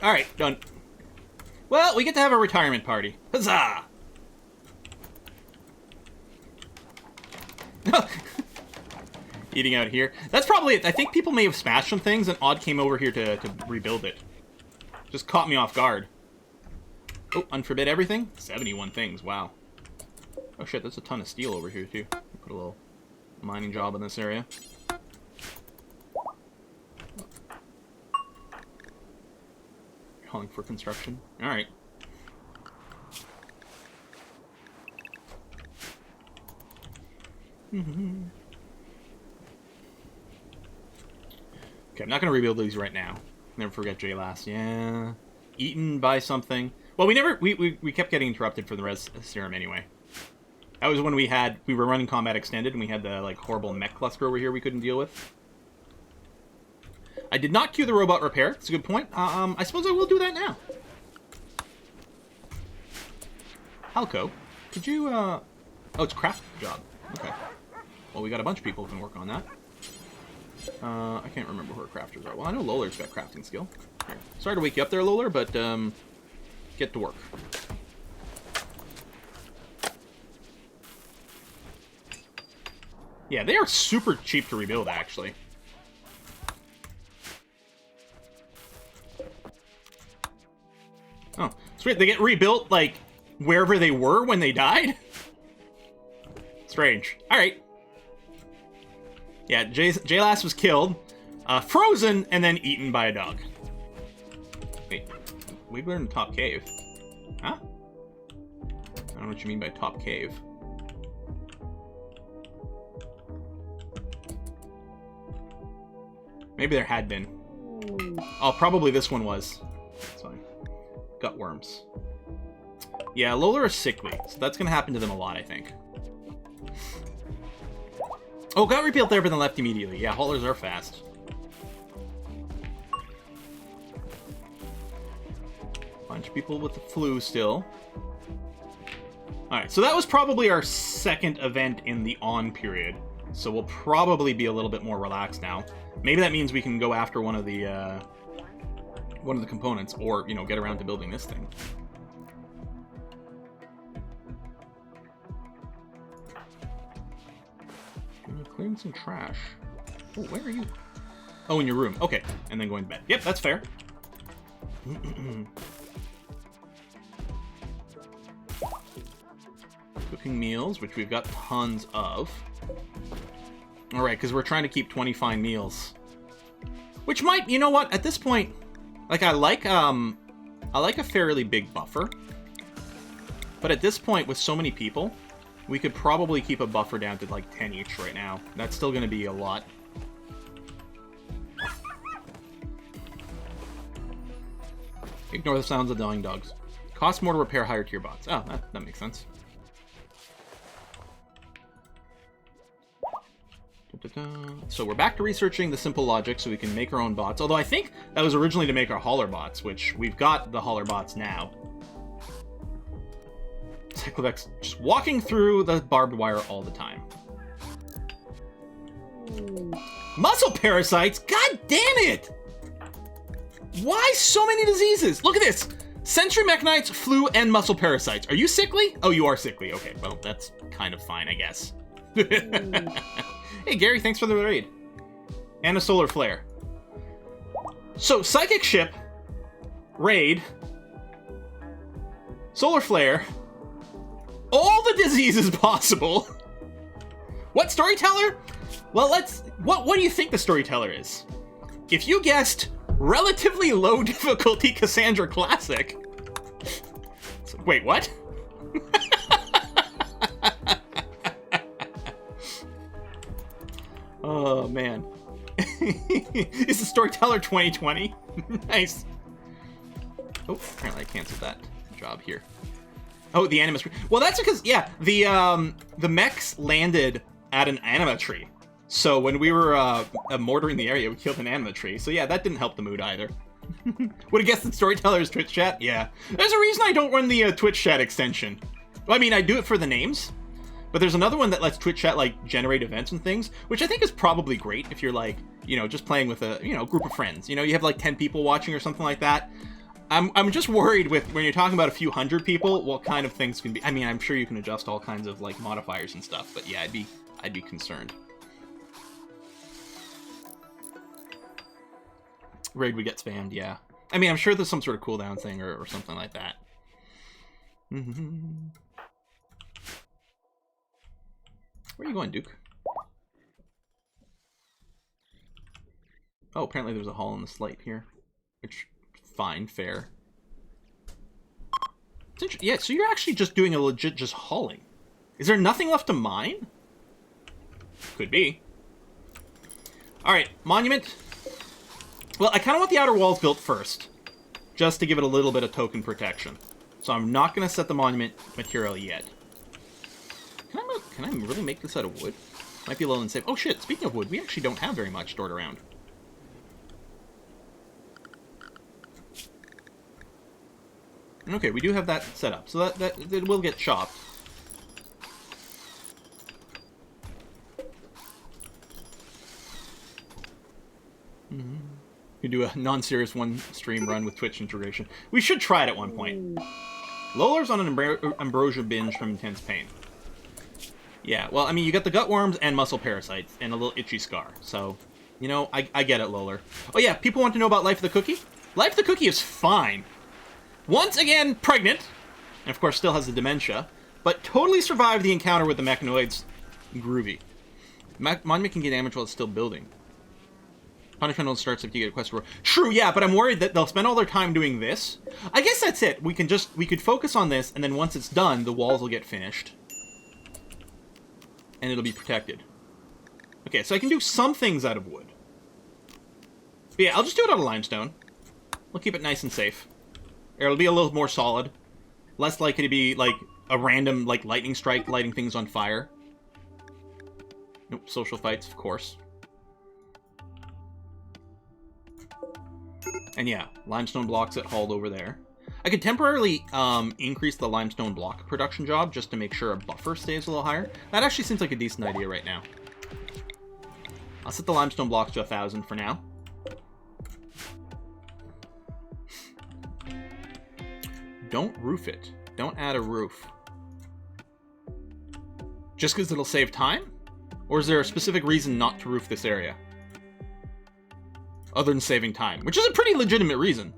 Alright, done. Well, we get to have a retirement party. Huzzah! Eating out here. That's probably it. I think people may have smashed some things, and Odd came over here to rebuild it. Just caught me off guard. Oh, unforbid everything? 71 things, wow. Oh shit, that's a ton of steel over here, too. Put a little mining job in this area. Calling for construction. Alright. Okay, I'm not going to rebuild these right now. Never forget JLast. Yeah. Eaten by something. Well, we kept getting interrupted for the res serum anyway. That was when we were running combat extended and we had the like horrible mech cluster over here we couldn't deal with. I did not queue the robot repair. That's a good point. I suppose I will do that now. Halco, could you, oh, it's a craft job. Okay. Well, we got a bunch of people who can work on that. I can't remember who our crafters are. Well, I know Lolar's got crafting skill. Here. Sorry to wake you up there, Lolar, but, get to work. Yeah, they are super cheap to rebuild, actually. Oh, sweet. They get rebuilt, like, wherever they were when they died? Strange. Alright. Yeah, JLast was killed, frozen, and then eaten by a dog. Wait, Wiggler in top cave? Huh? I don't know what you mean by top cave. Maybe there had been. Oh, probably this one was. That's fine. Gut worms. Yeah, Lolar is sickly, so that's going to happen to them a lot, I think. Oh, got rebuilt there, but then left immediately. Yeah, haulers are fast. Bunch of people with the flu still. Alright, so that was probably our second event in the on period. So we'll probably be a little bit more relaxed now. Maybe that means we can go after one of the components, or, you know, get around to building this thing. Clearing some trash. Oh, where are you? Oh, in your room. Okay, and then going to bed. Yep, that's fair. Cooking meals, which we've got tons of. Alright, because we're trying to keep 20 fine meals. Which might, you know what, at this point, like, I like a fairly big buffer. But at this point, with so many people, we could probably keep a buffer down to like 10 each right now. That's still going to be a lot. Ignore the sounds of dying dogs. Cost more to repair higher tier bots. Oh, that makes sense. So we're back to researching the simple logic so we can make our own bots. Although I think that was originally to make our hauler bots, which we've got the hauler bots now. Cyclovex just walking through the barbed wire all the time. Muscle parasites? God damn it! Why so many diseases? Look at this! Sentry mechanites, flu, and muscle parasites. Are you sickly? Oh, you are sickly. Okay, well, that's kind of fine, I guess. Hey, Gary, thanks for the raid. And a solar flare. So, psychic ship, raid, solar flare, all the diseases possible. What storyteller? Well, what do you think the storyteller is? If you guessed relatively low difficulty Cassandra Classic. Wait, what? Oh, man. Is the storyteller 2020? Nice. Oh, apparently I canceled that job here. Oh, the anima tree. Well, that's because, yeah, the mechs landed at an anima tree. So when we were mortaring the area, we killed an anima tree. So yeah, that didn't help the mood either. Would have guessed that storyteller's Twitch chat? Yeah. There's a reason I don't run the Twitch chat extension. Well, I mean, I do it for the names. But there's another one that lets Twitch chat, like, generate events and things, which I think is probably great if you're, like, you know, just playing with a, you know, group of friends. You know, you have, like, 10 people watching or something like that. I'm just worried with when you're talking about a few hundred people, what kind of things can be. I mean, I'm sure you can adjust all kinds of like modifiers and stuff, but yeah, I'd be concerned. Raid would get spammed, yeah. I mean, I'm sure there's some sort of cooldown thing or something like that. Where are you going, Duke? Oh, apparently there's a hall in the slate here. Which, fine, fair. Yeah, so you're actually just doing a legit just hauling. Is there nothing left to mine? Could be. Alright, monument. Well, I kind of want the outer walls built first. Just to give it a little bit of token protection. So I'm not going to set the monument material yet. Can I really make this out of wood? Might be a little unsafe. Oh shit, speaking of wood, we actually don't have very much stored around. Okay, we do have that set up, so that it will get chopped. You do a non-serious one-stream run with Twitch integration. We should try it at one point. Lola's on an ambrosia binge from intense pain. Yeah, well, I mean, you got the gut worms and muscle parasites and a little itchy scar. So, you know, I get it, Lola. Oh yeah, people want to know about Life of the Cookie? Life of the Cookie is fine. Once again, pregnant. And of course, still has the dementia. But totally survived the encounter with the mechanoids. Groovy. Monument can get damaged while it's still building. Punishment only starts if you get a quest reward. True, yeah, but I'm worried that they'll spend all their time doing this. I guess that's it. We could focus on this, and then once it's done, the walls will get finished. And it'll be protected. Okay, so I can do some things out of wood. But yeah, I'll just do it out of limestone. We'll keep it nice and safe. It'll be a little more solid. Less likely to be, like, a random, like, lightning strike lighting things on fire. Nope, social fights, of course. And yeah, limestone blocks that hauled over there. I could temporarily increase the limestone block production job just to make sure a buffer stays a little higher. That actually seems like a decent idea right now. I'll set the limestone blocks to 1,000 for now. Don't roof it. Don't add a roof. Just because it'll save time? Or is there a specific reason not to roof this area? Other than saving time, which is a pretty legitimate reason.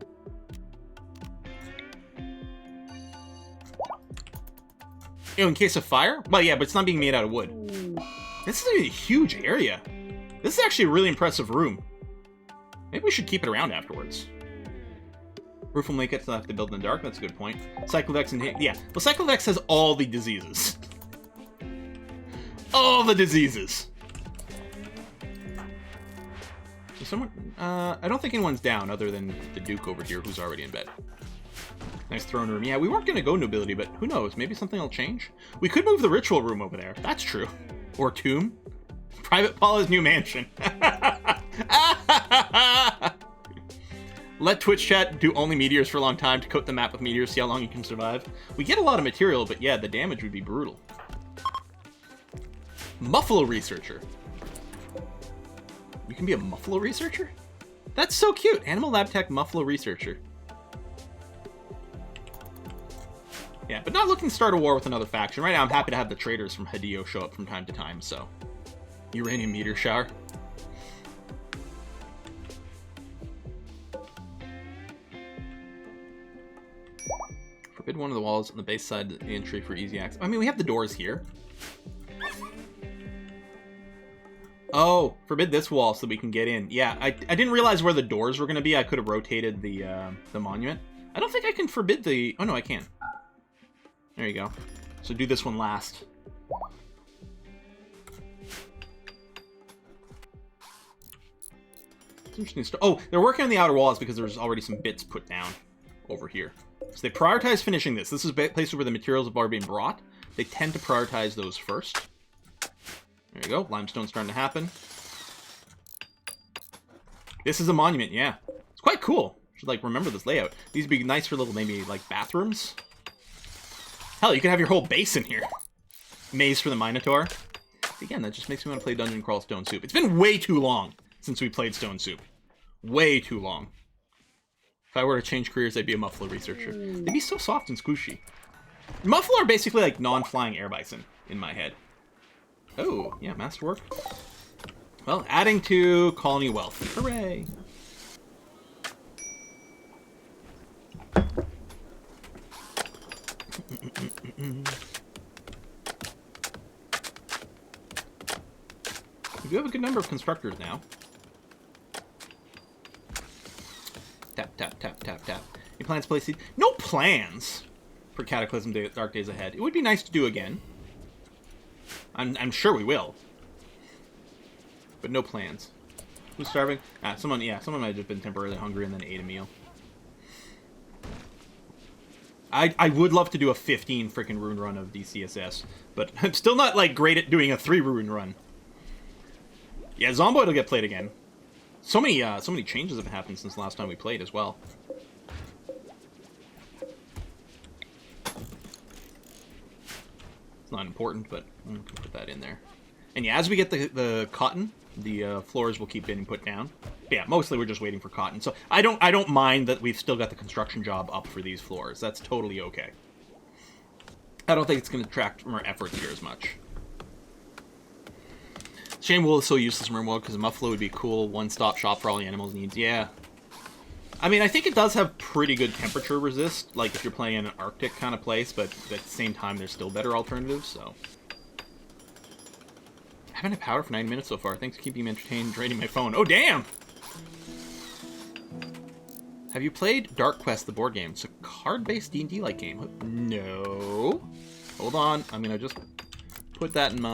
You know, in case of fire? Well, yeah, but it's not being made out of wood. This is a huge area. This is actually a really impressive room. Maybe we should keep it around afterwards. Roof will make it so I have to build in the dark. That's a good point. Cyclovex and... Yeah, well, Cyclovex has all the diseases. All the diseases. Is someone... I don't think anyone's down other than the Duke over here who's already in bed. Nice throne room. Yeah, we weren't going to go nobility, but who knows? Maybe something will change. We could move the ritual room over there. That's true. Or tomb. Private Paula's new mansion. Let Twitch chat do only meteors for a long time to coat the map with meteors, see how long you can survive. We get a lot of material, but yeah, the damage would be brutal. Muffalo researcher. You can be a Muffalo researcher? That's so cute. Animal Lab Tech Muffalo researcher. Yeah, but not looking to start a war with another faction. Right now, I'm happy to have the traders from Hideo show up from time to time, so... Uranium meteor shower. Forbid one of the walls on the base side of the entry for easy access. I mean, we have the doors here. Oh, forbid this wall so we can get in. Yeah, I didn't realize where the doors were going to be. I could have rotated the monument. I don't think I can forbid the... Oh, no, I can. There you go. So do this one last. It's interesting. Oh, they're working on the outer walls because there's already some bits put down over here. So they prioritize finishing this. This is places where the materials are being brought. They tend to prioritize those first. There you go. Limestone's starting to happen. This is a monument, yeah. It's quite cool. Should, like, remember this layout. These would be nice for little, maybe, like, bathrooms. Hell, you could have your whole base in here. Maze for the Minotaur. Again, that just makes me want to play Dungeon Crawl Stone Soup. It's been way too long since we played Stone Soup. Way too long. If I were to change careers, I'd be a muffler researcher. They'd be so soft and squishy. Muffler are basically like non-flying air bison in my head. Oh, yeah, masterwork. Well, adding to colony wealth. Hooray! We do have a good number of constructors now. Tap, tap, tap, tap, tap. Any plans to play seed? No plans for Cataclysm Day, Dark Days Ahead. It would be nice to do again. I'm sure we will. But no plans. Who's starving? Someone might have just been temporarily hungry and then ate a meal. I would love to do a 15 freaking rune run of DCSS, but I'm still not like great at doing a 3 rune run. Yeah, Zomboid will get played again. So many changes have happened since the last time we played as well. It's not important, but I'm gonna put that in there. And yeah, as we get the cotton, the floors will keep getting put down. But yeah, mostly we're just waiting for cotton. So I don't mind that we've still got the construction job up for these floors. That's totally okay. I don't think it's going to detract from our efforts here as much. Shame wool is so useless in Rimworld because a muffler would be cool. One-stop shop for all the animals' needs. Yeah. I mean, I think it does have pretty good temperature resist, like if you're playing in an Arctic kind of place, but at the same time, there's still better alternatives, so. I haven't had power for 9 minutes so far. Thanks for keeping me entertained, draining my phone. Oh, damn! Have you played Dark Quest, the board game? It's a card-based D&D-like game. No. Hold on. I'm going to just put that in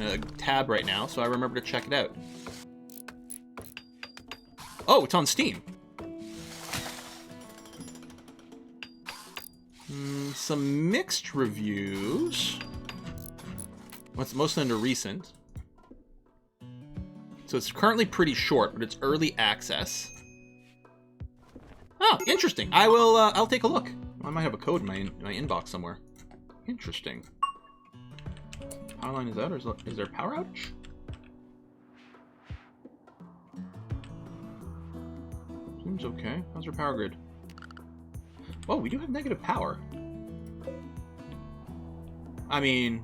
a tab right now so I remember to check it out. Oh, it's on Steam. Some mixed reviews. What's mostly under recent. So it's currently pretty short, but it's early access. Oh, interesting. I'll take a look. I might have a code in my inbox somewhere. Interesting. Power line is out, or is there a power outage? Seems okay. How's our power grid? Oh, we do have negative power. I mean,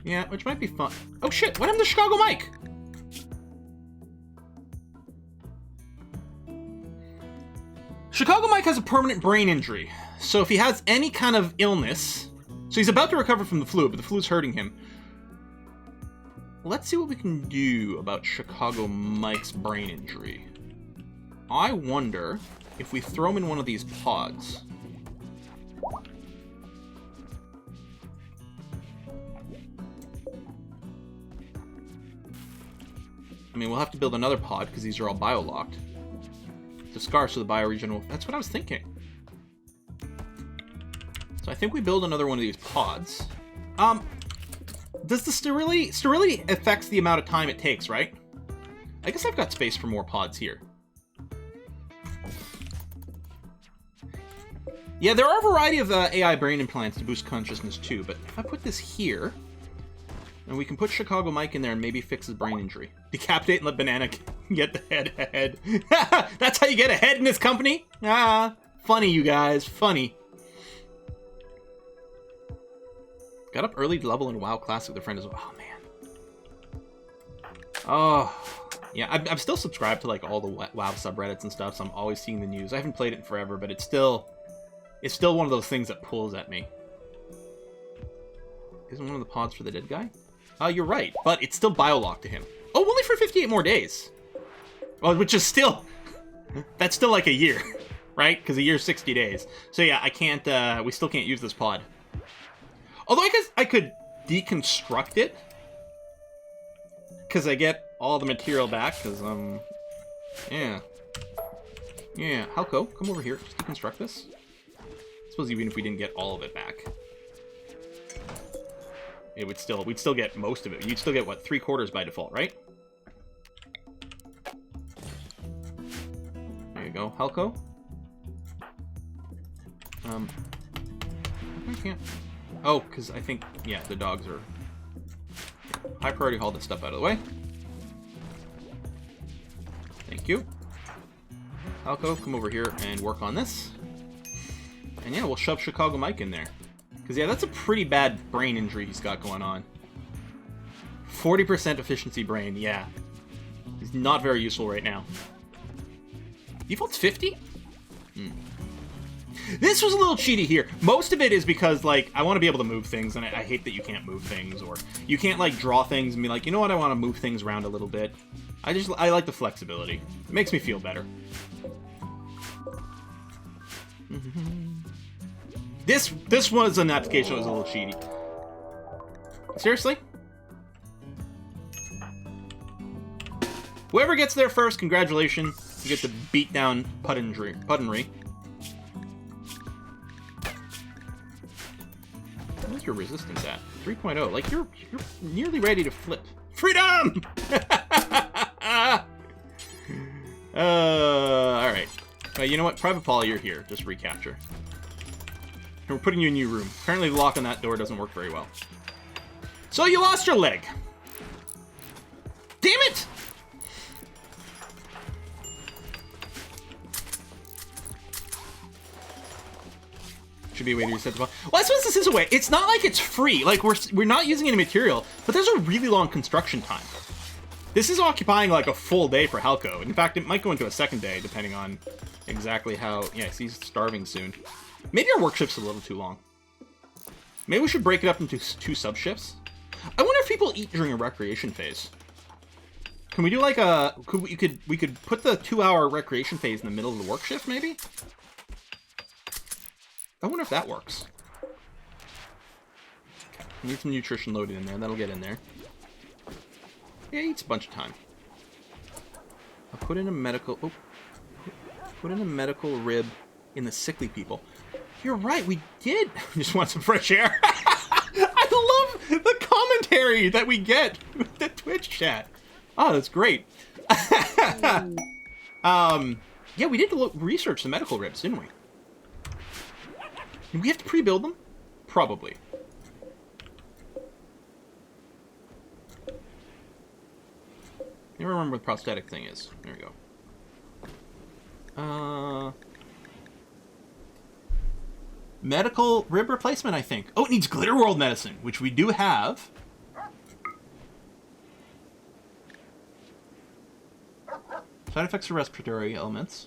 yeah, which might be fun. Oh shit, what happened to Chicago Mike? Chicago Mike has a permanent brain injury. So if he has any kind of illness, so he's about to recover from the flu, but the flu's hurting him. Let's see what we can do about Chicago Mike's brain injury. I wonder if we throw him in one of these pods. I mean, we'll have to build another pod because these are all bio-locked. The scars so the bioregion will... That's what I was thinking. So I think we build another one of these pods. Does the sterility... Sterility affects the amount of time it takes, right? I guess I've got space for more pods here. Yeah, there are a variety of AI brain implants to boost consciousness too, but if I put this here, and we can put Chicago Mike in there and maybe fix his brain injury. Decapitate and let Banana get the head ahead. That's how you get ahead in this company? Ah, funny, you guys, funny. Got up early to level in WoW Classic with a friend as well. Oh, man. Oh, yeah, I'm still subscribed to, like, all the WoW subreddits and stuff, so I'm always seeing the news. I haven't played it in forever, but it's still one of those things that pulls at me. Isn't one of the pods for the dead guy? You're right, but it's still bio-locked to him. Oh, only for 58 more days. Well, which is still... That's still like a year, right? Because a year's 60 days. So yeah, I can't... we still can't use this pod. Although I guess I could deconstruct it. Because I get all the material back, because, yeah. Yeah, Halko, come over here. Just deconstruct this. I suppose even if we didn't get all of it back. We'd still get most of it. You'd still get, what, 3/4 by default, right? There you go, Halko. I can't... Oh, because I think, yeah, the dogs are... High priority, haul this stuff out of the way. Thank you. Alco, come over here and work on this. And yeah, we'll shove Chicago Mike in there. Because yeah, that's a pretty bad brain injury he's got going on. 40% efficiency brain, yeah. He's not very useful right now. Default's 50? This was a little cheaty here. Most of it is because, like, I want to be able to move things, and I hate that you can't move things, or you can't, like, draw things and be like, you know what, I want to move things around a little bit. I like the flexibility. It makes me feel better. This was an application that was a little cheaty. Seriously? Whoever gets there first, congratulations. You get to beat down Puttenry. What's your resistance at? 3.0. Like, you're nearly ready to flip. Freedom! Alright. You know what? Private Polly, you're here. Just recapture. And we're putting you in a new room. Apparently the lock on that door doesn't work very well. So you lost your leg. Damn it! Should be a way to reset the ball. Well, I suppose this is a way. It's not like it's free. Like, we're not using any material, but there's a really long construction time. This is occupying, like, a full day for Halco. In fact, it might go into a second day, depending on exactly how... Yes, he's starving soon. Maybe our work shift's a little too long. Maybe we should break it up into 2 sub-shifts. I wonder if people eat during a recreation phase. Can we do, like, a... We could put the 2-hour recreation phase in the middle of the work shift, maybe? I wonder if that works. Okay. Need some nutrition loaded in there. That'll get in there. Yeah, it eats a bunch of time. I'll put in a medical... Oh. Put in a medical rib in the sickly people. You're right, we did. Just want some fresh air. I love the commentary that we get with the Twitch chat. Oh, that's great. Yeah, we did research the medical ribs, didn't we? Do we have to pre-build them? Probably. I don't remember what the prosthetic thing is. There we go. Medical rib replacement, I think. Oh, it needs Glitter World medicine, which we do have. Side effects of respiratory elements.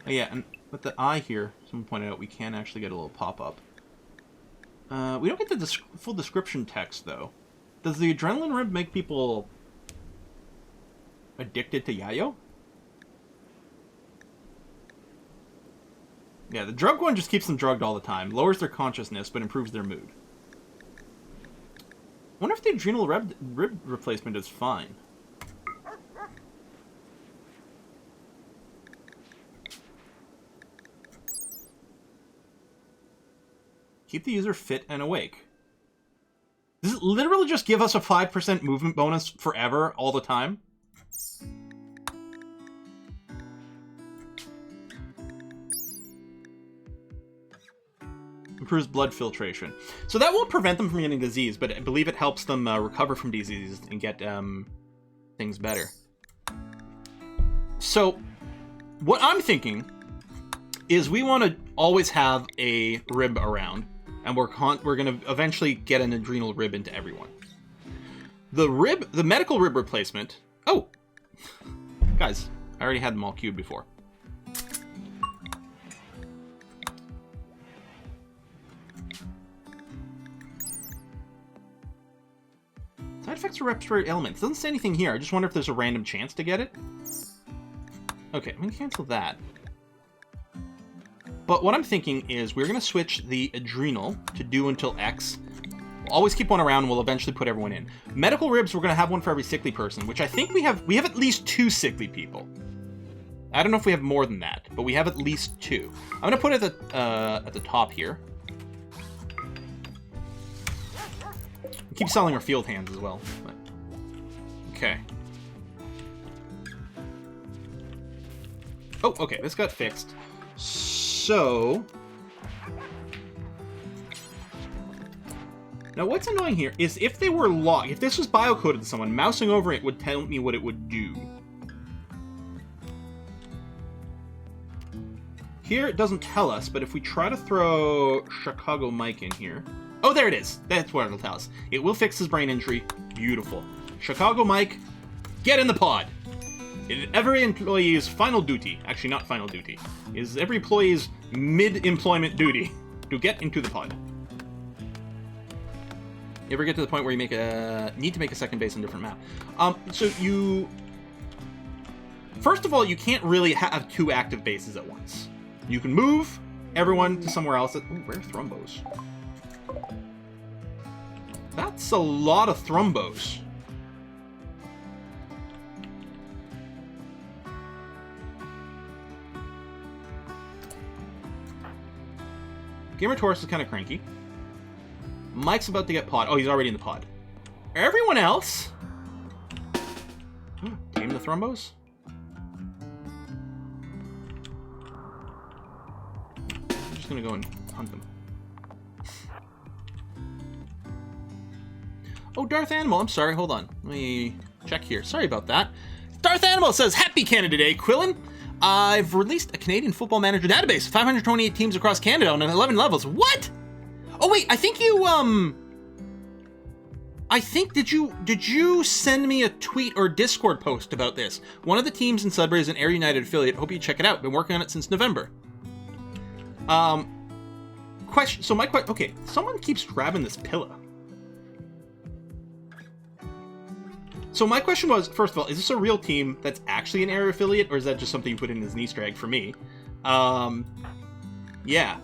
Oh, yeah, and with the eye here, someone pointed out we can actually get a little pop-up. We don't get the full description text, though. Does the adrenaline rib make people addicted to yayo? Yeah, the drug one just keeps them drugged all the time. Lowers their consciousness, but improves their mood. I wonder if the adrenal rib replacement is fine. Keep the user fit and awake. Does it literally just give us a 5% movement bonus forever, all the time? Improves blood filtration. So that won't prevent them from getting disease, but I believe it helps them recover from disease and get things better. So, what I'm thinking is we want to always have a rib around, and we're going to eventually get an adrenal rib into everyone. The medical rib replacement... Oh! Guys, I already had them all queued before. Side effects of respiratory elements. Doesn't say anything here. I just wonder if there's a random chance to get it. Okay, I'm going to cancel that. But what I'm thinking is we're going to switch the adrenal to do until X. We'll always keep one around and we'll eventually put everyone in. Medical ribs, we're going to have one for every sickly person, which I think we have at least 2 sickly people. I don't know if we have more than that, but we have at least 2. I'm going to put it at the top here. We keep selling our field hands as well. But... Okay. Oh, okay, this got fixed. So, now what's annoying here is if they were locked, if this was biocoded to someone, mousing over it would tell me what it would do. Here it doesn't tell us, but if we try to throw Chicago Mike in here... Oh, there it is. That's what it'll tell us. It will fix his brain injury. Beautiful. Chicago Mike, get in the pod. It is every employee's final duty, actually not final duty, is every employee's mid-employment duty to get into the pod. You ever get to the point where you need to make a second base on a different map? First of all, you can't really have 2 active bases at once. You can move everyone to somewhere else. Ooh, rare thrombos. That's a lot of thrombos. Gamer Taurus is kind of cranky. Mike's about to get pod. Oh, he's already in the pod. Everyone else? Tame the thrombos? I'm just gonna go and hunt them. Oh, Darth Animal, I'm sorry, hold on. Let me check here. Sorry about that. Darth Animal says, Happy Canada Day, Quillen. I've released a Canadian Football Manager database. 528 teams across Canada on 11 levels. What? Oh, wait, I think you, did you send me a tweet or Discord post about this? One of the teams in Sudbury is an Air United affiliate. Hope you check it out. Been working on it since November. Okay, someone keeps grabbing this pillow. So my question was, first of all, is this a real team that's actually an Air affiliate, or is that just something you put in as an Easter egg for me? Yeah.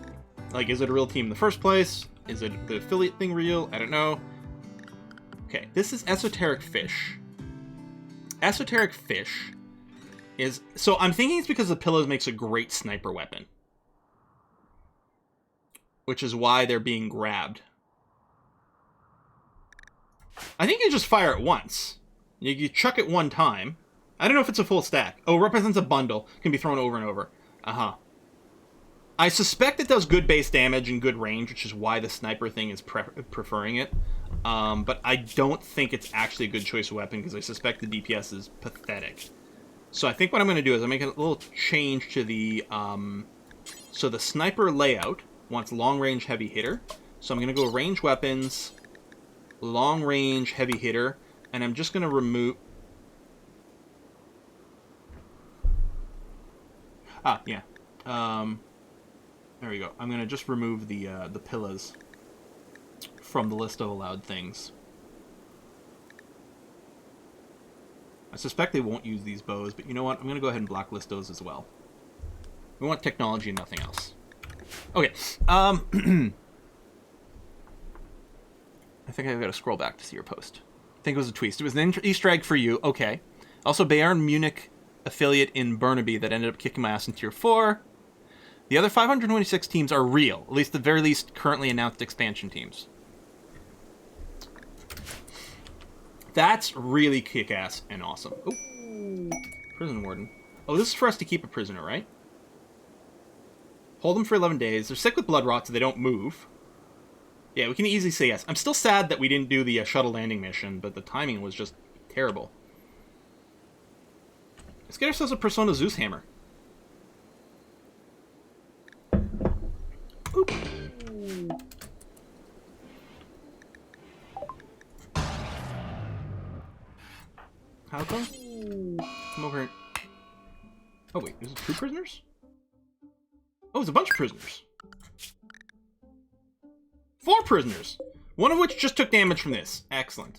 Like, is it a real team in the first place? Is it the affiliate thing real? I don't know. Okay, this is Esoteric Fish. Esoteric Fish is... So I'm thinking it's because the pillows makes a great sniper weapon. Which is why they're being grabbed. I think you just fire it once. You chuck it one time. I don't know if it's a full stack. Oh, represents a bundle. Can be thrown over and over. Uh-huh. I suspect it does good base damage and good range, which is why the sniper thing is preferring it. But I don't think it's actually a good choice of weapon, because I suspect the DPS is pathetic. So I think what I'm going to do is I'm making a little change to the... So the sniper layout wants long-range heavy hitter. So I'm going to go range weapons, long-range heavy hitter, and I'm just going to remove... Ah, yeah. There we go. I'm going to just remove the pillas from the list of allowed things. I suspect they won't use these bows, but you know what? I'm going to go ahead and blacklist those as well. We want technology and nothing else. Okay. I think I've got to scroll back to see your post. I think it was a tweet. It was an Easter egg for you. Okay. Also, Bayern Munich affiliate in Burnaby that ended up kicking my ass in Tier 4. The other 526 teams are real. At least the very least currently announced expansion teams. That's really kick-ass and awesome. Oh, prison warden. Oh, this is for us to keep a prisoner, right? Hold them for 11 days. They're sick with blood rot, so they don't move. Yeah, we can easily say yes. I'm still sad that we didn't do the shuttle landing mission, but the timing was just terrible. Let's get ourselves a Persona Zeus hammer. Oop. How come? Come over here. Oh wait, is it 2 prisoners? Oh, it's a bunch of prisoners. 4 prisoners! One of which just took damage from this. Excellent.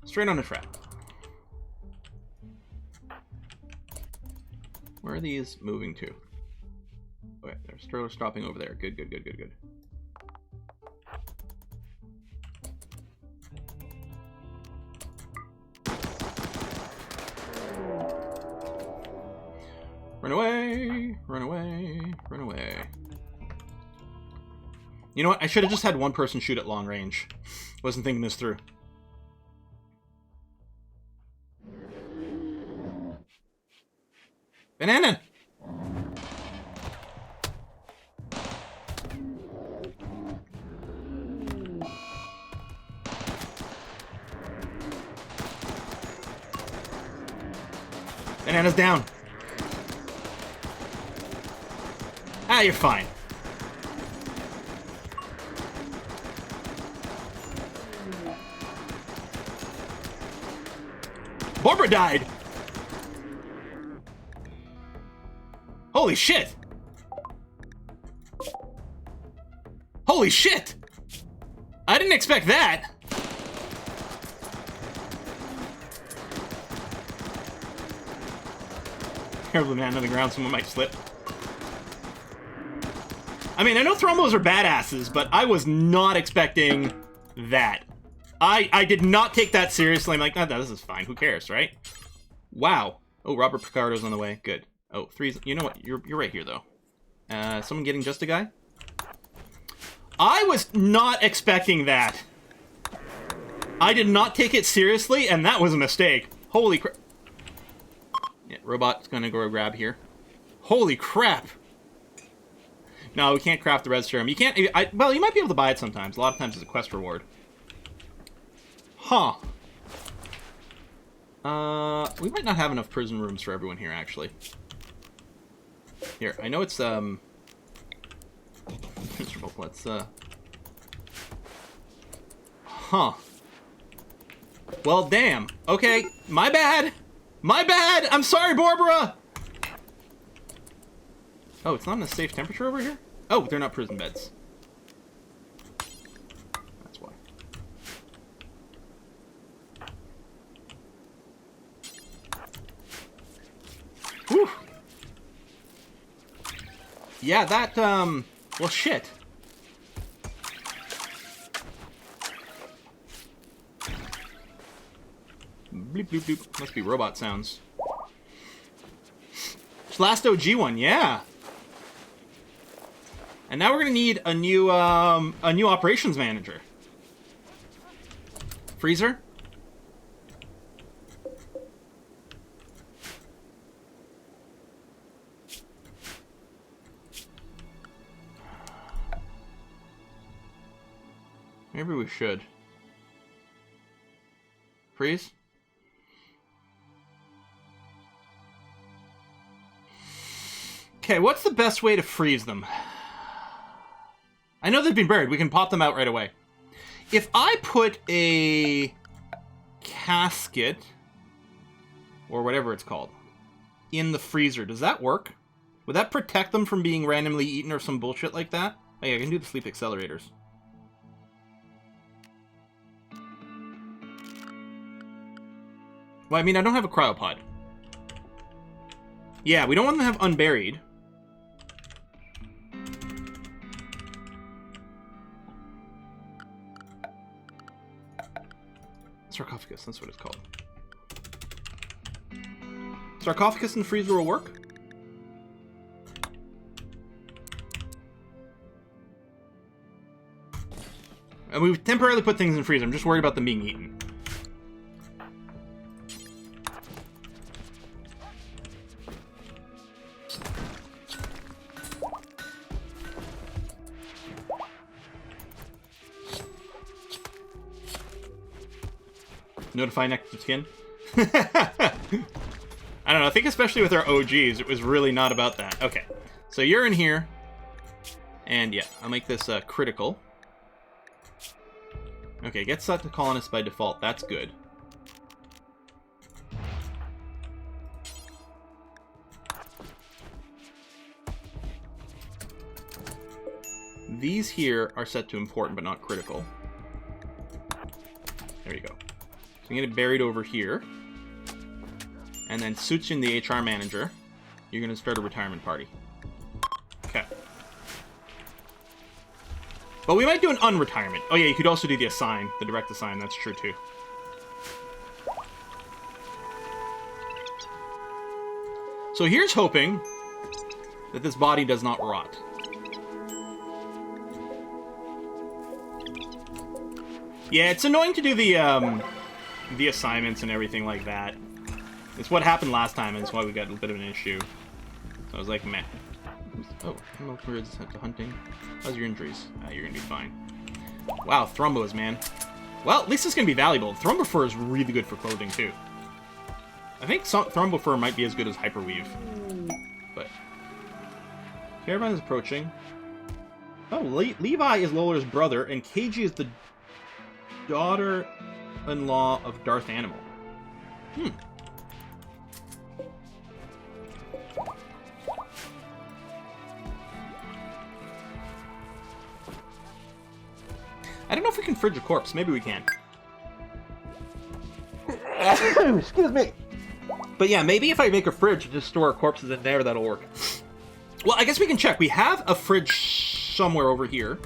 Straight on a trap. Where are these moving to? Okay, they're stopping over there. Good, good, good, good, good. Run away! Run away! Run away. You know what? I should have just had one person shoot at long range. Wasn't thinking this through. Banana! Banana's down. Ah, you're fine. Barbara died! Holy shit! Holy shit! I didn't expect that! Careful, man, on the ground, someone might slip. I mean, I know Thrombos are badasses, but I was not expecting that. I did not take that seriously. I'm like, oh, this is fine. Who cares, right? Wow. Oh, Robert Picardo's on the way. Good. Oh, three's... You know what? You're right here, though. Someone getting just a guy? I was not expecting that. I did not take it seriously, and that was a mistake. Holy crap. Yeah, robot's gonna go grab here. Holy crap. No, we can't craft the red serum. You can't... well, you might be able to buy it sometimes. A lot of times it's a quest reward. Huh. We might not have enough prison rooms for everyone here, actually. Here, I know it's, let's, huh. Well, damn. Okay, my bad. My bad! I'm sorry, Barbara! Oh, it's not in a safe temperature over here? Oh, they're not prison beds. That's why. Whew. Yeah, that, well, shit. Bleep, bleep, bleep. Must be robot sounds. Last OG one, yeah. And now we're gonna need a new operations manager. Freezer. Maybe we should. Freeze. Okay, what's the best way to freeze them? I know they've been buried. We can pop them out right away. If I put a casket, or whatever it's called, in the freezer, does that work? Would that protect them from being randomly eaten or some bullshit like that? Oh yeah, I can do the sleep accelerators. Well, I mean, I don't have a cryopod. Yeah, we don't want them to have unburied. Sarcophagus, that's what it's called. Sarcophagus in the freezer will work? And we've temporarily put things in the freezer. I'm just worried about them being eaten. Notify next to skin? I don't know, I think especially with our OGs, it was really not about that. Okay, so you're in here. And yeah, I'll make this critical. Okay, get set to Colonist by default. That's good. These here are set to important but not critical. There you go. So I'm going to get it buried over here. And then Suchin, the HR manager, you're going to start a retirement party. Okay. But we might do an unretirement. Oh yeah, you could also do the assign, the direct assign. That's true too. So here's hoping that this body does not rot. Yeah, it's annoying to do the assignments and everything like that. It's what happened last time, and it's why we got a bit of an issue. So I was like, meh. Oh, hello, birds to hunting. How's your injuries? You're gonna be fine. Wow, thrombos, man. Well, at least it's gonna be valuable. Thrombophore is really good for clothing, too. I think Thrombo Fur might be as good as Hyperweave. But caravan is approaching. Oh, Levi is Lola's brother, and Keiji is the daughter-in-law of Darth Animal. I don't know if we can fridge a corpse. Maybe we can. Excuse me. But yeah, maybe if I make a fridge and just store corpses in there, that'll work. Well, I guess we can check. We have a fridge somewhere over here.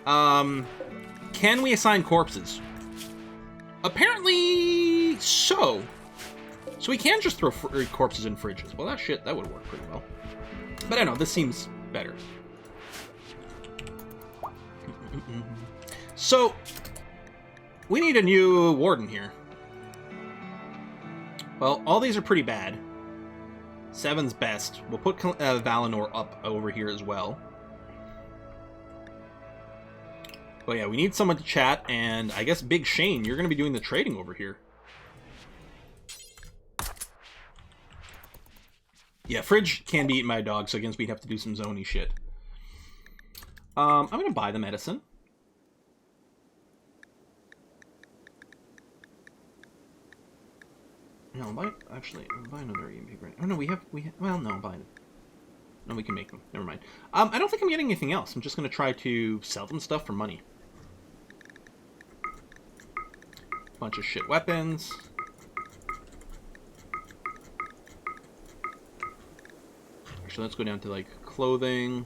Can we assign corpses? Apparently so. So we can just throw corpses in fridges. Well, that would work pretty well. But I don't know, this seems better. So, we need a new warden here. Well, all these are pretty bad. 7's best. We'll put Valinor up over here as well. But yeah, we need someone to chat, and I guess Big Shane, you're going to be doing the trading over here. Yeah, Fridge can be eaten by a dog, so against we'd have to do some zony shit. I'm going to buy the medicine. No, actually, I'll buy another EMP grenade. Oh no, well, no, I'm buying it. No, we can make them. Never mind. I don't think I'm getting anything else. I'm just going to try to sell them stuff for money. Bunch of shit weapons. Actually, let's go down to, like, clothing.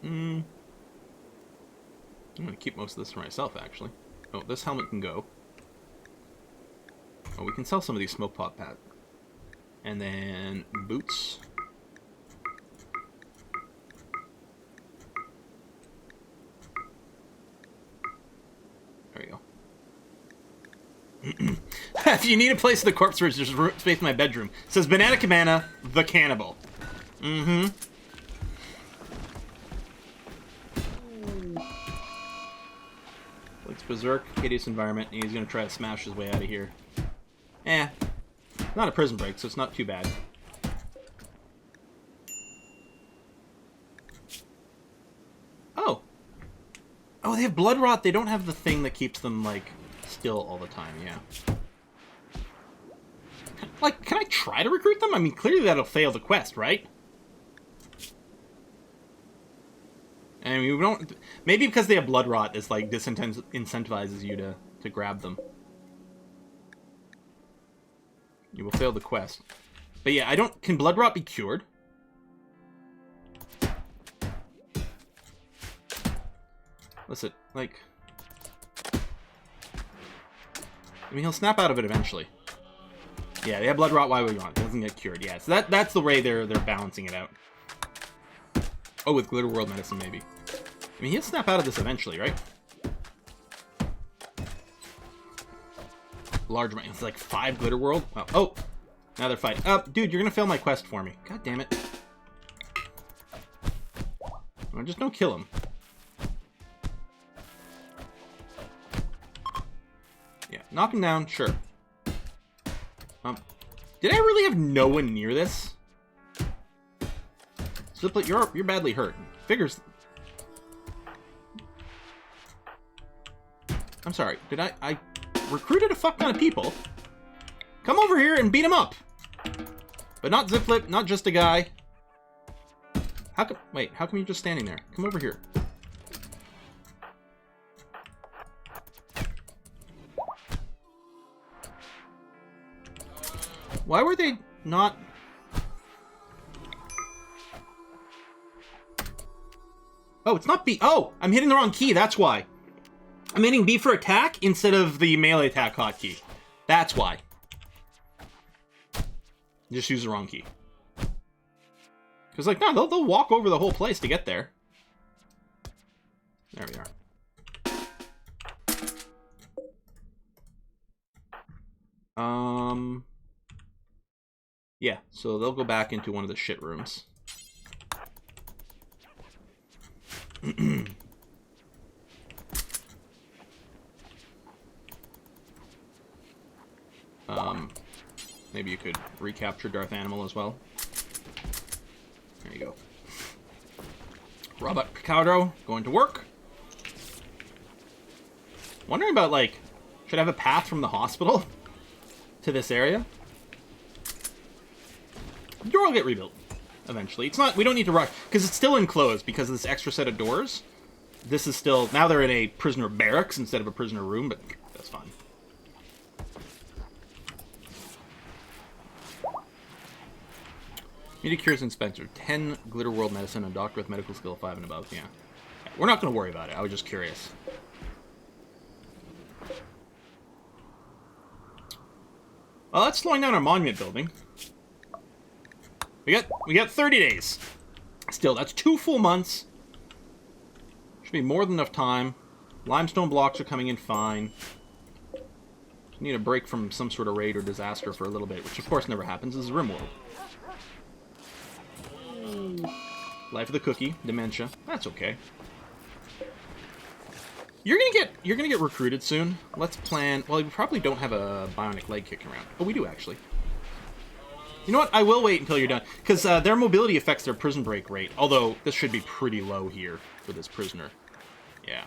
I'm going to keep most of this for myself, actually. Oh, this helmet can go. Oh, we can sell some of these smoke pot pads. And then boots. There we go. If you need a place in the corpse fridge, there's space in my bedroom. It says Banana Cabana, the cannibal. Mm-hmm. Let's berserk, hideous environment, and he's gonna try to smash his way out of here. Not a prison break, so it's not too bad. Oh. Oh, they have blood rot. They don't have the thing that keeps them, like, still all the time, yeah. Like, can I try to recruit them? I mean, clearly that'll fail the quest, right? I mean, we don't... Maybe because they have blood rot, this, like, disincentivizes you to grab them. You will fail the quest. But yeah, I don't... Can blood rot be cured? Listen, like... I mean, he'll snap out of it eventually. Yeah, they have blood rot. Why would we want it? It doesn't get cured. Yeah, so that's the way they're balancing it out. Oh, with Glitter World medicine, maybe. I mean, he'll snap out of this eventually, right? Large amount. It's like 5 Glitter World. Wow. Oh, now they're fighting. Dude, you're gonna fail my quest for me. God damn it. Well, just don't kill him. Yeah, knock him down. Sure. Did I really have no one near this? Ziplet, you're badly hurt. Figures. I'm sorry. Did I recruited a fuck ton of people? Come over here and beat him up. But not Ziplet, not just a guy. How come? Wait, how come you're just standing there? Come over here. Why were they not... Oh, it's not B. Oh, I'm hitting the wrong key. That's why. I'm hitting B for attack instead of the melee attack hotkey. That's why. Just use the wrong key. Because, like, no, they'll walk over the whole place to get there. There we are. Yeah, so they'll go back into one of the shit rooms. Maybe you could recapture Darth Animal as well. There you go. Robot Cacao going to work. Wondering about, like, should I have a path from the hospital to this area? The door will get rebuilt eventually. It's not, we don't need to rush, because it's still enclosed because of this extra set of doors. This is still, now they're in a prisoner barracks instead of a prisoner room, but that's fine. Media Cures and Spencer. 10 Glitter World Medicine, a doctor with medical skill 5 and above. Yeah. We're not going to worry about it. I was just curious. Well, that's slowing down our monument building. We got 30 days. Still, that's 2 full months. Should be more than enough time. Limestone blocks are coming in fine. Need a break from some sort of raid or disaster for a little bit, which of course never happens. This is Rimworld. Life of the cookie, dementia. That's okay. You're gonna get recruited soon. Let's plan. Well, we probably don't have a bionic leg kicking around. Oh, we do actually. You know what? I will wait until you're done, because their mobility affects their prison break rate. Although this should be pretty low here for this prisoner. Yeah.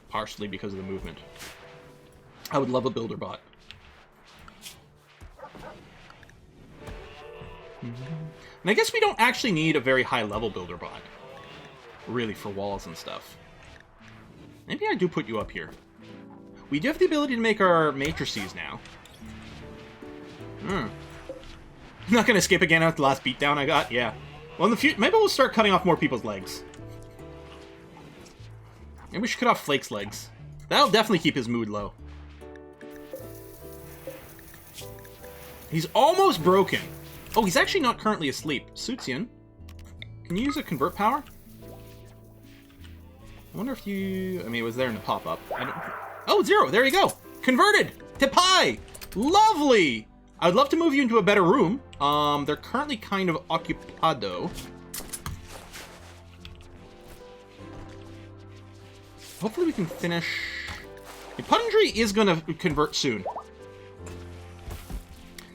Partially because of the movement. I would love a builder bot. And I guess we don't actually need a very high-level builder bot, really, for walls and stuff. Maybe I do put you up here. We do have the ability to make our matrices now. I'm not going to skip again after the last beatdown I got? Yeah. Well, in the future, maybe we'll start cutting off more people's legs. Maybe we should cut off Flake's legs. That'll definitely keep his mood low. He's almost broken. Oh, he's actually not currently asleep. Sutsian, can you use a convert power? I wonder if you... I mean, it was there in the pop-up. Oh, 0. There you go. Converted to pie. Lovely. I would love to move you into a better room. They're currently kind of occupado. Hopefully we can finish... Pundry is going to convert soon.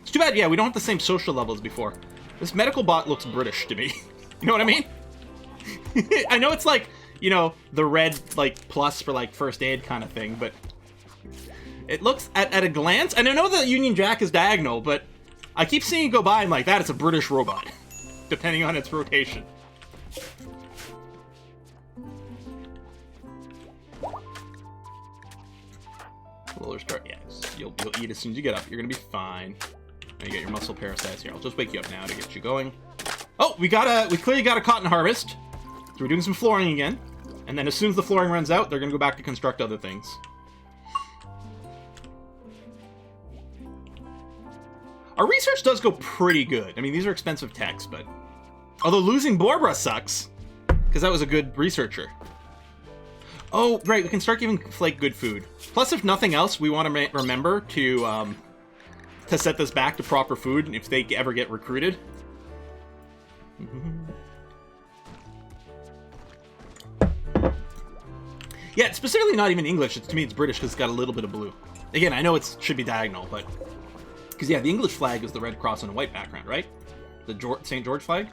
It's too bad, yeah, we don't have the same social level as before. This medical bot looks British to me. You know what I mean? I know it's like, you know, the red, like, plus for, like, first aid kind of thing, but... It looks, at a glance, and I know that Union Jack is diagonal, but I keep seeing it go by and like, that it's a British robot. Depending on its rotation. Lower start, yes. You'll eat as soon as you get up. You're gonna be fine. Now you get your muscle parasites here. I'll just wake you up now to get you going. Oh, we clearly got a cotton harvest. So we're doing some flooring again. And then as soon as the flooring runs out, they're gonna go back to construct other things. Our research does go pretty good. I mean, these are expensive techs, but... Although losing Borbra sucks. Because that was a good researcher. Oh, right, we can start giving Flake good food. Plus, if nothing else, we want to remember to set this back to proper food if they ever get recruited. Yeah, it's specifically not even English. To me, it's British because it's got a little bit of blue. Again, I know it should be diagonal, but... Because, yeah, the English flag is the red cross on a white background, right? The St. George flag?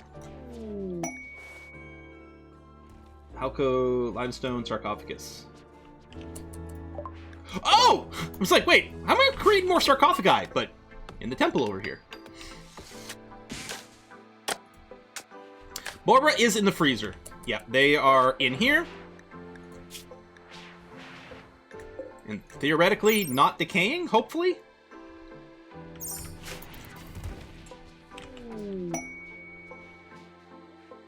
Halco limestone sarcophagus. Oh! I was like, wait, how am I creating more sarcophagi? But in the temple over here. Borbra is in the freezer. Yeah, they are in here. And theoretically not decaying, hopefully.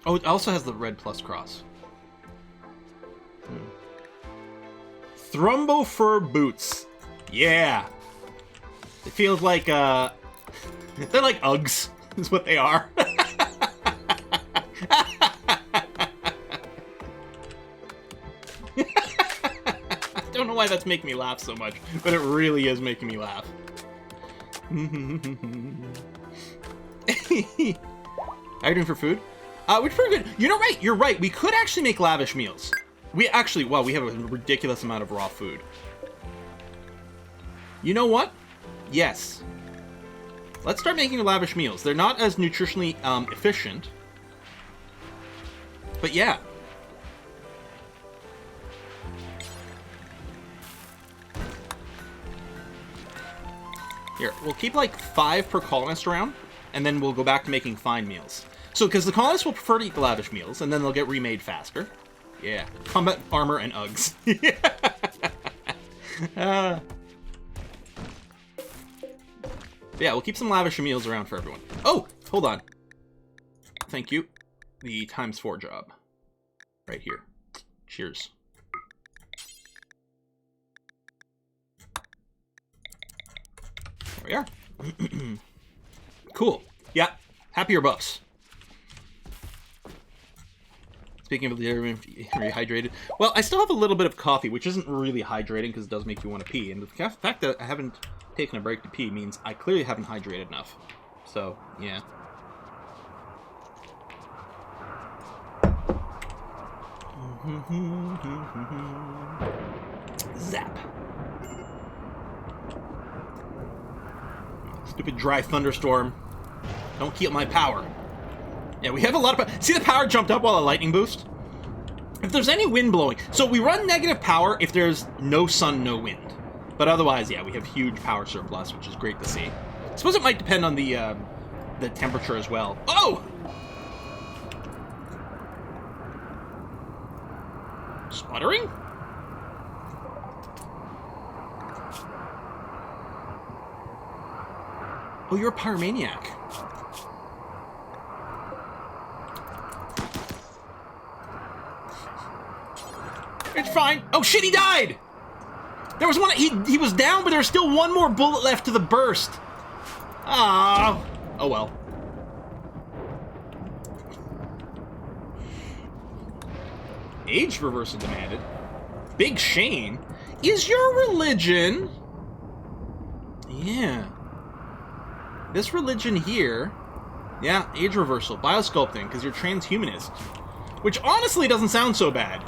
Oh, it also has the red plus cross. Thrumbo fur boots. Yeah. It feels like, they're like Uggs, is what they are. I don't know why that's making me laugh so much, but it really is making me laugh. How are you doing for food? We're pretty good. You're right. We could actually make lavish meals. We actually, wow, we have a ridiculous amount of raw food. You know what? Yes. Let's start making lavish meals. They're not as nutritionally efficient. But yeah. Here, we'll keep like 5 per colonist around, and then we'll go back to making fine meals. So, because the colonists will prefer to eat the lavish meals, and then they'll get remade faster. Yeah. Combat armor and Uggs. Yeah, we'll keep some lavish meals around for everyone. Oh, hold on. Thank you. The ×4 job. Right here. Cheers. There we are. Cool. Yeah. Happier buffs. Speaking of the rehydrated, well, I still have a little bit of coffee, which isn't really hydrating because it does make you want to pee. And the fact that I haven't taken a break to pee means I clearly haven't hydrated enough. So, yeah. Zap. Stupid dry thunderstorm. Don't keep my power. Yeah, we have a lot of power. See the power jumped up while a lightning boost? If there's any wind blowing... So we run negative power if there's no sun, no wind. But otherwise, yeah, we have huge power surplus, which is great to see. I suppose it might depend on the temperature as well. Oh! Sputtering? Oh, you're a pyromaniac. It's fine. Oh shit, he died! There was one, he was down, but there was still one more bullet left to the burst. Ah. Oh well. Age reversal demanded. Big Shane? Is your religion... Yeah. This religion here... Yeah, age reversal. Biosculpting, because you're transhumanist. Which honestly doesn't sound so bad.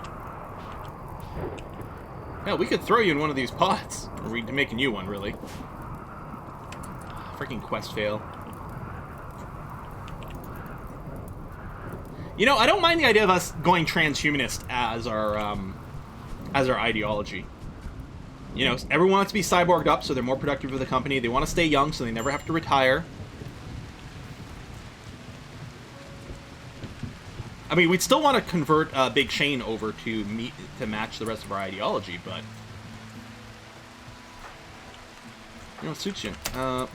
Yeah, we could throw you in one of these pots. Or we'd make a new one, really. Freaking quest fail. You know, I don't mind the idea of us going transhumanist as our ideology. You know, everyone wants to be cyborged up so they're more productive for the company. They want to stay young so they never have to retire. I mean, we'd still want to convert Big Shane over to match the rest of our ideology, but... You know, it suits you.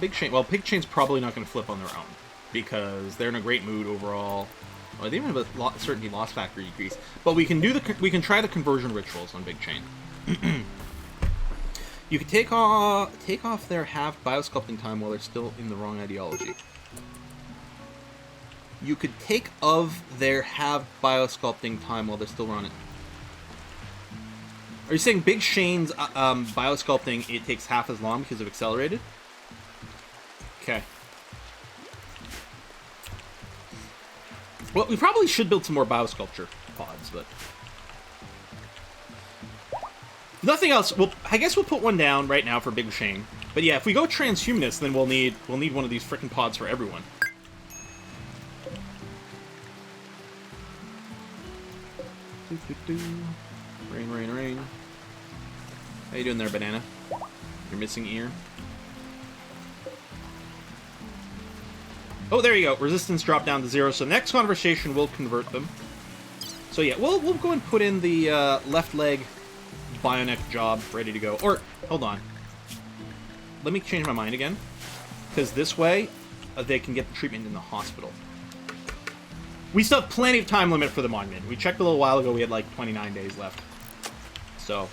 Big Shane... Well, Big Shane's probably not going to flip on their own, because they're in a great mood overall. Well, they even have a certainty loss factor decrease. But we can do we can try the conversion rituals on Big Shane. You can take off their half biosculpting time while they're still in the wrong ideology. You could take of their half biosculpting time while they're still running. Are you saying Big Shane's biosculpting, it takes half as long because of accelerated? Okay. Well, we probably should build some more biosculpture pods, but... If nothing else, I guess we'll put one down right now for Big Shane. But yeah, if we go transhumanist, then we'll need one of these frickin' pods for everyone. Rain, rain, rain. How you doing there, Banana? Your missing ear. Oh, there you go. Resistance dropped down to 0. So next conversation will convert them. So yeah, we'll go and put in the left leg bionic job ready to go. Or hold on. Let me change my mind again, because this way they can get the treatment in the hospital. We still have plenty of time limit for the monument. We checked a little while ago. We had like 29 days left. So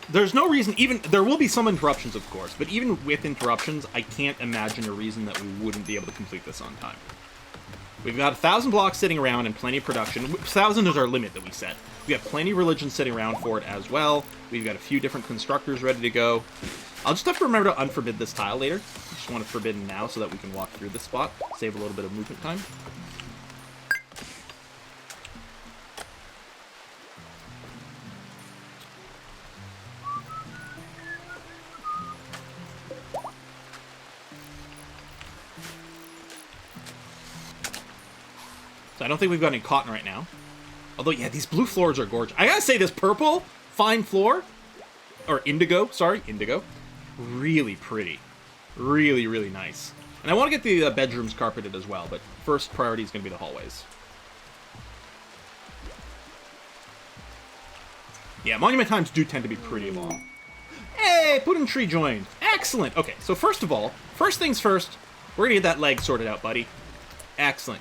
there's no reason, there will be some interruptions, of course, but even with interruptions, I can't imagine a reason that we wouldn't be able to complete this on time. We've got 1,000 blocks sitting around and plenty of production. 1,000 is our limit that we set. We have plenty of religion sitting around for it as well. We've got a few different constructors ready to go. I'll just have to remember to unforbid this tile later. I just want it forbidden now so that we can walk through this spot, save a little bit of movement time. So I don't think we've got any cotton right now. Although, yeah, these blue floors are gorgeous. I gotta say, this purple fine floor, or indigo, sorry, indigo, really pretty. Really, really nice. And I want to get the bedrooms carpeted as well, but first priority is going to be the hallways. Yeah, monument times do tend to be pretty long. Hey, Pudding Tree joined. Excellent. Okay, so first of all, first things first, we're going to get that leg sorted out, buddy. Excellent.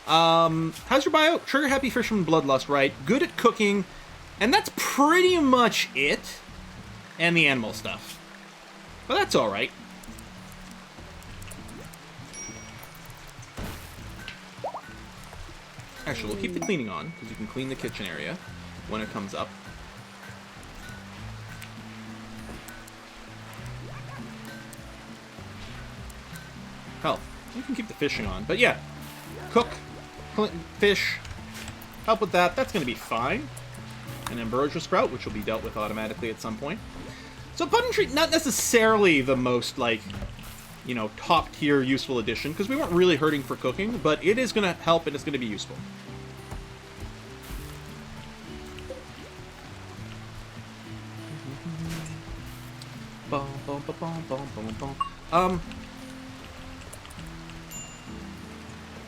How's your bio? Trigger happy fisherman bloodlust, right? Good at cooking, and that's pretty much it. And the animal stuff. But that's all right. Actually, we'll keep the cleaning on, because you can clean the kitchen area when it comes up. Hell, you can keep the fishing on. But yeah, cook, fish, help with that. That's going to be fine. An ambrosia sprout, which will be dealt with automatically at some point. So Pudding Tree, not necessarily the most, like, you know, top-tier useful addition, because we weren't really hurting for cooking, but it is going to help and it's going to be useful.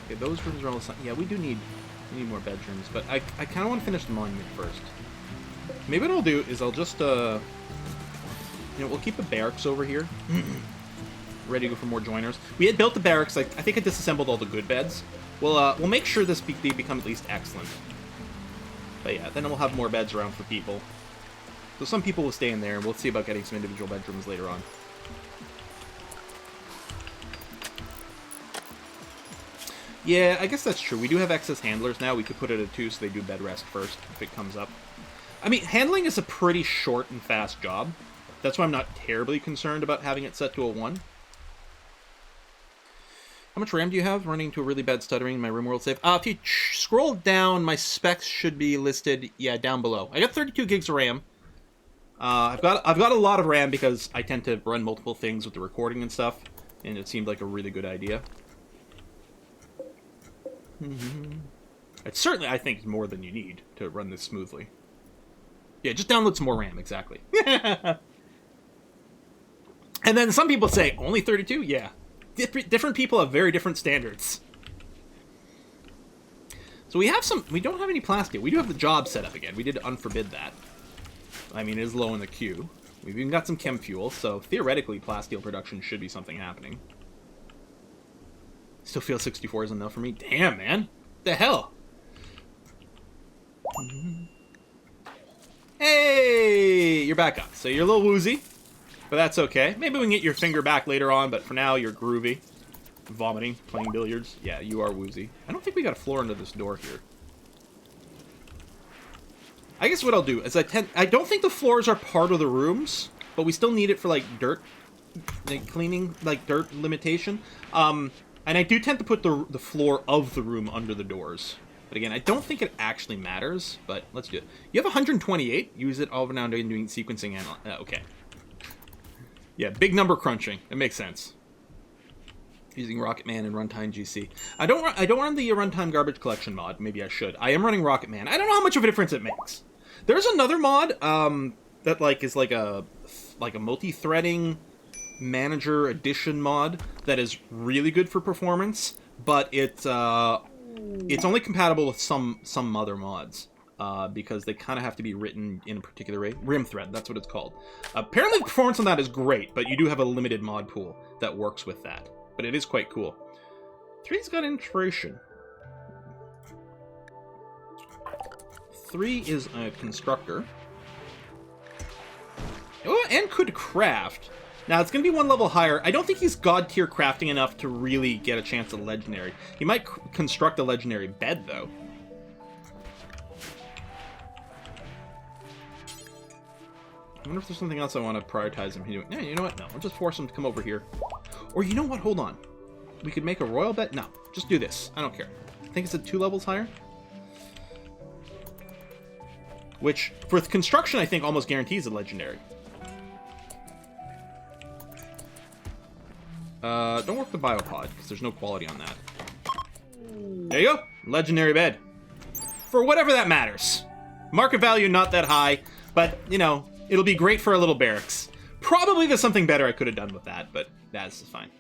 Okay, those rooms are all... Yeah, we need more bedrooms, but I kind of want to finish the monument first. Maybe what I'll do is I'll just, you know, we'll keep the barracks over here. Ready to go for more joiners. We had built the barracks. I think I disassembled all the good beds. We'll make sure they become at least excellent. But yeah, then we'll have more beds around for people. So some people will stay in there, and we'll see about getting some individual bedrooms later on. Yeah, I guess that's true. We do have excess handlers now. We could put it at 2 so they do bed rest first if it comes up. I mean, handling is a pretty short and fast job. That's why I'm not terribly concerned about having it set to a 1. How much RAM do you have? Running into a really bad stuttering in my Rimworld save. If you scroll down, my specs should be listed, yeah, down below. I got 32 gigs of RAM. I've got a lot of RAM because I tend to run multiple things with the recording and stuff, and it seemed like a really good idea. It's certainly, I think, more than you need to run this smoothly. Yeah, just download some more RAM, exactly. And then some people say, only 32? Yeah. Different people have very different standards. So we don't have any plastic. We do have the job set up again. We did unforbid that. I mean, it is low in the queue. We've even got some chem fuel, so theoretically, plasteel production should be something happening. Still feel 64 isn't enough for me. Damn, man. The hell? Hey! You're back up. So you're a little woozy, but that's okay. Maybe we can get your finger back later on, but for now, you're groovy. Vomiting, playing billiards. Yeah, you are woozy. I don't think we got a floor under this door here. I guess what I'll do is I don't think the floors are part of the rooms, but we still need it for, like, dirt, like, cleaning, like, dirt limitation. And I do tend to put the floor of the room under the doors. But again, I don't think it actually matters, but let's do it. You have 128. Use it all over now doing sequencing and... okay. Yeah, big number crunching. That makes sense. Using Rocket Man and Runtime GC. I don't run the Runtime Garbage Collection mod. Maybe I should. I am running Rocket Man. I don't know how much of a difference it makes. There's another mod that is like a multi-threading manager edition mod that is really good for performance, but it's only compatible with some other mods because they kind of have to be written in a particular way. Rim thread, that's what it's called. Apparently the performance on that is great, but you do have a limited mod pool that works with that. But it is quite cool. 3's got integration. 3 is a constructor. Oh, and could craft. Now, it's going to be one level higher. I don't think he's god tier crafting enough to really get a chance at legendary. He might construct a legendary bed, though. I wonder if there's something else I want to prioritize him doing. No, you know what? No, I'll just force him to come over here. Or you know what? Hold on. We could make a royal bed? No, just do this. I don't care. I think it's at 2 levels higher. Which, for construction, I think almost guarantees a legendary. Don't work the biopod, because there's no quality on that. There you go. Legendary bed. For whatever that matters. Market value not that high, but, you know, it'll be great for a little barracks. Probably there's something better I could have done with that, but that's fine.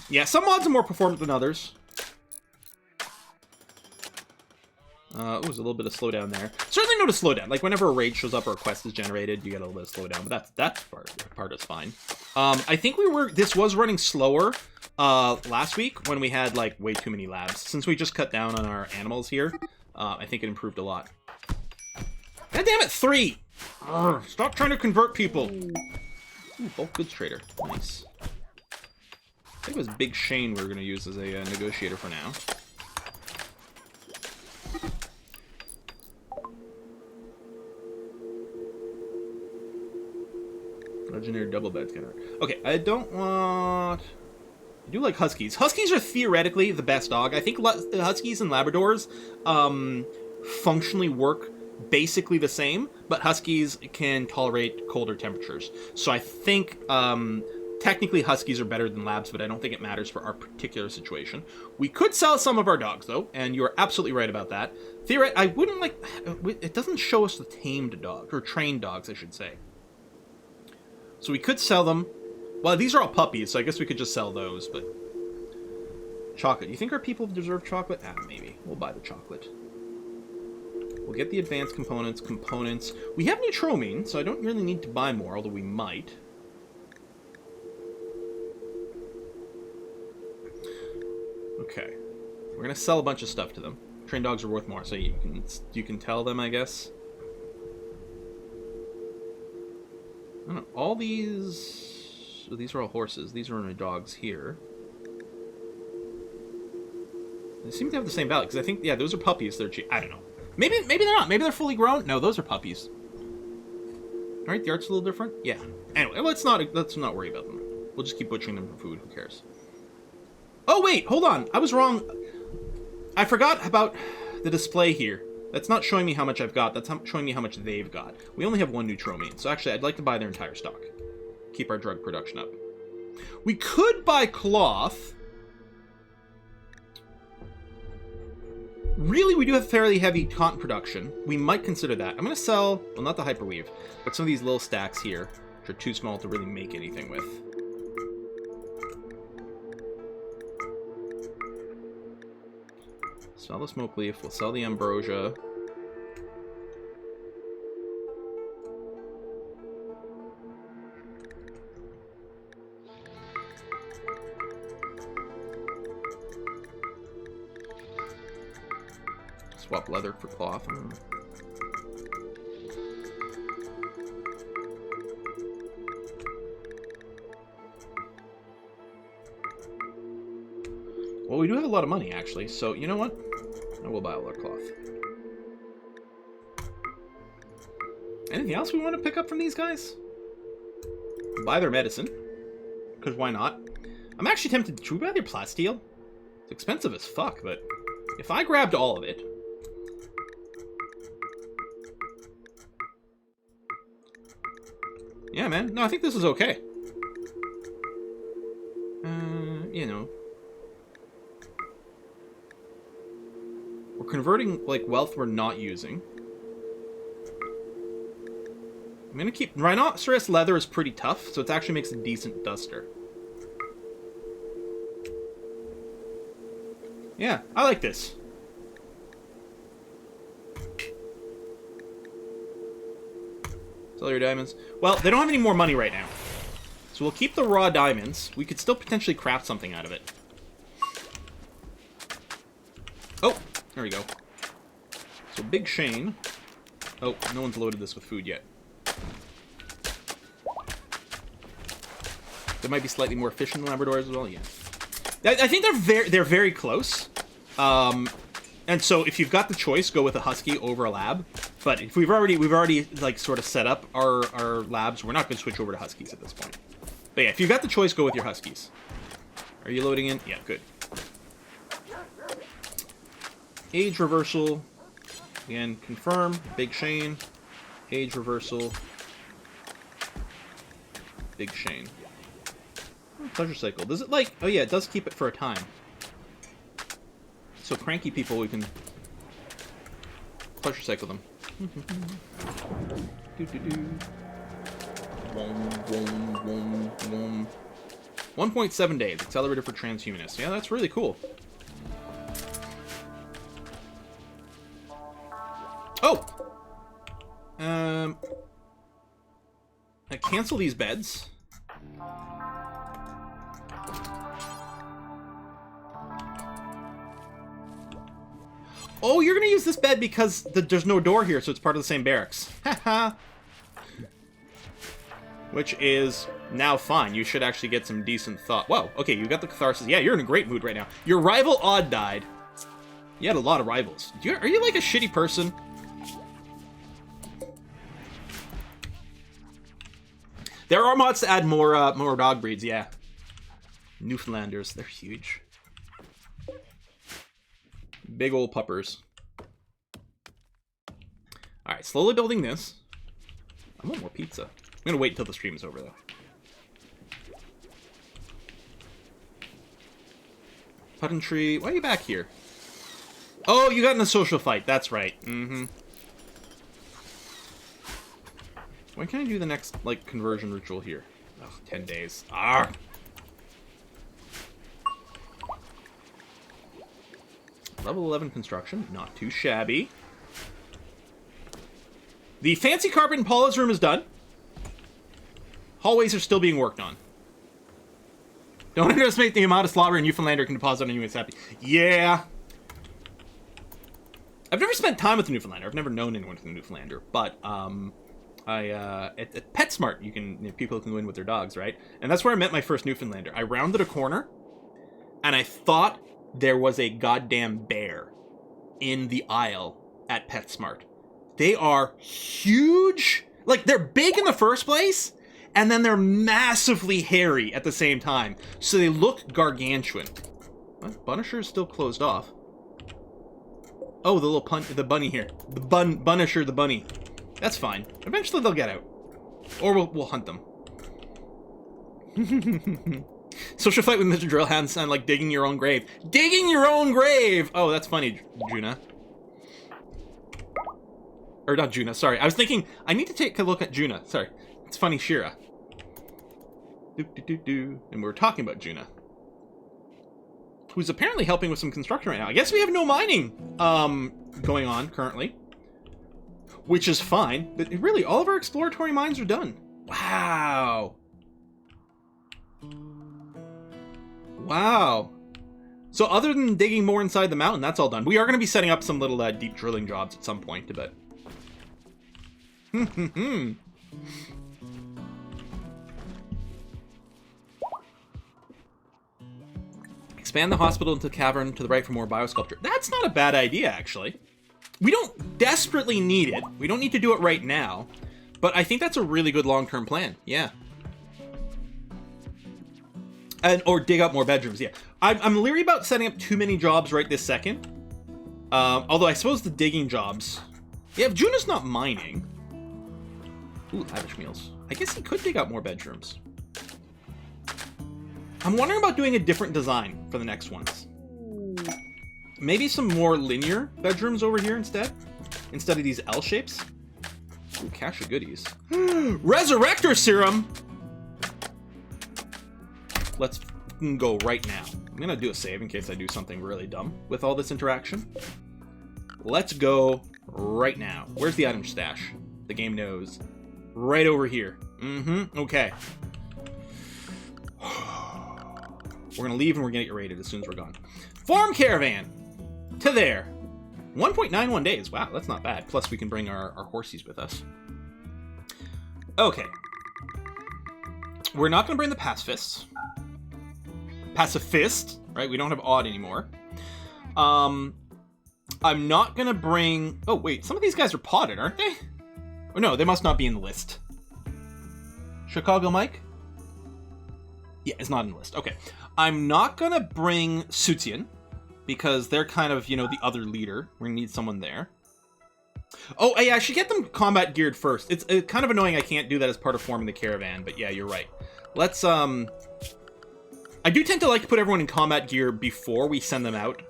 Yeah, some mods are more performant than others. It was a little bit of slowdown there. Certainly notice slowdown. Like, whenever a raid shows up or a quest is generated, you get a little bit of slowdown, but that part is fine. I think this was running slower last week when we had, like, way too many labs. Since we just cut down on our animals here, I think it improved a lot. God damn it, 3! Urgh, stop trying to convert people! Ooh, bulk goods trader. Nice. I think it was Big Shane we were going to use as a negotiator for now. Legendary double bed scanner. Okay, I don't want... I do like Huskies. Huskies are theoretically the best dog. I think Huskies and Labradors functionally work basically the same, but Huskies can tolerate colder temperatures. So I think technically Huskies are better than Labs, but I don't think it matters for our particular situation. We could sell some of our dogs, though, and you're absolutely right about that. I wouldn't like... It doesn't show us the tamed dogs, or trained dogs, I should say. So we could sell them. Well, these are all puppies, so I guess we could just sell those, but... Chocolate. You think our people deserve chocolate? Ah, maybe. We'll buy the chocolate. We'll get the advanced components. We have Neutromine, so I don't really need to buy more, although we might. Okay. We're gonna sell a bunch of stuff to them. Trained dogs are worth more, so you can tell them, I guess. I don't know, all these... Oh, these are all horses. These are only dogs here. They seem to have the same value, because I think, yeah, those are puppies. They're cheap. I don't know. Maybe they're not. Maybe they're fully grown. No, those are puppies. Alright, the art's a little different. Yeah. Anyway, let's not worry about them. We'll just keep butchering them for food. Who cares? Oh, wait, hold on. I was wrong. I forgot about the display here. That's not showing me how much I've got. That's showing me how much they've got. We only have one Neutromine, so actually I'd like to buy their entire stock. Keep our drug production up. We could buy cloth. Really, we do have fairly heavy cotton production. We might consider that. I'm going to sell, well, not the hyperweave, but some of these little stacks here, which are too small to really make anything with. Sell the smoke leaf. We'll sell the ambrosia. Swap leather for cloth. Well, we do have a lot of money, actually, so you know what? I will buy all our cloth. Anything else we want to pick up from these guys? Buy their medicine. Because why not? I'm actually tempted. Should we buy their plasteel? It's expensive as fuck, but if I grabbed all of it... Yeah, man. No, I think this is okay. You know. We're converting, like, wealth we're not using. I'm gonna keep... Rhinoceros leather is pretty tough, so it actually makes a decent duster. Yeah, I like this. Sell your diamonds. Well, they don't have any more money right now. So we'll keep the raw diamonds. We could still potentially craft something out of it. Oh, there we go. So Big Shane. Oh, no one's loaded this with food yet. They might be slightly more efficient than Labradors as well, yeah. I think they're very close. And so if you've got the choice, go with a Husky over a Lab. But if we've already like sort of set up our Labs, we're not going to switch over to Huskies at this point. But yeah, if you've got the choice, go with your Huskies. Are you loading in? Yeah, good. Age reversal. Again, confirm. Big Shane. Age reversal. Big Shane. Pleasure cycle. Does it like... Oh yeah, it does keep it for a time. So cranky people, we can pleasure cycle them. 1.7 days. Accelerator for transhumanists. Yeah, that's really cool. Oh! I cancel these beds. Oh, you're gonna use this bed because there's no door here, so it's part of the same barracks. Haha. Which is now fine. You should actually get some decent thought. Whoa, okay, you got the catharsis. Yeah, you're in a great mood right now. Your rival Odd died. You had a lot of rivals. Are you like a shitty person? There are mods to add more dog breeds, yeah. Newfoundlanders, they're huge. Big old puppers. Alright, slowly building this. I want more pizza. I'm gonna wait until the stream is over, though. Puttentree, why are you back here? Oh, you got in a social fight, that's right. Mm-hmm. When can I do the next, like, conversion ritual here? Oh, 10 days. Ah! Level 11 construction, not too shabby. The fancy carpet in Paula's room is done. Hallways are still being worked on. Don't underestimate the amount of slobber a Newfoundlander can deposit on you. It's happy. Yeah. I've never spent time with a Newfoundlander. I've never known anyone with a Newfoundlander. But, at PetSmart, people can go in with their dogs, right? And that's where I met my first Newfoundlander. I rounded a corner, and I thought there was a goddamn bear in the aisle at PetSmart. They are huge. Like, they're big in the first place, and then they're massively hairy at the same time. So they look gargantuan. What? Bunisher is still closed off. Oh, the little the bunny here. The Bunisher, the bunny. That's fine. Eventually they'll get out. Or we'll hunt them. Social fight with Mr. Drillhand sound like digging your own grave. Digging your own grave! Oh, that's funny, Juna. Or not Juna, sorry. I was thinking, I need to take a look at Juna. Sorry. It's funny, Shira. And we were talking about Juna. Who's apparently helping with some construction right now. I guess we have no mining going on currently. Which is fine. But really, all of our exploratory mines are done. Wow. Wow. So other than digging more inside the mountain, that's all done. We are going to be setting up some little deep drilling jobs at some point, but... Expand the hospital into the cavern to the right for more biosculpture. That's not a bad idea, actually. We don't desperately need it. We don't need to do it right now. But I think that's a really good long-term plan. Yeah. Or dig up more bedrooms, yeah. I'm leery about setting up too many jobs right this second. Although I suppose the digging jobs... Yeah, if Juna's not mining... Ooh, lavish meals. I guess he could dig up more bedrooms. I'm wondering about doing a different design for the next ones. Maybe some more linear bedrooms over here instead of these L shapes. Ooh, cache of goodies. Resurrector serum! Let's go right now. I'm gonna do a save in case I do something really dumb with all this interaction. Let's go right now. Where's the item stash? The game knows. Right over here. Okay. We're gonna leave and we're gonna get raided as soon as we're gone. Farm caravan! To there. 1.91 days. Wow, that's not bad. Plus we can bring our horsies with us. Okay. We're not gonna bring the pacifists. Pacifist, right? We don't have odd anymore. I'm not gonna bring... Oh, wait. Some of these guys are potted, aren't they? Oh, no. They must not be in the list. Chicago Mike? Yeah, it's not in the list. Okay. I'm not gonna bring Sutsian, because they're kind of, the other leader. We're gonna need someone there. Oh, yeah, I should get them combat geared first. It's kind of annoying I can't do that as part of forming the caravan, but yeah, you're right. Let's, I do tend to like to put everyone in combat gear before we send them out,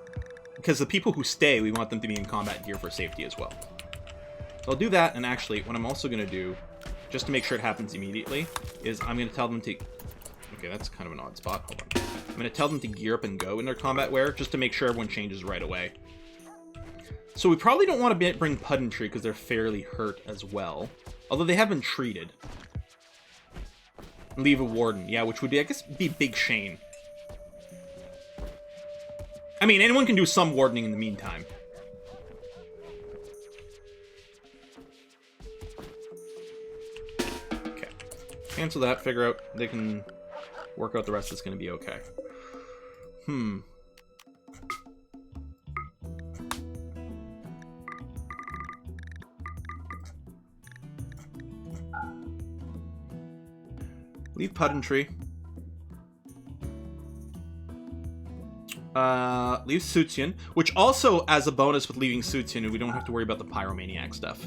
because the people who stay, we want them to be in combat gear for safety as well. So I'll do that, and actually, what I'm also going to do, just to make sure it happens immediately, is I'm going to tell them to... Okay, that's kind of an odd spot. Hold on. I'm going to tell them to gear up and go in their combat wear, just to make sure everyone changes right away. So we probably don't want to bring Pedantry, because they're fairly hurt as well. Although they have been treated. Leave a Warden, yeah, which would be, I guess, be Big Shane. I mean, anyone can do some wardening in the meantime. Okay. Cancel that, figure out, they can work out the rest, it's going to be okay. Leave Pedantry. Leave Sutsian, which also, as a bonus with leaving Sutsian, we don't have to worry about the Pyromaniac stuff.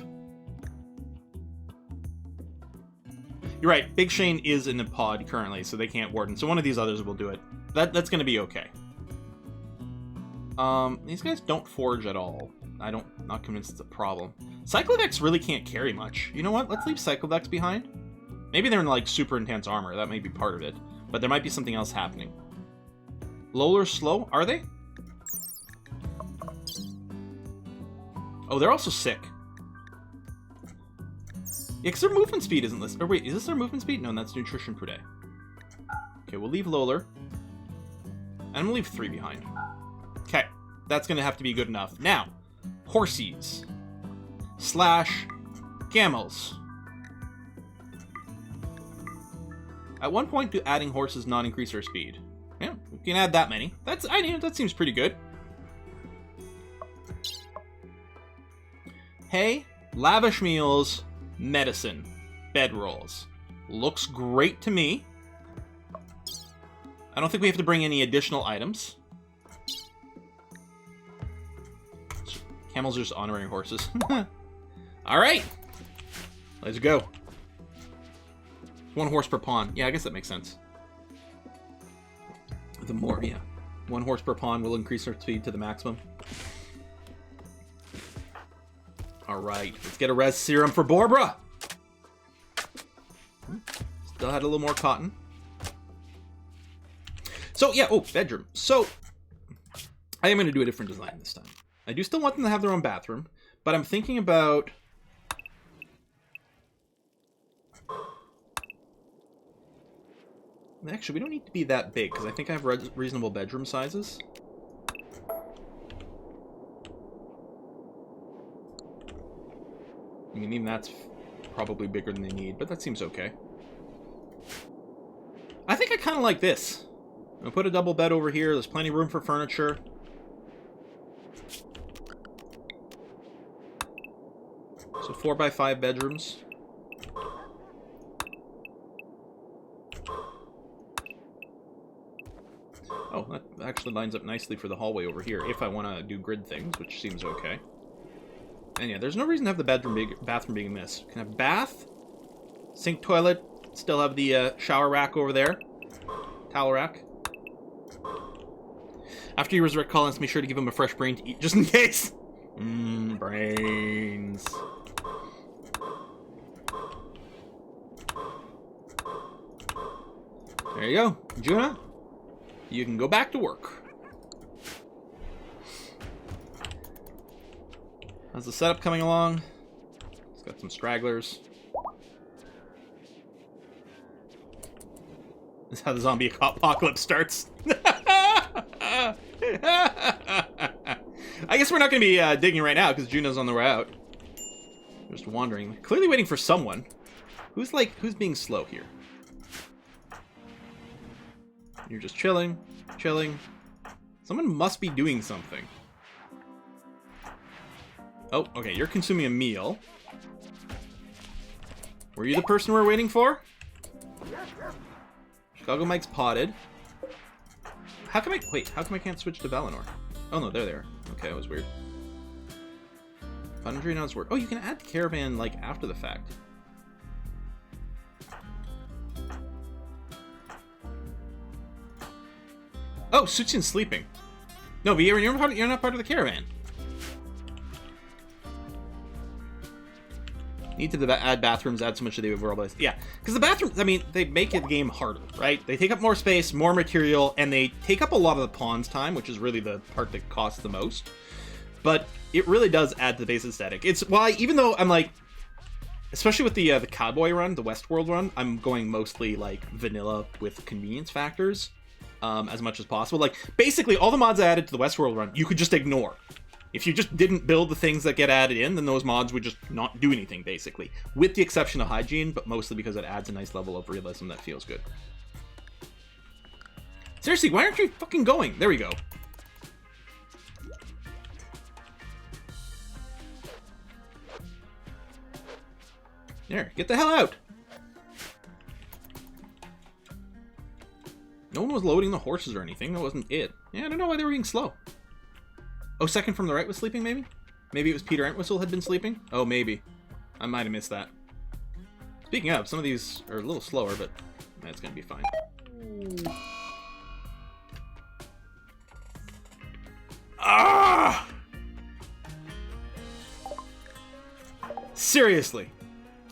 You're right, Big Shane is in the pod currently, so they can't warden, so one of these others will do it. That's gonna be okay. These guys don't forge at all. Not convinced it's a problem. Cyclodex really can't carry much. You know what? Let's leave Cyclodex behind. Maybe they're in, like, super intense armor. That may be part of it. But there might be something else happening. Lowler's slow? Are they? Oh, they're also sick. Yeah, because their movement speed isn't listed. Or wait, is this their movement speed? No, that's Nutrition per day. Okay, we'll leave Lowler. And I'm going to leave 3 behind. Okay, that's going to have to be good enough. Now, horsies. / camels. At one point, do adding horses not increase our speed? Yeah, we can add that many. That seems pretty good. Hay, lavish meals, medicine, bedrolls. Looks great to me. I don't think we have to bring any additional items. Camels are just honoring horses. Alright. Let's go. 1 horse per pawn. Yeah, I guess that makes sense. The more, yeah. 1 horse per pawn will increase our speed to the maximum. Alright, let's get a res serum for Borbra! Still had a little more cotton. So, yeah, oh, bedroom. So, I am going to do a different design this time. I do still want them to have their own bathroom, but I'm thinking about... Actually, we don't need to be that big, because I think I have reasonable bedroom sizes. I mean, even that's probably bigger than they need, but that seems okay. I think I kind of like this. I'm going to put a double bed over here. There's plenty of room for furniture. So 4x5 bedrooms. Oh, that actually lines up nicely for the hallway over here, if I want to do grid things, which seems okay. And yeah, there's no reason to have the bathroom being this. Can have bath, sink, toilet, still have the shower rack over there, towel rack. After you resurrect Colonist, make sure to give him a fresh brain to eat, just in case. Brains. There you go, Juna. You can go back to work. How's the setup coming along? It's got some stragglers. This is how the zombie apocalypse starts. I guess we're not going to be digging right now because Juno's on the way out. Just wandering. Clearly waiting for someone. Who's being slow here? You're just chilling, chilling. Someone must be doing something. Oh, okay, you're consuming a meal. Were you the person we're waiting for? Chicago Mike's potted. How come I can't switch to Valinor? Oh no, they're there. Okay, that was weird. 500 worth. Oh, you can add caravan, like, after the fact. Oh, Suchin's sleeping. No, but you're not part of the caravan. Need to add bathrooms, add so much of the overall place. Yeah, because the bathrooms, I mean, they make the game harder, right? They take up more space, more material, and they take up a lot of the pawn's time, which is really the part that costs the most. But it really does add to the base aesthetic. It's why, even though I'm like, especially with the Cowboy run, the Westworld run, I'm going mostly like vanilla with convenience factors as much as possible. Like, basically, all the mods I added to the Westworld run, you could just ignore. If you just didn't build the things that get added in, then those mods would just not do anything, basically. With the exception of hygiene, but mostly because it adds a nice level of realism that feels good. Seriously, why aren't you fucking going? There we go. There, get the hell out! No one was loading the horses or anything. That wasn't it. Yeah, I don't know why they were being slow. Oh, second from the right was sleeping, maybe? Maybe it was Peter Entwistle had been sleeping? Oh, maybe. I might have missed that. Speaking of, some of these are a little slower, but that's gonna be fine. Ah! Seriously.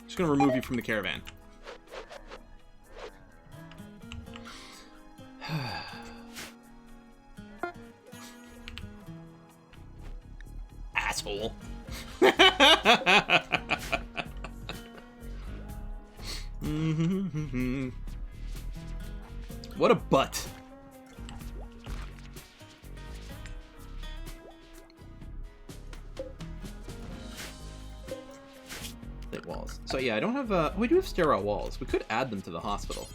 Just gonna remove you from the caravan. Asshole. What a butt. Thick walls. So yeah, I don't have we do have sterile walls. We could add them to the hospital.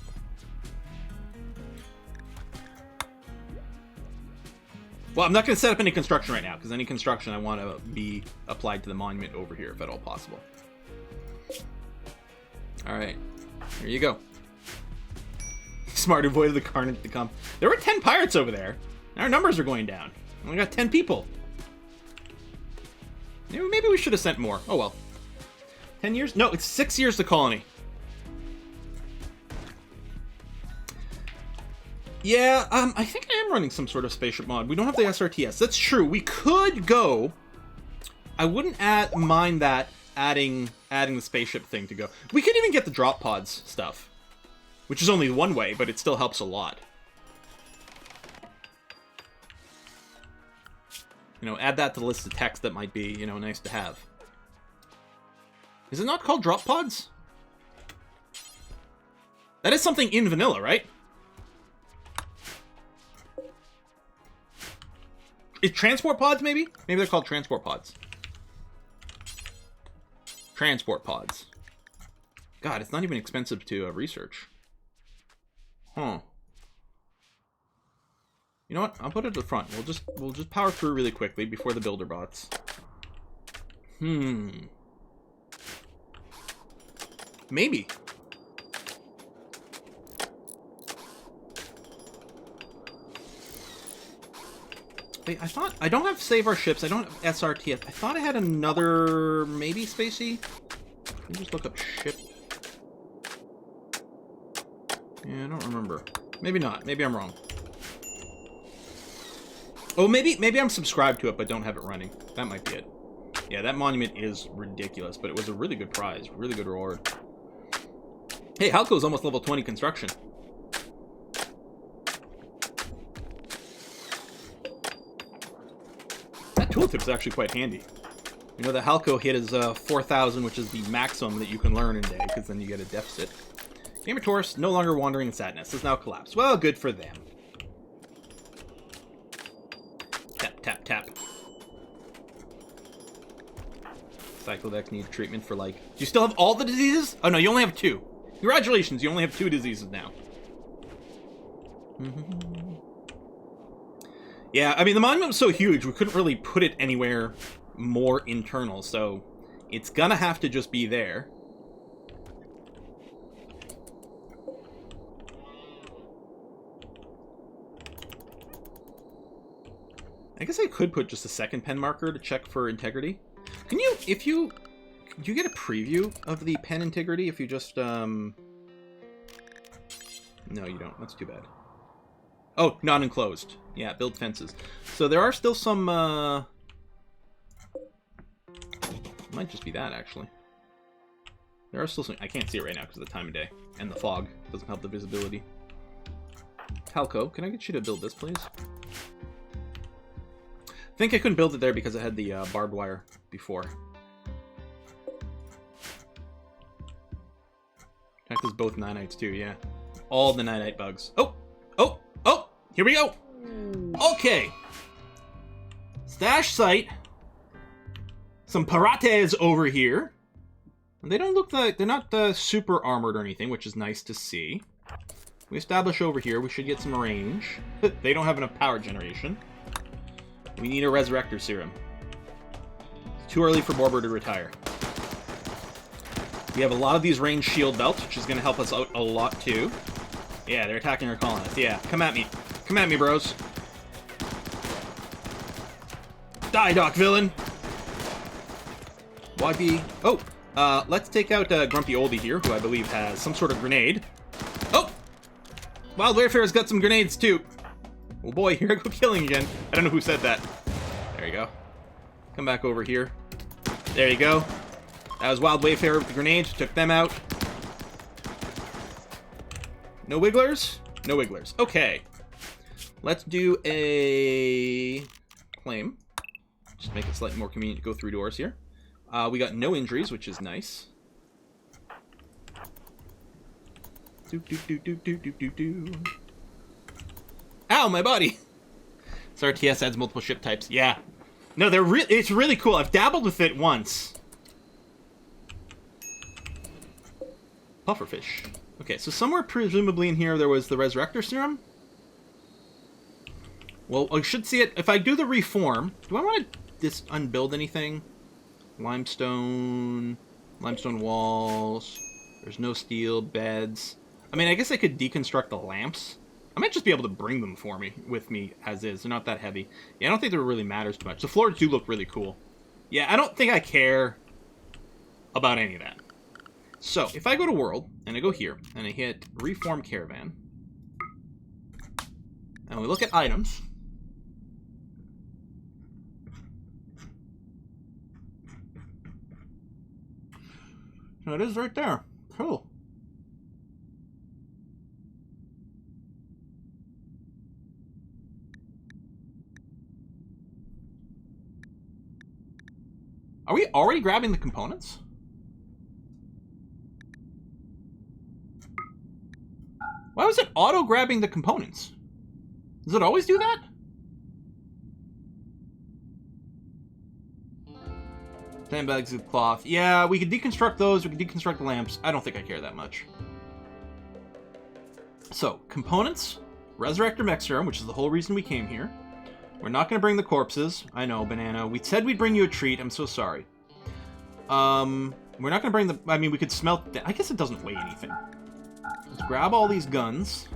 Well, I'm not going to set up any construction right now, because any construction I want to be applied to the monument over here, if at all possible. Alright. Here you go. Smart avoided the carnage to come. There were 10 pirates over there. Our numbers are going down. We only got 10 people. Maybe we should have sent more. Oh well. 10 years? No, it's 6 years to colony. Yeah, I think I am running some sort of spaceship mod. We don't have the SRTS. That's true. We could go. I wouldn't mind that adding the spaceship thing to go. We could even get the drop pods stuff, which is only one way, but it still helps a lot. You know, add that to the list of text that might be, you know, nice to have. Is it not called drop pods? That is something in vanilla, right? Is transport pods, maybe? Maybe they're called transport pods. Transport pods. God, it's not even expensive to research. Huh. You know what? I'll put it at the front. We'll just power through really quickly before the builder bots. Maybe. Wait, I thought... I don't have Save Our Ships. I don't have SRTS. I thought I had another... Maybe Spacey? Let me just look up ship. Yeah, I don't remember. Maybe not. Maybe I'm wrong. Oh, maybe I'm subscribed to it, but don't have it running. That might be it. Yeah, that monument is ridiculous, but it was a really good prize. Really good reward. Hey, Halco's almost level 20 construction. Tooltip's actually quite handy. You know, the Halco hit is 4,000, which is the maximum that you can learn in a day, because then you get a deficit. Game of Taurus, no longer wandering in sadness, has now collapsed. Well, good for them. Tap, tap, tap. Cyclodex needs treatment for, like... Do you still have all the diseases? Oh, no, you only have 2. Congratulations, you only have 2 diseases now. Yeah, I mean, the monument was so huge, we couldn't really put it anywhere more internal, so it's gonna have to just be there. I guess I could put just a second pen marker to check for integrity. Can you, do you get a preview of the pen integrity if you just, no, you don't. That's too bad. Oh, not enclosed. Yeah, build fences. So there are still some, might just be that, actually. There are still some... I can't see it right now because of the time of day. And the fog doesn't help the visibility. Halco, can I get you to build this, please? I think I couldn't build it there because I had the barbed wire before. That is both nanites too, yeah. All the nanite bugs. Oh! Oh! Oh! Here we go! Okay! Stash site. Some parates over here. They don't look like... They're not super armored or anything, which is nice to see. We establish over here. We should get some range. They don't have enough power generation. We need a Resurrector Serum. It's too early for Borber to retire. We have a lot of these range shield belts, which is going to help us out a lot, too. Yeah, they're attacking our colonists. Yeah, come at me. Come at me, bros. Die, Doc Villain! YB... Oh! Let's take out Grumpy Oldie here, who I believe has some sort of grenade. Oh! Wild Wayfarer's got some grenades, too. Oh boy, here I go killing again. I don't know who said that. There you go. Come back over here. There you go. That was Wild Wayfarer with the grenades. Took them out. No wigglers? No wigglers. Okay. Let's do a claim. Just make it slightly more convenient to go through doors here. We got no injuries, which is nice. Ow, my body! So RTS adds multiple ship types. Yeah. No, it's really cool. I've dabbled with it once. Pufferfish. Okay, so somewhere presumably in here there was the Resurrector Serum. Well, I should see it. If I do the reform, do I want to unbuild anything? Limestone walls. There's no steel beds. I mean, I guess I could deconstruct the lamps. I might just be able to bring them with me as is. They're not that heavy. Yeah, I don't think that really matters too much. The floors do look really cool. Yeah, I don't think I care about any of that. So, if I go to World, and I go here, and I hit Reform Caravan, and we look at items, so it is right there. Cool. Are we already grabbing the components? Why was it auto-grabbing the components? Does it always do that? Sandbags of cloth. Yeah, we could deconstruct those. We could deconstruct the lamps. I don't think I care that much. So, components. Resurrector Mech Serum, which is the whole reason we came here. We're not going to bring the corpses. I know, Banana. We said we'd bring you a treat. I'm so sorry. We're not going to bring the... I mean, we could smelt... I guess it doesn't weigh anything. Let's grab all these guns.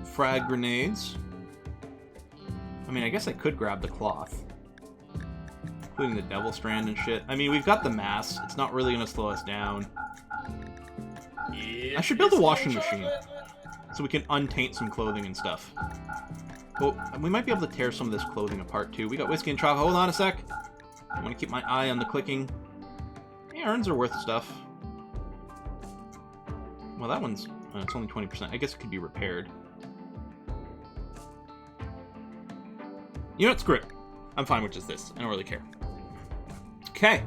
Frag grenades. I mean, I guess I could grab the cloth. Including the devil strand and shit. I mean, we've got the mass. It's not really going to slow us down. I should build a washing machine. So we can untaint some clothing and stuff. Oh, we might be able to tear some of this clothing apart, too. We got whiskey and chocolate. Hold on a sec. I want to keep my eye on the clicking. Yeah, urns are worth stuff. Well, that one's... it's only 20%. I guess it could be repaired. You know what? Screw it. I'm fine with just this. I don't really care. Okay.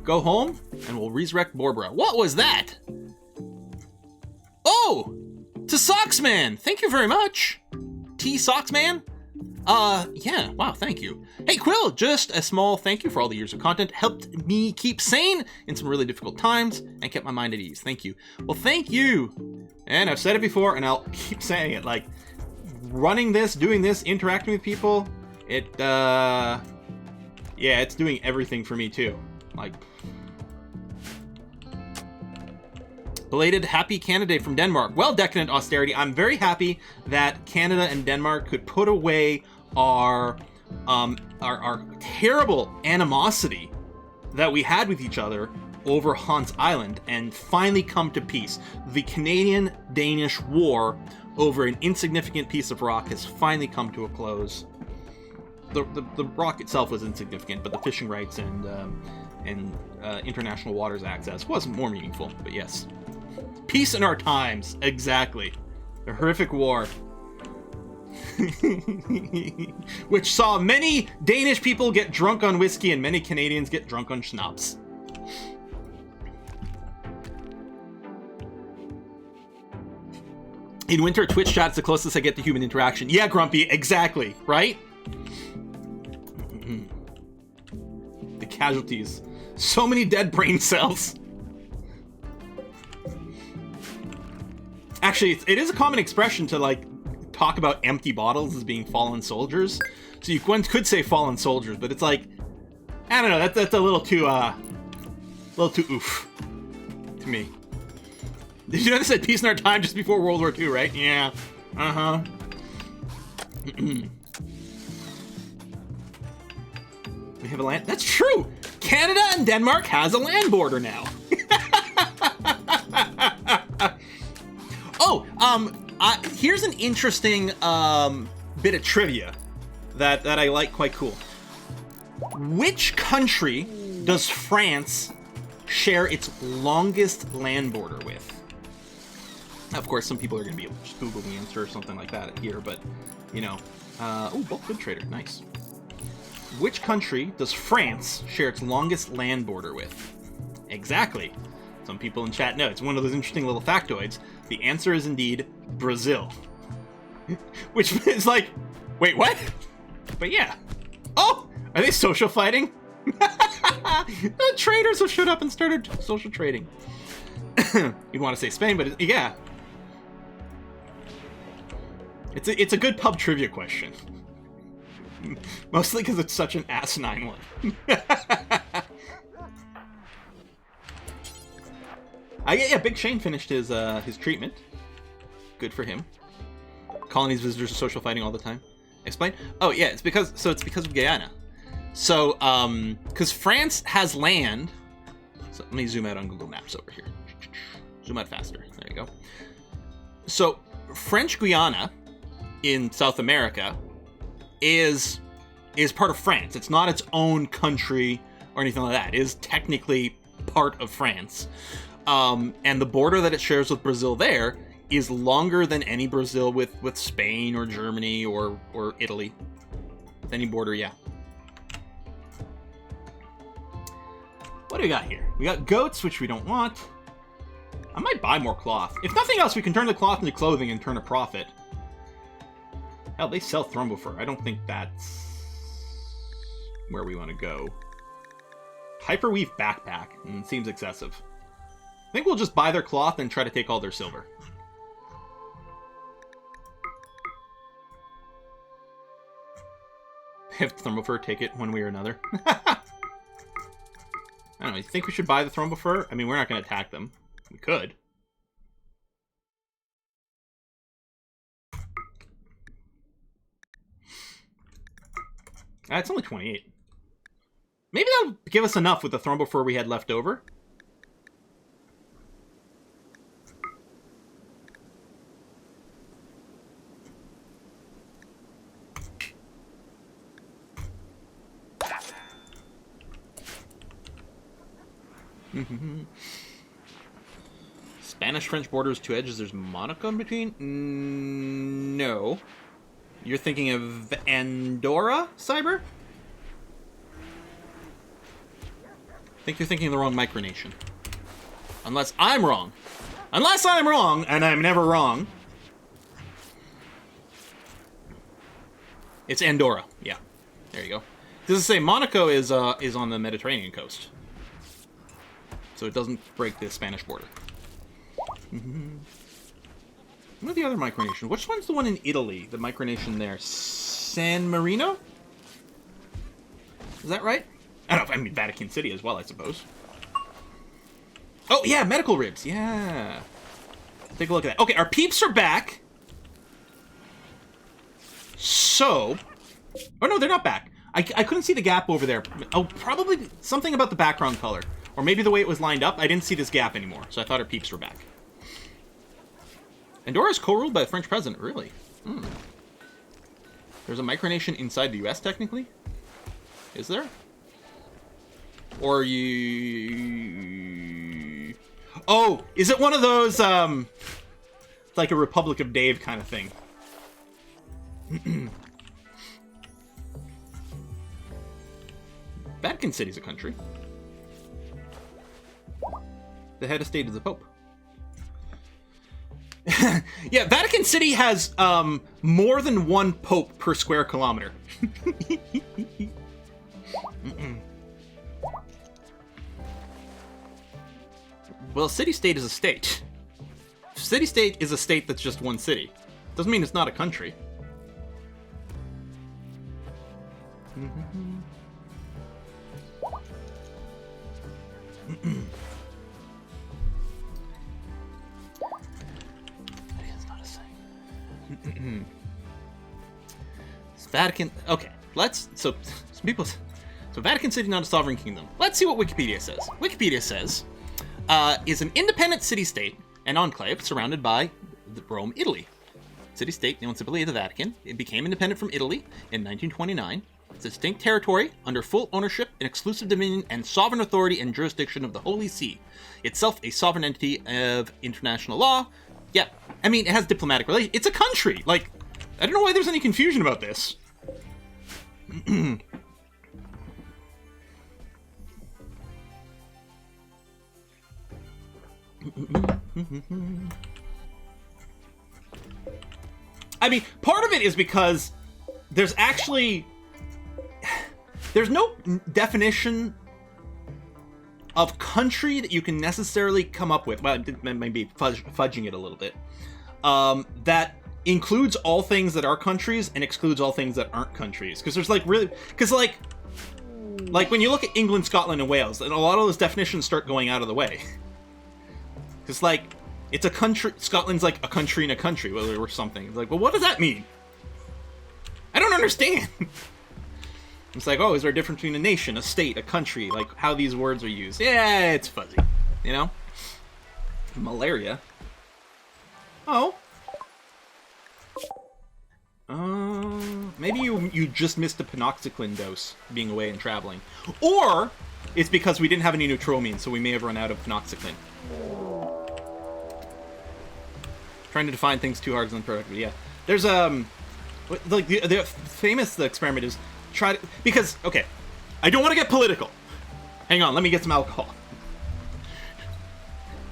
Go home, and we'll resurrect Borbra. What was that? Oh! To Socksman! Thank you very much! T Socksman? Yeah, wow, thank you. Hey, Quill, just a small thank you for all the years of content. Helped me keep sane in some really difficult times and kept my mind at ease. Thank you. Well, thank you! And I've said it before, and I'll keep saying it, like, running this, doing this, interacting with people, yeah, it's doing everything for me, too. Like... Belated Happy Canada Day from Denmark. Well, Decadent Austerity, I'm very happy that Canada and Denmark could put away our our terrible animosity that we had with each other over Hans Island and finally come to peace. The Canadian-Danish war over an insignificant piece of rock has finally come to a close. The rock itself was insignificant, but the fishing rights and international waters access was more meaningful. But yes, peace in our times, exactly. A horrific war, which saw many Danish people get drunk on whiskey and many Canadians get drunk on schnapps. In winter, Twitch chat's the closest I get to human interaction. Yeah, Grumpy, exactly, right? The casualties. So many dead brain cells. Actually, it is a common expression to, like, talk about empty bottles as being fallen soldiers. So one could say fallen soldiers, but it's like, I don't know, that's a little too oof to me. Did you know they said peace in our time just before World War II, right? Yeah. Uh-huh. We have a land... That's true! Canada and Denmark has a land border now. Oh, here's an interesting bit of trivia that I like quite cool. Which country does France share its longest land border with? Of course, some people are going to be able to just Google the answer or something like that here, but, you know. Oh, bulk good trader. Nice. Which country does France share its longest land border with? Exactly. Some people in chat know. It's one of those interesting little factoids. The answer is indeed Brazil. Which is like, wait, what? But yeah. Oh, are they social fighting? The traders have showed up and started social trading. You'd want to say Spain, but yeah. It's a good pub trivia question. Mostly because it's such an asinine one. Yeah, Big Shane finished his treatment. Good for him. Colonies visitors are social fighting all the time. Explain? Oh yeah, it's because of Guyana. So because France has land. So let me zoom out on Google Maps over here. Zoom out faster. There you go. So French Guiana in South America is part of France. It's not its own country or anything like that. It is technically part of France. And the border that it shares with Brazil there is longer than any Brazil with Spain or Germany or Italy. With any border, yeah. What do we got here? We got goats, which we don't want. I might buy more cloth. If nothing else, we can turn the cloth into clothing and turn a profit. Hell, they sell Thrombo-fur. I don't think that's where we want to go. Hyperweave backpack. Seems excessive. I think we'll just buy their cloth and try to take all their silver. Have Thrombo-fur take it one way or another. I don't know. You think we should buy the Thrombo-fur? I mean, we're not going to attack them. We could. It's only 28. Maybe that'll give us enough with the Thrombo-fur we had left over. Spanish-French border is two edges. There's Monaco in between? No. You're thinking of Andorra, Cyber? I think you're thinking of the wrong micronation. Unless I'm wrong. Unless I'm wrong, and I'm never wrong. It's Andorra. Yeah. There you go. Does it say Monaco is on the Mediterranean coast? So it doesn't break the Spanish border. What are the other micronations? Which one's the one in Italy? The micronation there. San Marino? Is that right? I don't know. I mean, Vatican City as well, I suppose. Oh, yeah, medical ribs. Yeah. Take a look at that. Okay, our peeps are back. So, Oh, no, they're not back. I couldn't see the gap over there. Oh, probably something about the background color. Or maybe the way it was lined up. I didn't see this gap anymore, so I thought our peeps were back. Andorra is co-ruled by the French president, really? Hmm. There's a micronation inside the US, technically? Is there? Or you... Oh, is it one of those, like a Republic of Dave kind of thing? Vatican City's a country. The head of state is the Pope. Yeah, Vatican City has more than one Pope per square kilometer. Well, city-state is a state. City-state is a state that's just one city. Doesn't mean it's not a country. Vatican. Okay, let's. So Vatican City not a sovereign kingdom. Let's see what Wikipedia says. Wikipedia says is an independent city-state and enclave surrounded by Rome, Italy. City-state known simply as the Vatican. It became independent from Italy in 1929. It's a distinct territory under full ownership and exclusive dominion and sovereign authority and jurisdiction of the Holy See. Itself a sovereign entity of international law. Yeah, I mean, it has diplomatic relations. It's a country. Like, I don't know why there's any confusion about this. I mean, part of it is because there's no definition of country that you can necessarily come up with. Well, maybe fudging it a little bit. That includes all things that are countries and excludes all things that aren't countries. Because there's like when you look at England, Scotland, and Wales, and a lot of those definitions start going out of the way. Because like, it's a country. Scotland's like a country in a country, or something. It's like, well, what does that mean? I don't understand. It's like, oh, is there a difference between a nation, a state, a country? Like, how these words are used. Yeah, it's fuzzy. You know? Malaria. Oh. Maybe you just missed a panoxyclin dose being away and traveling. Or it's because we didn't have any neutroamine, so we may have run out of panoxyclin. Trying to define things too hard is unproductive. Yeah. There's, like, the famous experiment is try to... Because, okay, I don't want to get political. Hang on, let me get some alcohol.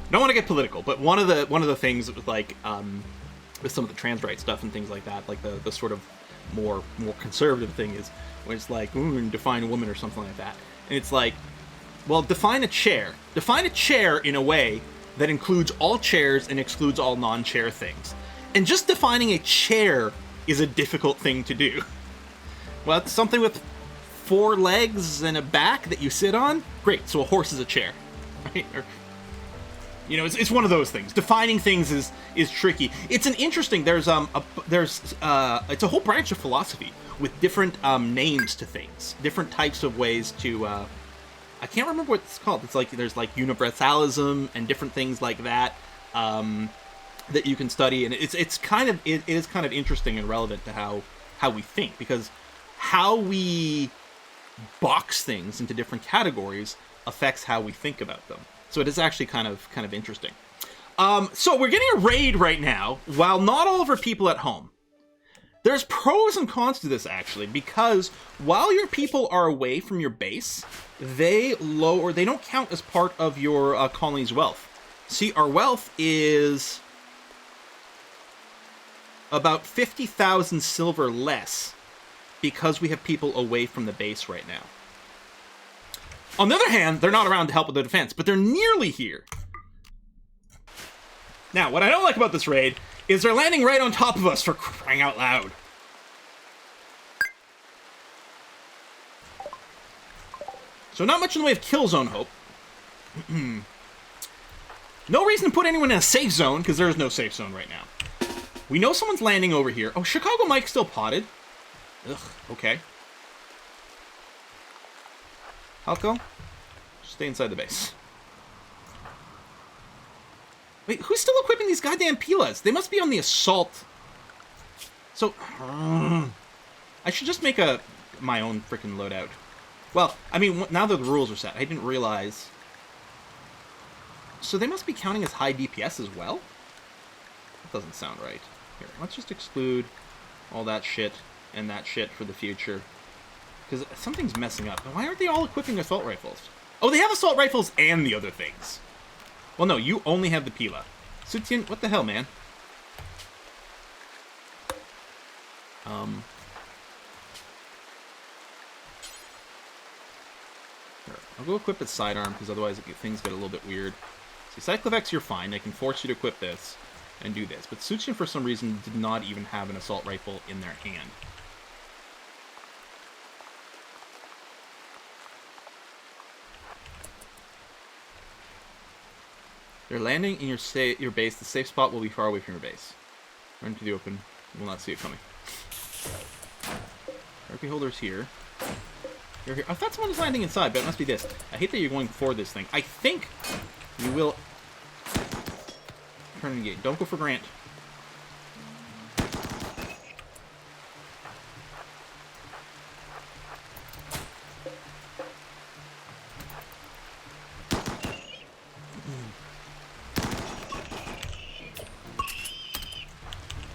Don't want to get political, but one of the things with, like, with some of the trans rights stuff and things like that, like the sort of more conservative thing is when it's like, define a woman or something like that. And it's like, well, define a chair. Define a chair in a way that includes all chairs and excludes all non-chair things. And just defining a chair is a difficult thing to do. Well, it's something with 4 legs and a back that you sit on. Great, so a horse is a chair, right? Or, you know, it's one of those things. Defining things is tricky. It's an interesting. It's a whole branch of philosophy with different names to things, different types of ways to. I can't remember what it's called. It's like there's like universalism and different things like that that you can study, and it is kind of interesting and relevant to how we think, because how we box things into different categories affects how we think about them. So it is actually kind of interesting. So we're getting a raid right now, while not all of our people at home. There's pros and cons to this, actually, because while your people are away from your base, they don't count as part of your colony's wealth. See, our wealth is about 50,000 silver less because we have people away from the base right now. On the other hand, they're not around to help with the defense, but they're nearly here. Now, what I don't like about this raid is they're landing right on top of us, for crying out loud. So not much in the way of kill zone hope. No reason to put anyone in a safe zone, because there is no safe zone right now. We know someone's landing over here. Oh, Chicago Mike's still potted. Ugh, okay. Halko, stay inside the base. Wait, who's still equipping these goddamn Pilas? They must be on the assault. So, I should just make my own freaking loadout. Well, I mean, now that the rules are set, I didn't realize. So they must be counting as high DPS as well? That doesn't sound right. Here, let's just exclude all that shit and that shit for the future. Because something's messing up. Why aren't they all equipping assault rifles? Oh, they have assault rifles and the other things. Well, no, you only have the Pila. Sutian, what the hell, man? Here, I'll go equip its sidearm, because otherwise things get a little bit weird. See, Cyclovex, you're fine. They can force you to equip this and do this. But Sutian, for some reason, did not even have an assault rifle in their hand. They're landing in your base. The safe spot will be far away from your base. Run to the open. You will not see it coming. RP holder's here. You're here. I thought someone was landing inside, but it must be this. I hate that you're going for this thing. I think you will turn and engage. Don't go for Grant.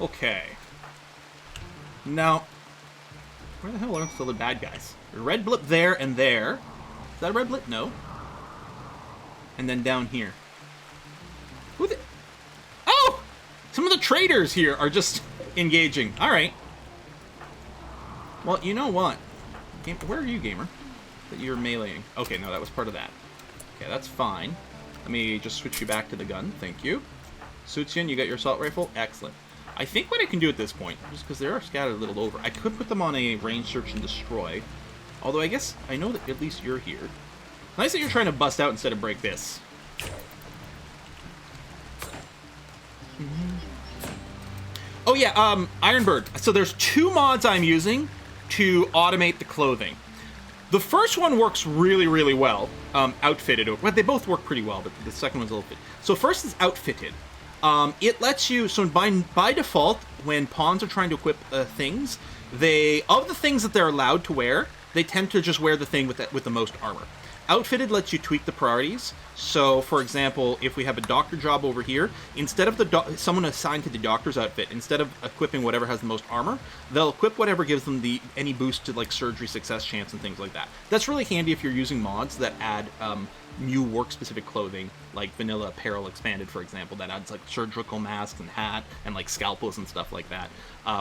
Okay. Now, where the hell are still the bad guys? A red blip there and there. Is that a red blip? No. And then down here. Who the... Oh! Some of the traders here are just engaging. Alright. Well, you know what? Where are you, gamer? That you're meleeing. Okay, no, that was part of that. Okay, that's fine. Let me just switch you back to the gun. Thank you. Sutian, you got your assault rifle? Excellent. I think what I can do at this point, just because they are scattered a little over, I could put them on a range search and destroy. Although I guess I know that at least you're here. Nice that you're trying to bust out instead of break this. Oh yeah, Ironbird. So there's 2 mods I'm using to automate the clothing. The first one works really, really well. Outfitted. Well, they both work pretty well, but the second one's a little bit. So first is outfitted. It lets you, so by default, when pawns are trying to equip things, of the things that they're allowed to wear, they tend to just wear the thing with the most armor. Outfitted lets you tweak the priorities. So, for example, if we have a doctor job over here, instead of someone assigned to the doctor's outfit, instead of equipping whatever has the most armor, they'll equip whatever gives them any boost to like surgery success chance and things like that. That's really handy if you're using mods that add new work-specific clothing, like Vanilla Apparel Expanded, for example, that adds like surgical masks and hat and like scalpels and stuff like that.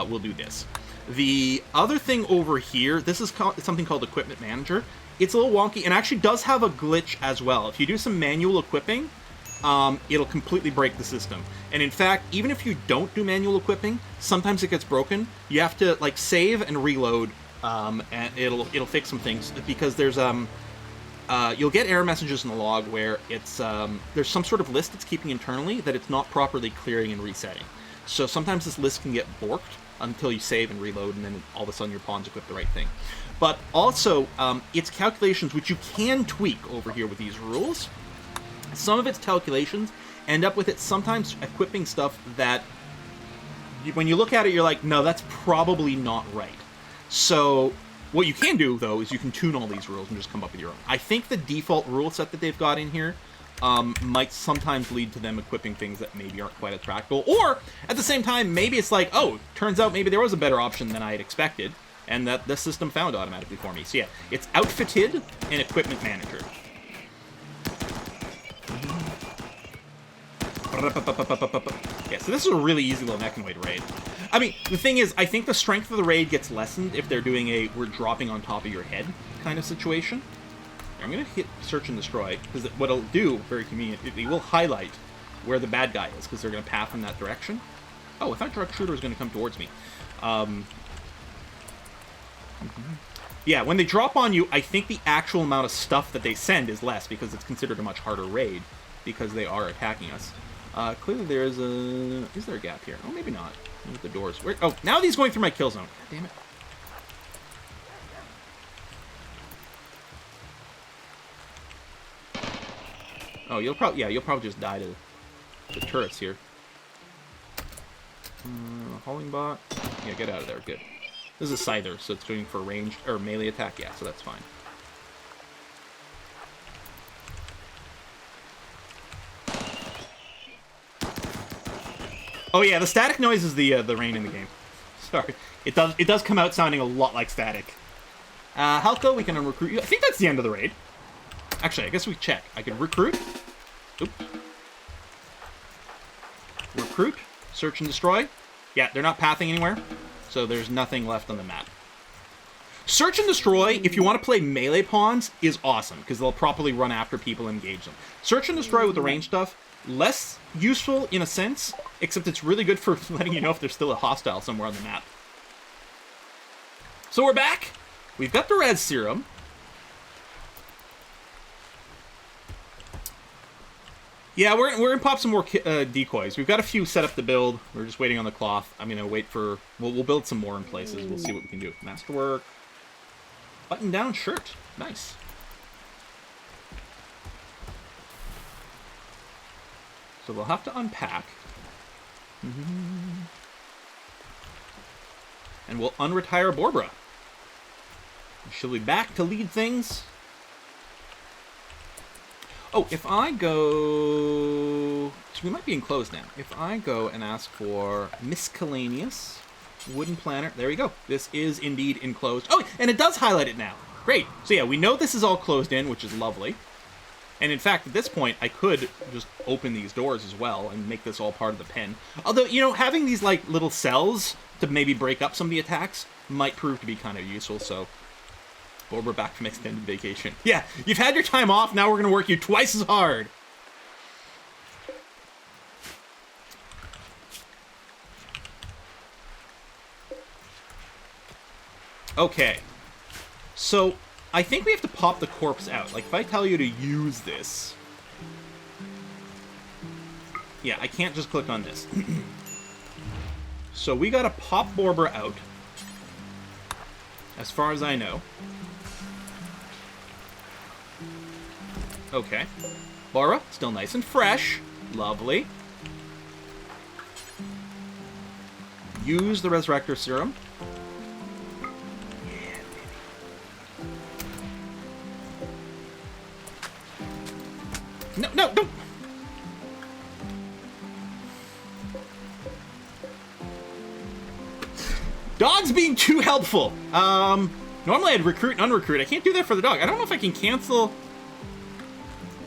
We'll do this. The other thing over here, this is something called Equipment Manager. It's a little wonky and actually does have a glitch as well. If you do some manual equipping, it'll completely break the system. And in fact, even if you don't do manual equipping, sometimes it gets broken. You have to like save and reload, and it'll fix some things, because there's you'll get error messages in the log where it's there's some sort of list it's keeping internally that it's not properly clearing and resetting. So sometimes this list can get borked until you save and reload, and then all of a sudden your pawns equip the right thing. But also, its calculations, which you can tweak over here with these rules, some of its calculations end up with it sometimes equipping stuff that, when you look at it, you're like, no, that's probably not right. So what you can do, though, is you can tune all these rules and just come up with your own. I think the default rule set that they've got in here might sometimes lead to them equipping things that maybe aren't quite as practical. Or, at the same time, maybe it's like, oh, turns out maybe there was a better option than I had expected, and that the system found automatically for me. So yeah, it's Outfitted and Equipment Manager. Yeah, so this is a really easy little Mechanoid raid. I mean, the thing is, I think the strength of the raid gets lessened if they're doing a we're dropping on top of your head kind of situation. I'm going to hit search and destroy, because what it'll do, very convenient, it will highlight where the bad guy is, because they're going to path in that direction. Oh, I thought Drug Shooter was going to come towards me. Yeah, when they drop on you, I think the actual amount of stuff that they send is less, because it's considered a much harder raid, because they are attacking us. Clearly there is a... Is there a gap here? Oh, maybe not. Look at the doors. Oh, now he's going through my kill zone. God damn it. Oh, you'll probably just die to the turrets here. Hauling bot. Yeah, get out of there. Good. This is a Scyther, so it's doing for ranged or melee attack. Yeah, so that's fine. Oh yeah, the static noise is the rain in the game. Sorry, it does come out sounding a lot like static. Halko, we can recruit you. I think that's the end of the raid. Actually, I guess we check. I can recruit. Oop. Recruit. Search and destroy. Yeah, they're not pathing anywhere, so there's nothing left on the map. Search and destroy, if you want to play melee pawns, is awesome, because they'll properly run after people and engage them. Search and destroy with the range stuff, less useful in a sense, except it's really good for letting you know if there's still a hostile somewhere on the map. So we're back. We've got the res serum. Yeah, we're gonna pop some more decoys. We've got a few set up to build. We're just waiting on the cloth. I'm gonna wait for... We'll build some more in places. We'll see what we can do. Masterwork. Button-down shirt. Nice. So we'll have to unpack. And we'll unretire Borbra. She'll be back to lead things. Oh, if I go... So we might be enclosed now. If I go and ask for miscellaneous wooden planter... There we go. This is indeed enclosed. Oh, and it does highlight it now. Great. So yeah, we know this is all closed in, which is lovely. And in fact, at this point, I could just open these doors as well and make this all part of the pen. Although, you know, having these, like, little cells to maybe break up some of the attacks might prove to be kind of useful, so... We're back from extended vacation. Yeah, you've had your time off, now we're going to work you twice as hard. Okay. So, I think we have to pop the corpse out. Like, if I tell you to use this... Yeah, I can't just click on this. So we gotta pop Borbra out. As far as I know. Okay. Borbra, still nice and fresh. Lovely. Use the Resurrector Serum. Yeah, baby. No! Dog's being too helpful. Normally I'd recruit and unrecruit. I can't do that for the dog. I don't know if I can cancel...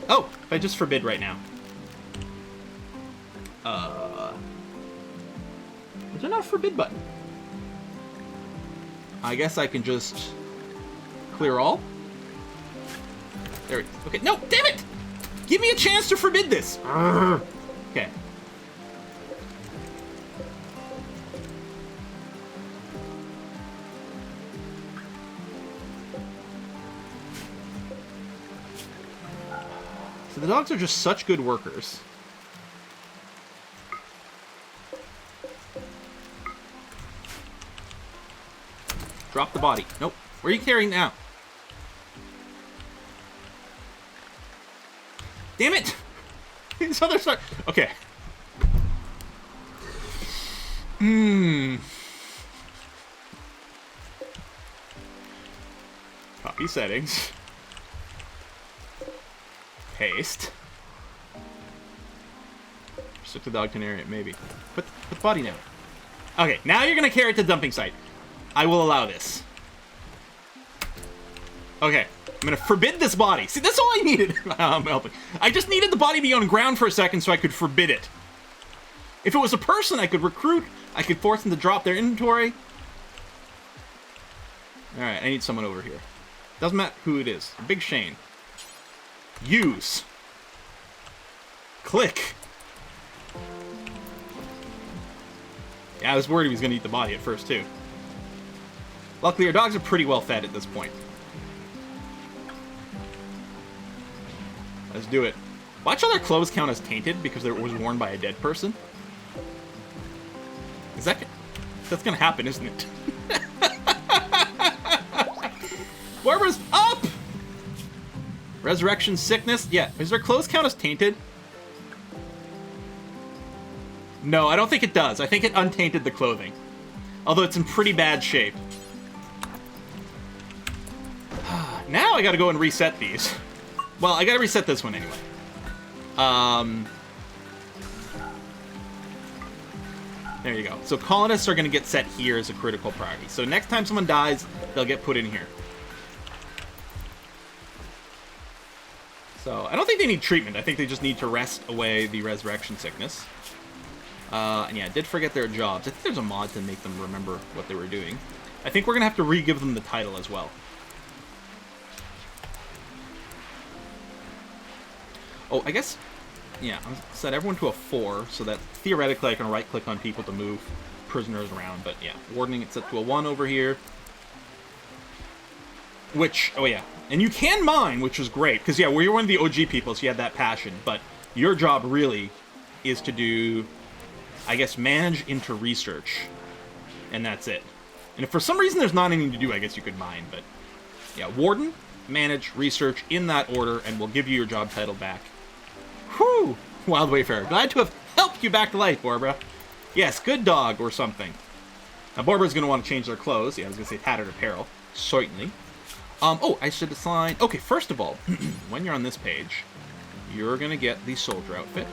Oh, if I just forbid right now. Is there not a forbid button? I guess I can just clear all. There it is. Okay, no, damn it! Give me a chance to forbid this. Okay. So the dogs are just such good workers. Drop the body. Nope. Where are you carrying now? Damn it! These others are... Okay. Copy settings. Paste. Stick the dog to an area, maybe. Put the body down. Okay, now you're gonna carry it to the dumping site. I will allow this. Okay, I'm gonna forbid this body. See, that's all I needed. I'm helping. I just needed the body to be on the ground for a second so I could forbid it. If it was a person, I could recruit. I could force them to drop their inventory. Alright, I need someone over here. Doesn't matter who it is. Big Shane. Use. Click. Yeah, I was worried he was going to eat the body at first, too. Luckily, our dogs are pretty well fed at this point. Let's do it. Watch how their clothes count as tainted because it was worn by a dead person. Is that... That's going to happen, isn't it? Borbra's up! Resurrection sickness? Yeah. Is their clothes count as tainted? No, I don't think it does. I think it untainted the clothing. Although it's in pretty bad shape. Now I gotta go and reset these. Well, I gotta reset this one anyway. There you go. So colonists are gonna get set here as a critical priority. So next time someone dies, they'll get put in here. So I don't think they need treatment. I think they just need to rest away the resurrection sickness. And yeah, I did forget their jobs. I think there's a mod to make them remember what they were doing. I think we're gonna have to re-give them the title as well. Oh, I guess, yeah, I'll set everyone to a 4, so that theoretically I can right-click on people to move prisoners around, but yeah, wardening it's set to a 1 over here. Which, oh yeah, and you can mine, which is great, because yeah, we're one of the OG people, so you have that passion, but your job really is to do, I guess, manage into research, and that's it. And if for some reason there's not anything to do, I guess you could mine, but yeah, warden, manage, research, in that order, and we'll give you your job title back. Whew! Wild Wayfarer. Glad to have helped you back to life, Barbara. Yes, good dog or something. Now, Barbara's going to want to change their clothes. Yeah, I was going to say tattered apparel. Certainly. Oh, I should assign... Okay, first of all, when you're on this page, you're going to get the soldier outfit.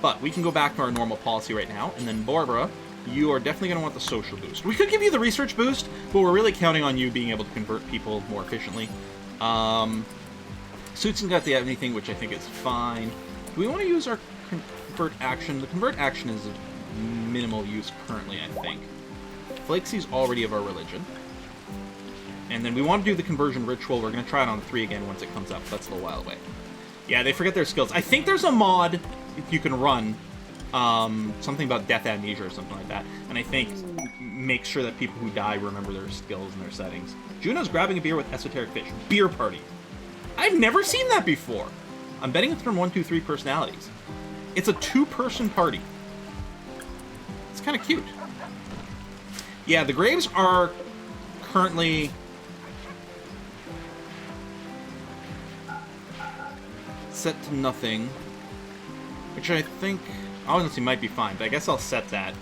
But we can go back to our normal policy right now. And then, Barbara, you are definitely going to want the social boost. We could give you the research boost, but we're really counting on you being able to convert people more efficiently. Suits and got the anything, which I think is fine. Do we want to use our convert action? The convert action is of minimal use currently, I think. Flakesy's already of our religion. And then we want to do the conversion ritual. We're going to try it on 3 again once it comes up. That's a little while away. Yeah, they forget their skills. I think there's a mod you can run. Something about death amnesia or something like that. And I think make sure that people who die remember their skills and their settings. Juno's grabbing a beer with esoteric fish. Beer party. I've never seen that before. I'm betting it's from 1, 2, 3 personalities. It's a 2-person party. It's kind of cute. Yeah, the graves are currently set to nothing, which I think honestly might be fine, but I guess I'll set that.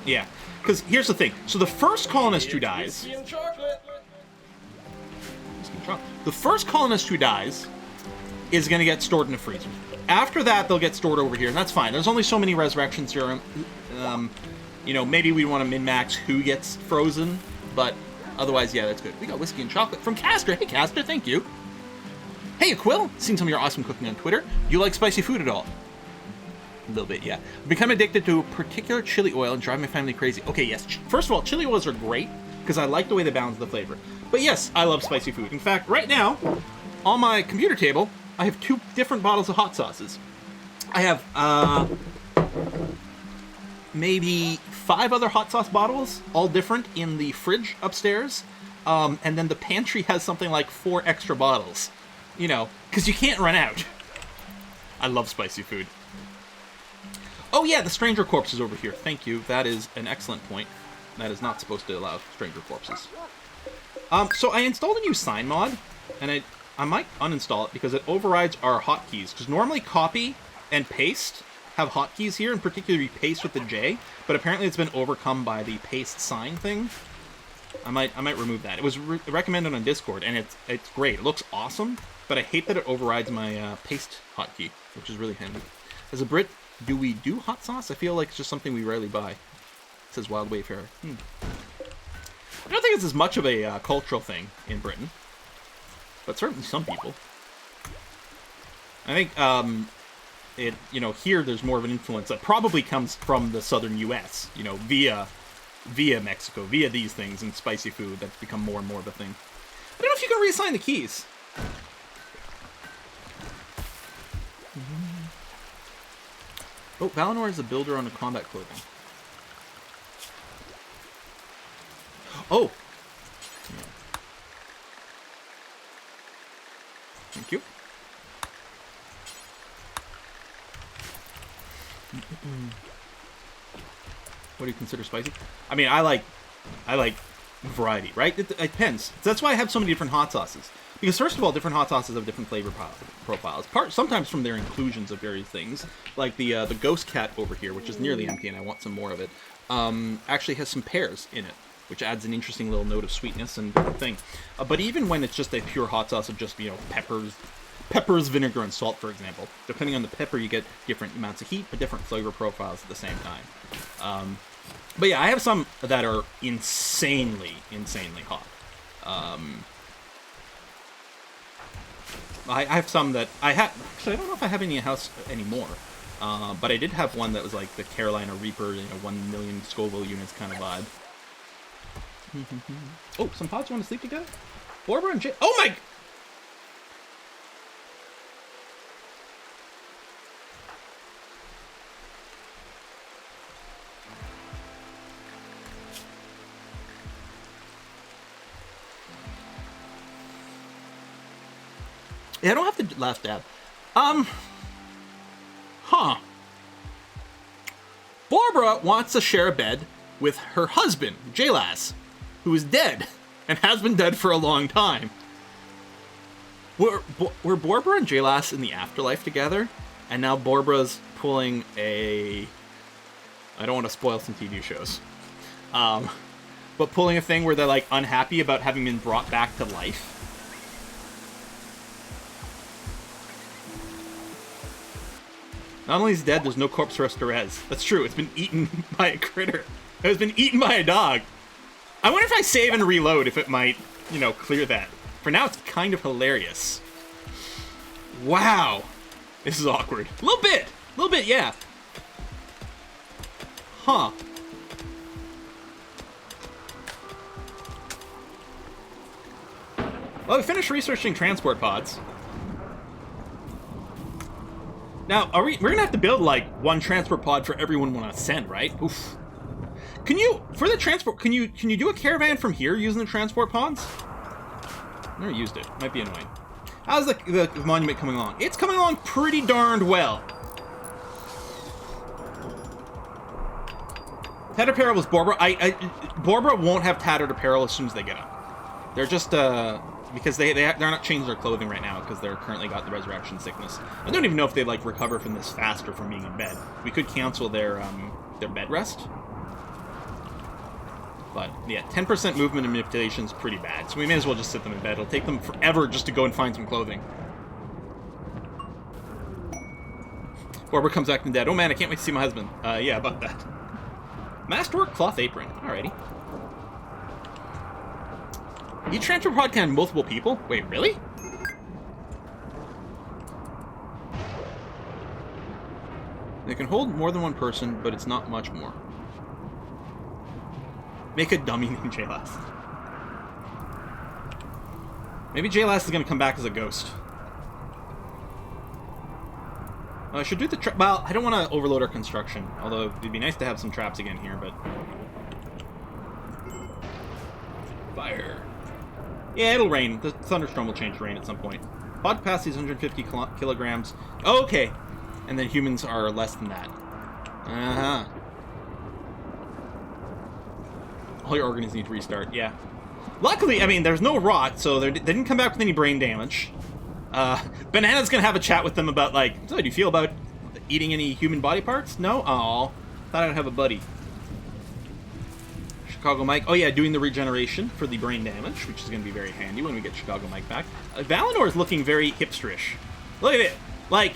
Yeah, because here's the thing. So the first colonist who dies... The first colonist who dies is going to get stored in a freezer. After that, they'll get stored over here, and that's fine. There's only so many resurrections here. You know, maybe we want to min-max who gets frozen, but otherwise, yeah, that's good. We got whiskey and chocolate from Castor. Hey, Castor, thank you. Hey, Aquil, seen some of your awesome cooking on Twitter. Do you like spicy food at all? A little bit, yeah. I've become addicted to a particular chili oil and drive my family crazy. Okay, yes. First of all, chili oils are great, because I like the way they balance the flavor. But yes, I love spicy food. In fact, right now, on my computer table, I have 2 different bottles of hot sauces. I have, maybe 5 other hot sauce bottles, all different, in the fridge upstairs. And then the pantry has something like 4 extra bottles. You know, because you can't run out. I love spicy food. Oh yeah, the stranger corpse is over here. Thank you. That is an excellent point. That is not supposed to allow stranger corpses. So I installed a new sign mod, and I might uninstall it because it overrides our hotkeys. Because normally copy and paste have hotkeys here, and particularly paste with the J, but apparently it's been overcome by the paste sign thing. I might remove that. It was recommended on Discord, and it's great. It looks awesome, but I hate that it overrides my paste hotkey, which is really handy. As a Brit, do we do hot sauce? I feel like it's just something we rarely buy. Says Wild Wayfarer. I don't think it's as much of a cultural thing in Britain, but certainly some people. I think here there's more of an influence that probably comes from the southern U.S. You know, via Mexico, via these things and spicy food that's become more and more of a thing. I don't know if you can reassign the keys. Oh, Valinor is a builder on the combat clothing. Oh! Yeah. Thank you. What do you consider spicy? I mean, I like variety, right? It depends. That's why I have so many different hot sauces. Because first of all, different hot sauces have different flavor profiles. Sometimes from their inclusions of various things, like the ghost cat over here, which is nearly empty, and I want some more of it. Actually has some pears in it, which adds an interesting little note of sweetness and thing. But even when it's just a pure hot sauce of just peppers, vinegar, and salt, for example, depending on the pepper, you get different amounts of heat, but different flavor profiles at the same time. But yeah, I have some that are insanely hot. I have some that actually, I don't know if I have any in house anymore. But I did have one that was like the Carolina Reaper, 1 million Scoville units kind of vibe. Oh, some pods want to sleep together? Barbara and Jay. Oh my! Yeah, I don't have to last dab. Barbara wants to share a bed with her husband, J-Lass, who is dead and has been dead for a long time. Were Barbara and J-Lass in the afterlife together? And now Barbara's pulling a... I don't want to spoil some TV shows. But pulling a thing where they're, like, unhappy about having been brought back to life. Not only is it dead, there's no corpse res. That's true, it's been eaten by a critter. It's been eaten by a dog. I wonder if I save and reload, if it might, clear that. For now, it's kind of hilarious. Wow. This is awkward. A little bit, yeah. Huh. Well, we finished researching transport pods. Now, we're gonna have to build, like, one transport pod for everyone we want to send, right? Oof. Can you do a caravan from here using the transport pods? Never used it. Might be annoying. How's the monument coming along? It's coming along pretty darned well. Tattered Apparel was Barbara. Barbara won't have Tattered Apparel as soon as they get up. They're just, because they're not changing their clothing right now because they're currently got the resurrection sickness. I don't even know if they like recover from this faster from being in bed. We could cancel their bed rest. But yeah, 10% movement and manipulation is pretty bad, so we may as well just sit them in bed. It'll take them forever just to go and find some clothing. Barbara comes back from dead. Oh man, I can't wait to see my husband. Yeah, about that. Masterwork cloth apron. Alrighty. Each transfer pod can have multiple people? Wait, really? They can hold more than one person, but it's not much more. Make a dummy named J-Lass. Maybe J-Lass is going to come back as a ghost. I should do the trap. Well, I don't want to overload our construction, although it'd be nice to have some traps again here, but... Fire. Yeah, it'll rain. The thunderstorm will change to rain at some point. Pod capacity is 150 kilograms. Oh, okay. And then humans are less than that. Uh-huh. All your organs need to restart, yeah. Luckily, I mean, there's no rot, so they didn't come back with any brain damage. Banana's gonna have a chat with them about, like, so how do you feel about eating any human body parts? No? Aw. Thought I'd have a buddy. Chicago Mike. Oh yeah, doing the regeneration for the brain damage, which is going to be very handy when we get Chicago Mike back. Valinor is looking very hipsterish. Look at it. Like,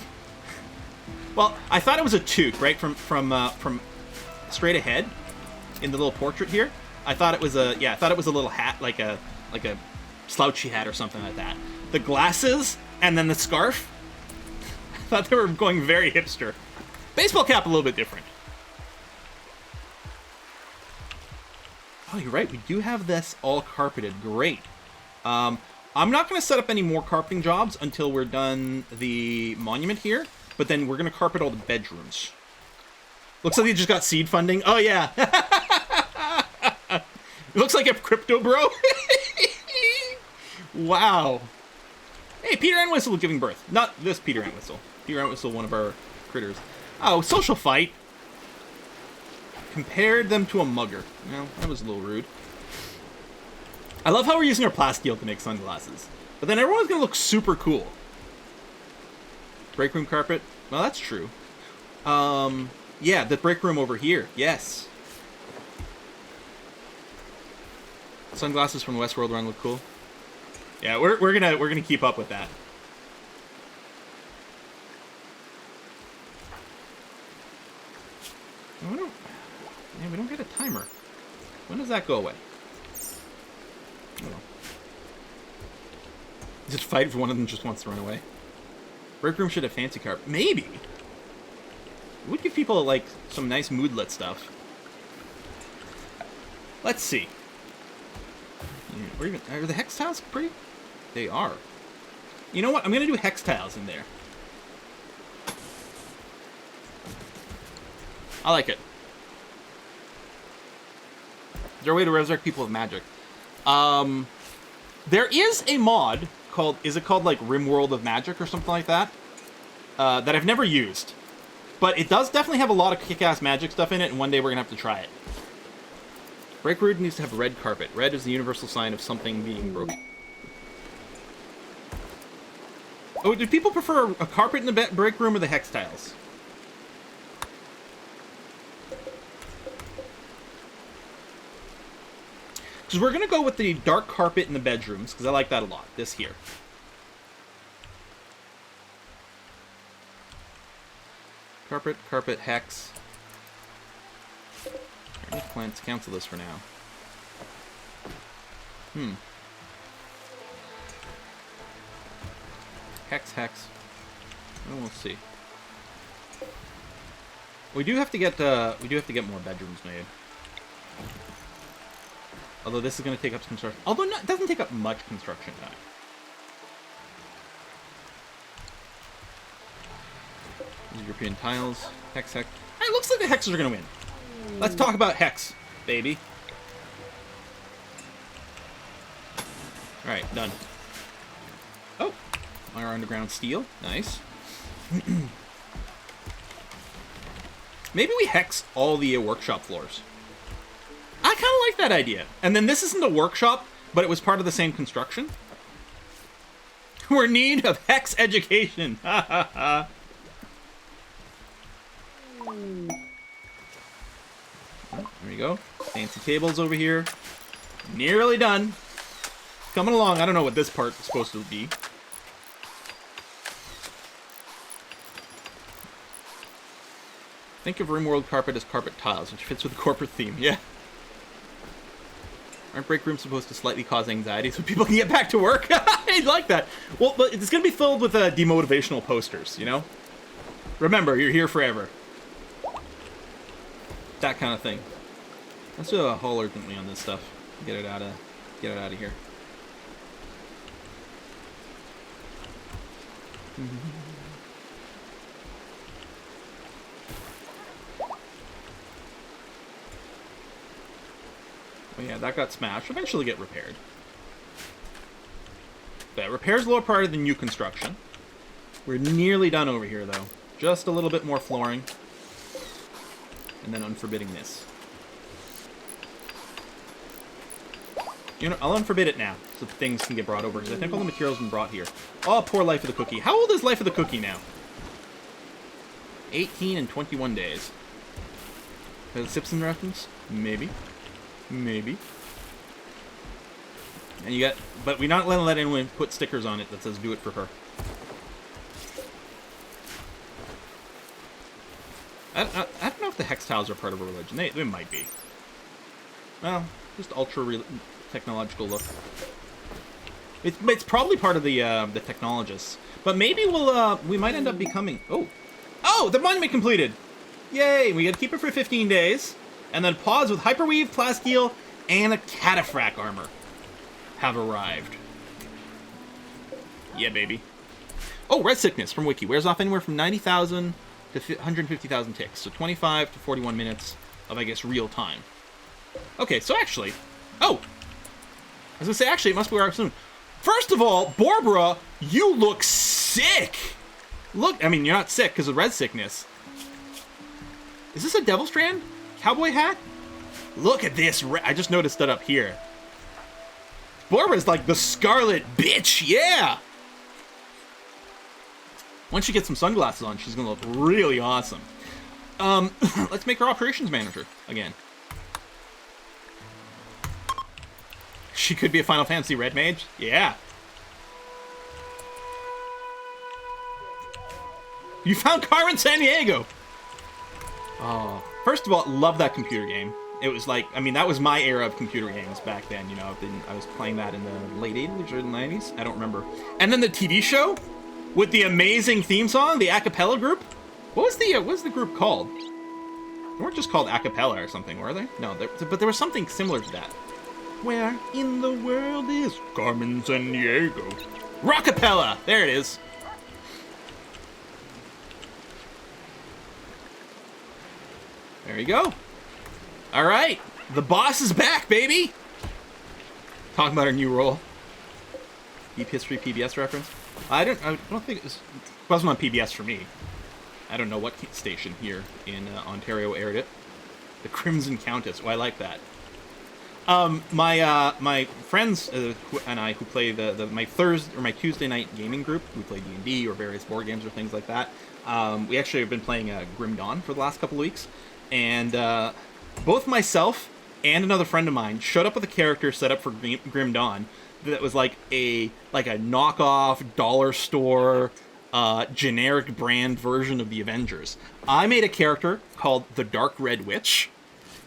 well, I thought it was a toque, right? From straight ahead in the little portrait here. I thought it was a little hat, like a slouchy hat or something like that. The glasses and then the scarf. I thought they were going very hipster. Baseball cap a little bit different. Oh, you're right. We do have this all carpeted. Great. I'm not going to set up any more carpeting jobs until we're done the monument here, but then we're going to carpet all the bedrooms. Looks like they just got seed funding. Oh, yeah. It looks like a crypto bro. Wow. Hey, Peter Entwistle giving birth. Not this Peter Entwistle. Peter Entwistle, one of our critters. Oh, social fight. Compared them to a mugger. Well, that was a little rude. I love how we're using our plasteel to make sunglasses. But then everyone's gonna look super cool. Break room carpet? Well, that's true. Yeah, the break room over here. Yes. Sunglasses from the Westworld run look cool. Yeah, we're gonna keep up with that. We don't get a timer. When does that go away? Oh. Just fight if one of them just wants to run away. Break room should have fancy carpet. Maybe. It would give people like some nice moodlet stuff. Let's see. Are the hex tiles pretty? They are. You know what? I'm gonna do hex tiles in there. I like it. Is there a way to resurrect people with magic? There is a mod called, is it called like Rimworld of Magic or something like that? That I've never used. But it does definitely have a lot of kick-ass magic stuff in it, and one day we're gonna have to try it. Break room needs to have red carpet. Red is the universal sign of something being broken. Oh, do people prefer a carpet in the break room or the hex tiles? Because we're going to go with the dark carpet in the bedrooms, because I like that a lot. This here. Carpet, carpet, hex. I need to plan to cancel this for now. Hex, hex. Oh, we'll see. We do have to get more bedrooms made. Although this is going to take up some construction. Although it doesn't take up much construction time. These European tiles. Hex, hex. It looks like the hexes are going to win. Let's talk about hex, baby. Alright, done. Oh! Our underground steel. Nice. Maybe we hex all the workshop floors. I kind of like that idea. And then this isn't a workshop, but it was part of the same construction. We're in need of hex education. Ha ha ha. There we go. Fancy tables over here. Nearly done. Coming along. I don't know what this part is supposed to be. Think of Rimworld carpet as carpet tiles, which fits with the corporate theme. Yeah. Aren't break rooms supposed to slightly cause anxiety so people can get back to work? I like that. Well, but it's going to be filled with demotivational posters, you know? Remember, you're here forever. That kind of thing. Let's do a haul urgently on this stuff. Get it out of here. Oh yeah, that got smashed. Eventually get repaired. But repair's lower priority than new construction. We're nearly done over here, though. Just a little bit more flooring. And then unforbidding this. You know, I'll unforbid it now, so things can get brought over, because I think all the materials have been brought here. Oh, poor Life of the Cookie. How old is Life of the Cookie now? 18 and 21 days. Is it a Simpson reference? Maybe. Maybe. And you got, but we're not gonna let anyone put stickers on it that says "Do it for her." I don't know if the hex tiles are part of a religion. They might be. Well, just ultra technological look. It's probably part of the technologists. But maybe we might end up becoming. Oh, the monument completed! Yay! We got to keep it for 15 days. And then pods with hyperweave, plasteel, and a cataphract armor have arrived. Yeah, baby. Oh, red sickness from Wiki. Wears off anywhere from 90,000 to 150,000 ticks. So 25 to 41 minutes of, I guess, real time. Okay, so actually... Oh! I was going to say, actually, it must be wear off soon. First of all, Barbara, you look sick! Look, I mean, you're not sick because of red sickness. Is this a devil strand? Cowboy hat? Look at this. I just noticed that up here. Barbara's like the Scarlet Bitch, yeah! Once she gets some sunglasses on, she's gonna look really awesome. Let's make her operations manager again. She could be a Final Fantasy Red Mage, yeah. You found Carmen Sandiego! Oh, first of all, love that computer game. It was like, I mean, that was my era of computer games back then, you know. I was playing that in the late 80s or the 90s. I don't remember. And then the TV show with the amazing theme song, the a cappella group. What was the group called? They weren't just called a cappella or something, were they? No, but there was something similar to that. Where in the world is Carmen Sandiego? Rockapella! There it is. There you go. All right, the boss is back, baby. Talking about our new role. Deep History PBS reference. I don't think it wasn't on PBS for me. I don't know what station here in Ontario aired it. The Crimson Countess. Oh, I like that. My friends and I who play my Tuesday night gaming group. We play D&D or various board games or things like that. We actually have been playing Grim Dawn for the last couple of weeks, and both myself and another friend of mine showed up with a character set up for Grim Dawn that was like a knockoff dollar store generic brand version of the Avengers. I made a character called the Dark Red Witch,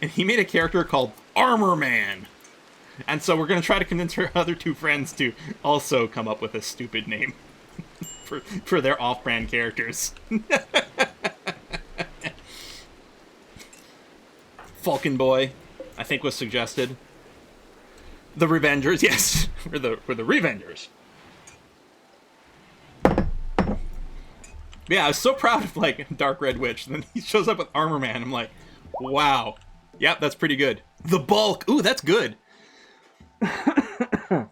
and he made a character called Armor Man. And so we're going to try to convince our other two friends to also come up with a stupid name for their off-brand characters. Falcon Boy, I think, was suggested. The Revengers, yes, we're the Revengers. Yeah, I was so proud of like Dark Red Witch. And then he shows up with Armor Man. I'm like, wow, yep, that's pretty good. The Bulk, ooh, that's good. It's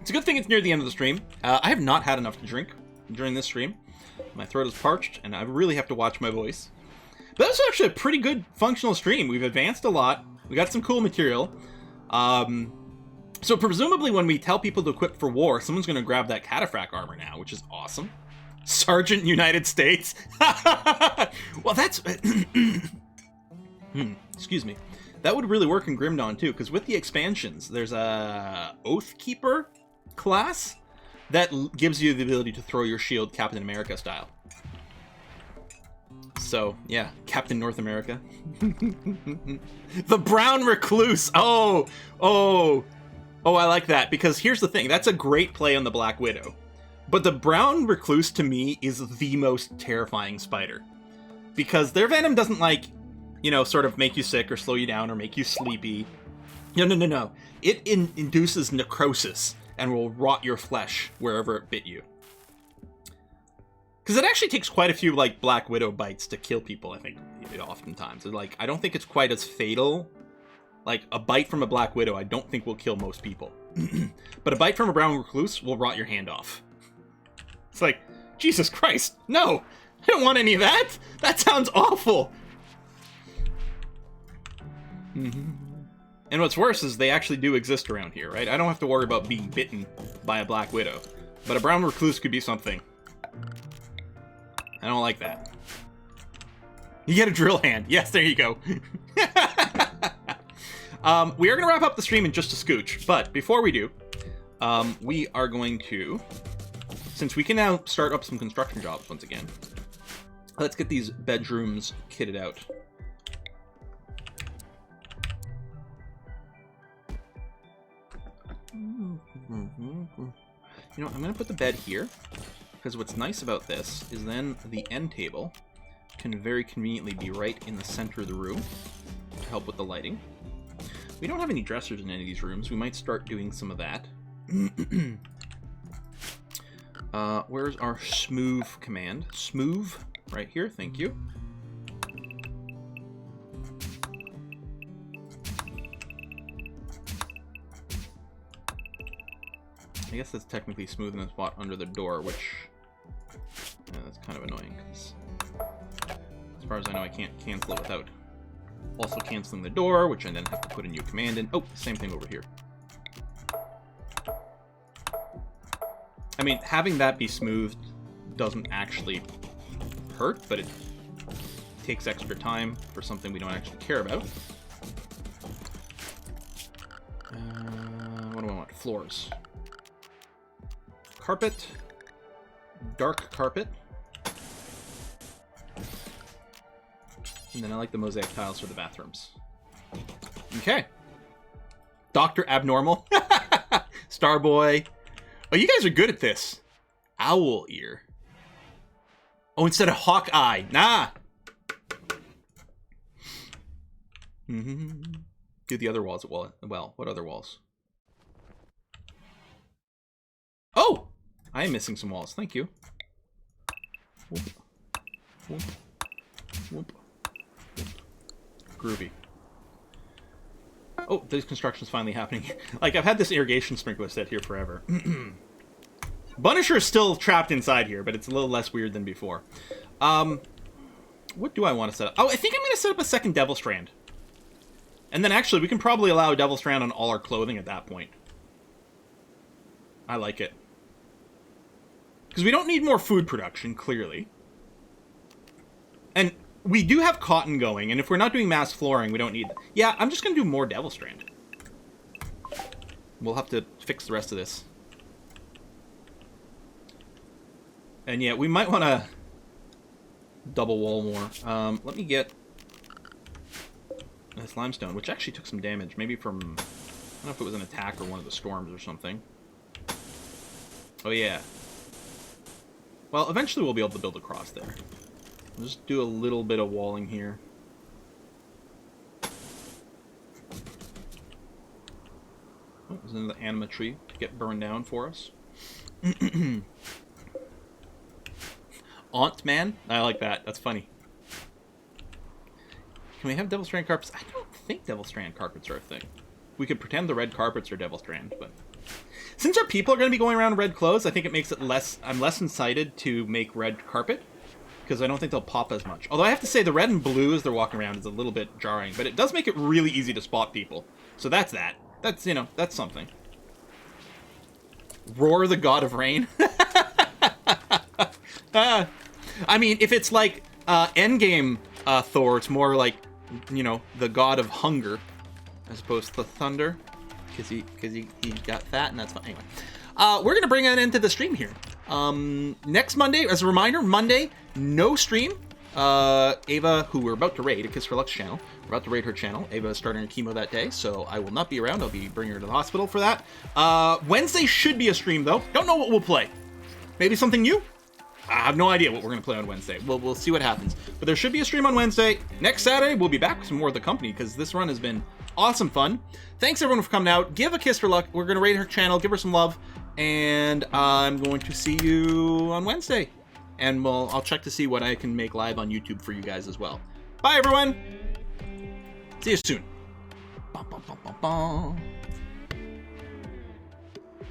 a good thing it's near the end of the stream. I have not had enough to drink during this stream. My throat is parched, and I really have to watch my voice. But that was actually a pretty good functional stream. We've advanced a lot. We got some cool material. So presumably when we tell people to equip for war, someone's going to grab that cataphract armor now, which is awesome. Sergeant United States. Well, that's... excuse me. That would really work in Grim Dawn too, because with the expansions, there's a Oathkeeper class that gives you the ability to throw your shield Captain America style. So, yeah, Captain North America. The Brown Recluse. Oh, I like that, because here's the thing. That's a great play on the Black Widow. But the Brown Recluse, to me, is the most terrifying spider. Because their venom doesn't, like, you know, sort of make you sick or slow you down or make you sleepy. No. It induces necrosis and will rot your flesh wherever it bit you. Because it actually takes quite a few, like, Black Widow bites to kill people, I think, oftentimes. Like, I don't think it's quite as fatal. Like, a bite from a Black Widow, I don't think will kill most people. But a bite from a Brown Recluse will rot your hand off. It's like, Jesus Christ, no! I don't want any of that! That sounds awful! And what's worse is they actually do exist around here, right? I don't have to worry about being bitten by a Black Widow. But a Brown Recluse could be something. I don't like that. You get a drill hand. Yes, there you go. We are going to wrap up the stream in just a scooch. But before we do, we are going to... Since we can now start up some construction jobs once again, let's get these bedrooms kitted out. You know, I'm going to put the bed here, because what's nice about this is then the end table can very conveniently be right in the center of the room to help with the lighting. We don't have any dressers in any of these rooms. We might start doing some of that. Where's our smooth command? Smooth, right here, thank you. I guess that's technically smooth in the spot under the door, which... Yeah, that's kind of annoying, because... As far as I know, I can't cancel it without also canceling the door, which I then have to put a new command in. Oh, same thing over here. I mean, having that be smoothed doesn't actually hurt, but it takes extra time for something we don't actually care about. What do I want? Floors. Carpet. Dark carpet. And then I like the mosaic tiles for the bathrooms. Okay. Dr. Abnormal. Starboy. Oh, you guys are good at this. Owl ear. Oh, instead of Hawkeye. Nah. Do the other walls well. What other walls? Oh! I am missing some walls. Thank you. Whoop. Whoop. Whoop. Groovy. Oh, this construction's finally happening. Like, I've had this irrigation sprinkler set here forever. Bunisher is still trapped inside here, but it's a little less weird than before. What do I want to set up? Oh, I think I'm going to set up a second Devil Strand. And then actually, we can probably allow a Devil Strand on all our clothing at that point. I like it. Because we don't need more food production, clearly. And we do have cotton going, and if we're not doing mass flooring, we don't need... Yeah, I'm just going to do more Devil Strand. We'll have to fix the rest of this. And yeah, we might want to double wall more. Let me get this limestone, which actually took some damage. Maybe from... I don't know if it was an attack or one of the storms or something. Oh, yeah. Well, eventually we'll be able to build across there. We'll just do a little bit of walling here. Oh, there's another anima tree to get burned down for us. Aunt Man? I like that. That's funny. Can we have Devil Strand carpets? I don't think Devil Strand carpets are a thing. We could pretend the red carpets are Devil Strand, but... Since our people are going to be going around in red clothes, I think it makes it less... I'm less incited to make red carpet, because I don't think they'll pop as much. Although I have to say, the red and blue as they're walking around is a little bit jarring, but it does make it really easy to spot people. So that's that. That's, you know, that's something. Roar the God of Rain. I mean, if it's like Endgame Thor, it's more like, you know, the God of Hunger, as opposed to thunder, because he got fat, and that's fine. Anyway, we're gonna bring an end to the stream here. Next Monday, as a reminder, Monday, no stream. Ava, who we're about to raid, a Kiss for Lux channel, we're about to raid her channel. Ava is starting her chemo that day, so I will not be around. I'll be bringing her to the hospital for that. Wednesday should be a stream, though. Don't know what we'll play. Maybe something new? I have no idea what we're going to play on Wednesday. We'll see what happens. But there should be a stream on Wednesday. Next Saturday, we'll be back with some more of the company, because this run has been awesome fun. Thanks, everyone, for coming out. Give a Kiss for Luck. We're going to raid her channel, give her some love, and I'm going to see you on Wednesday. And I'll check to see what I can make live on YouTube for you guys as well. Bye, everyone. See you soon. Bum, bum, bum, bum, bum.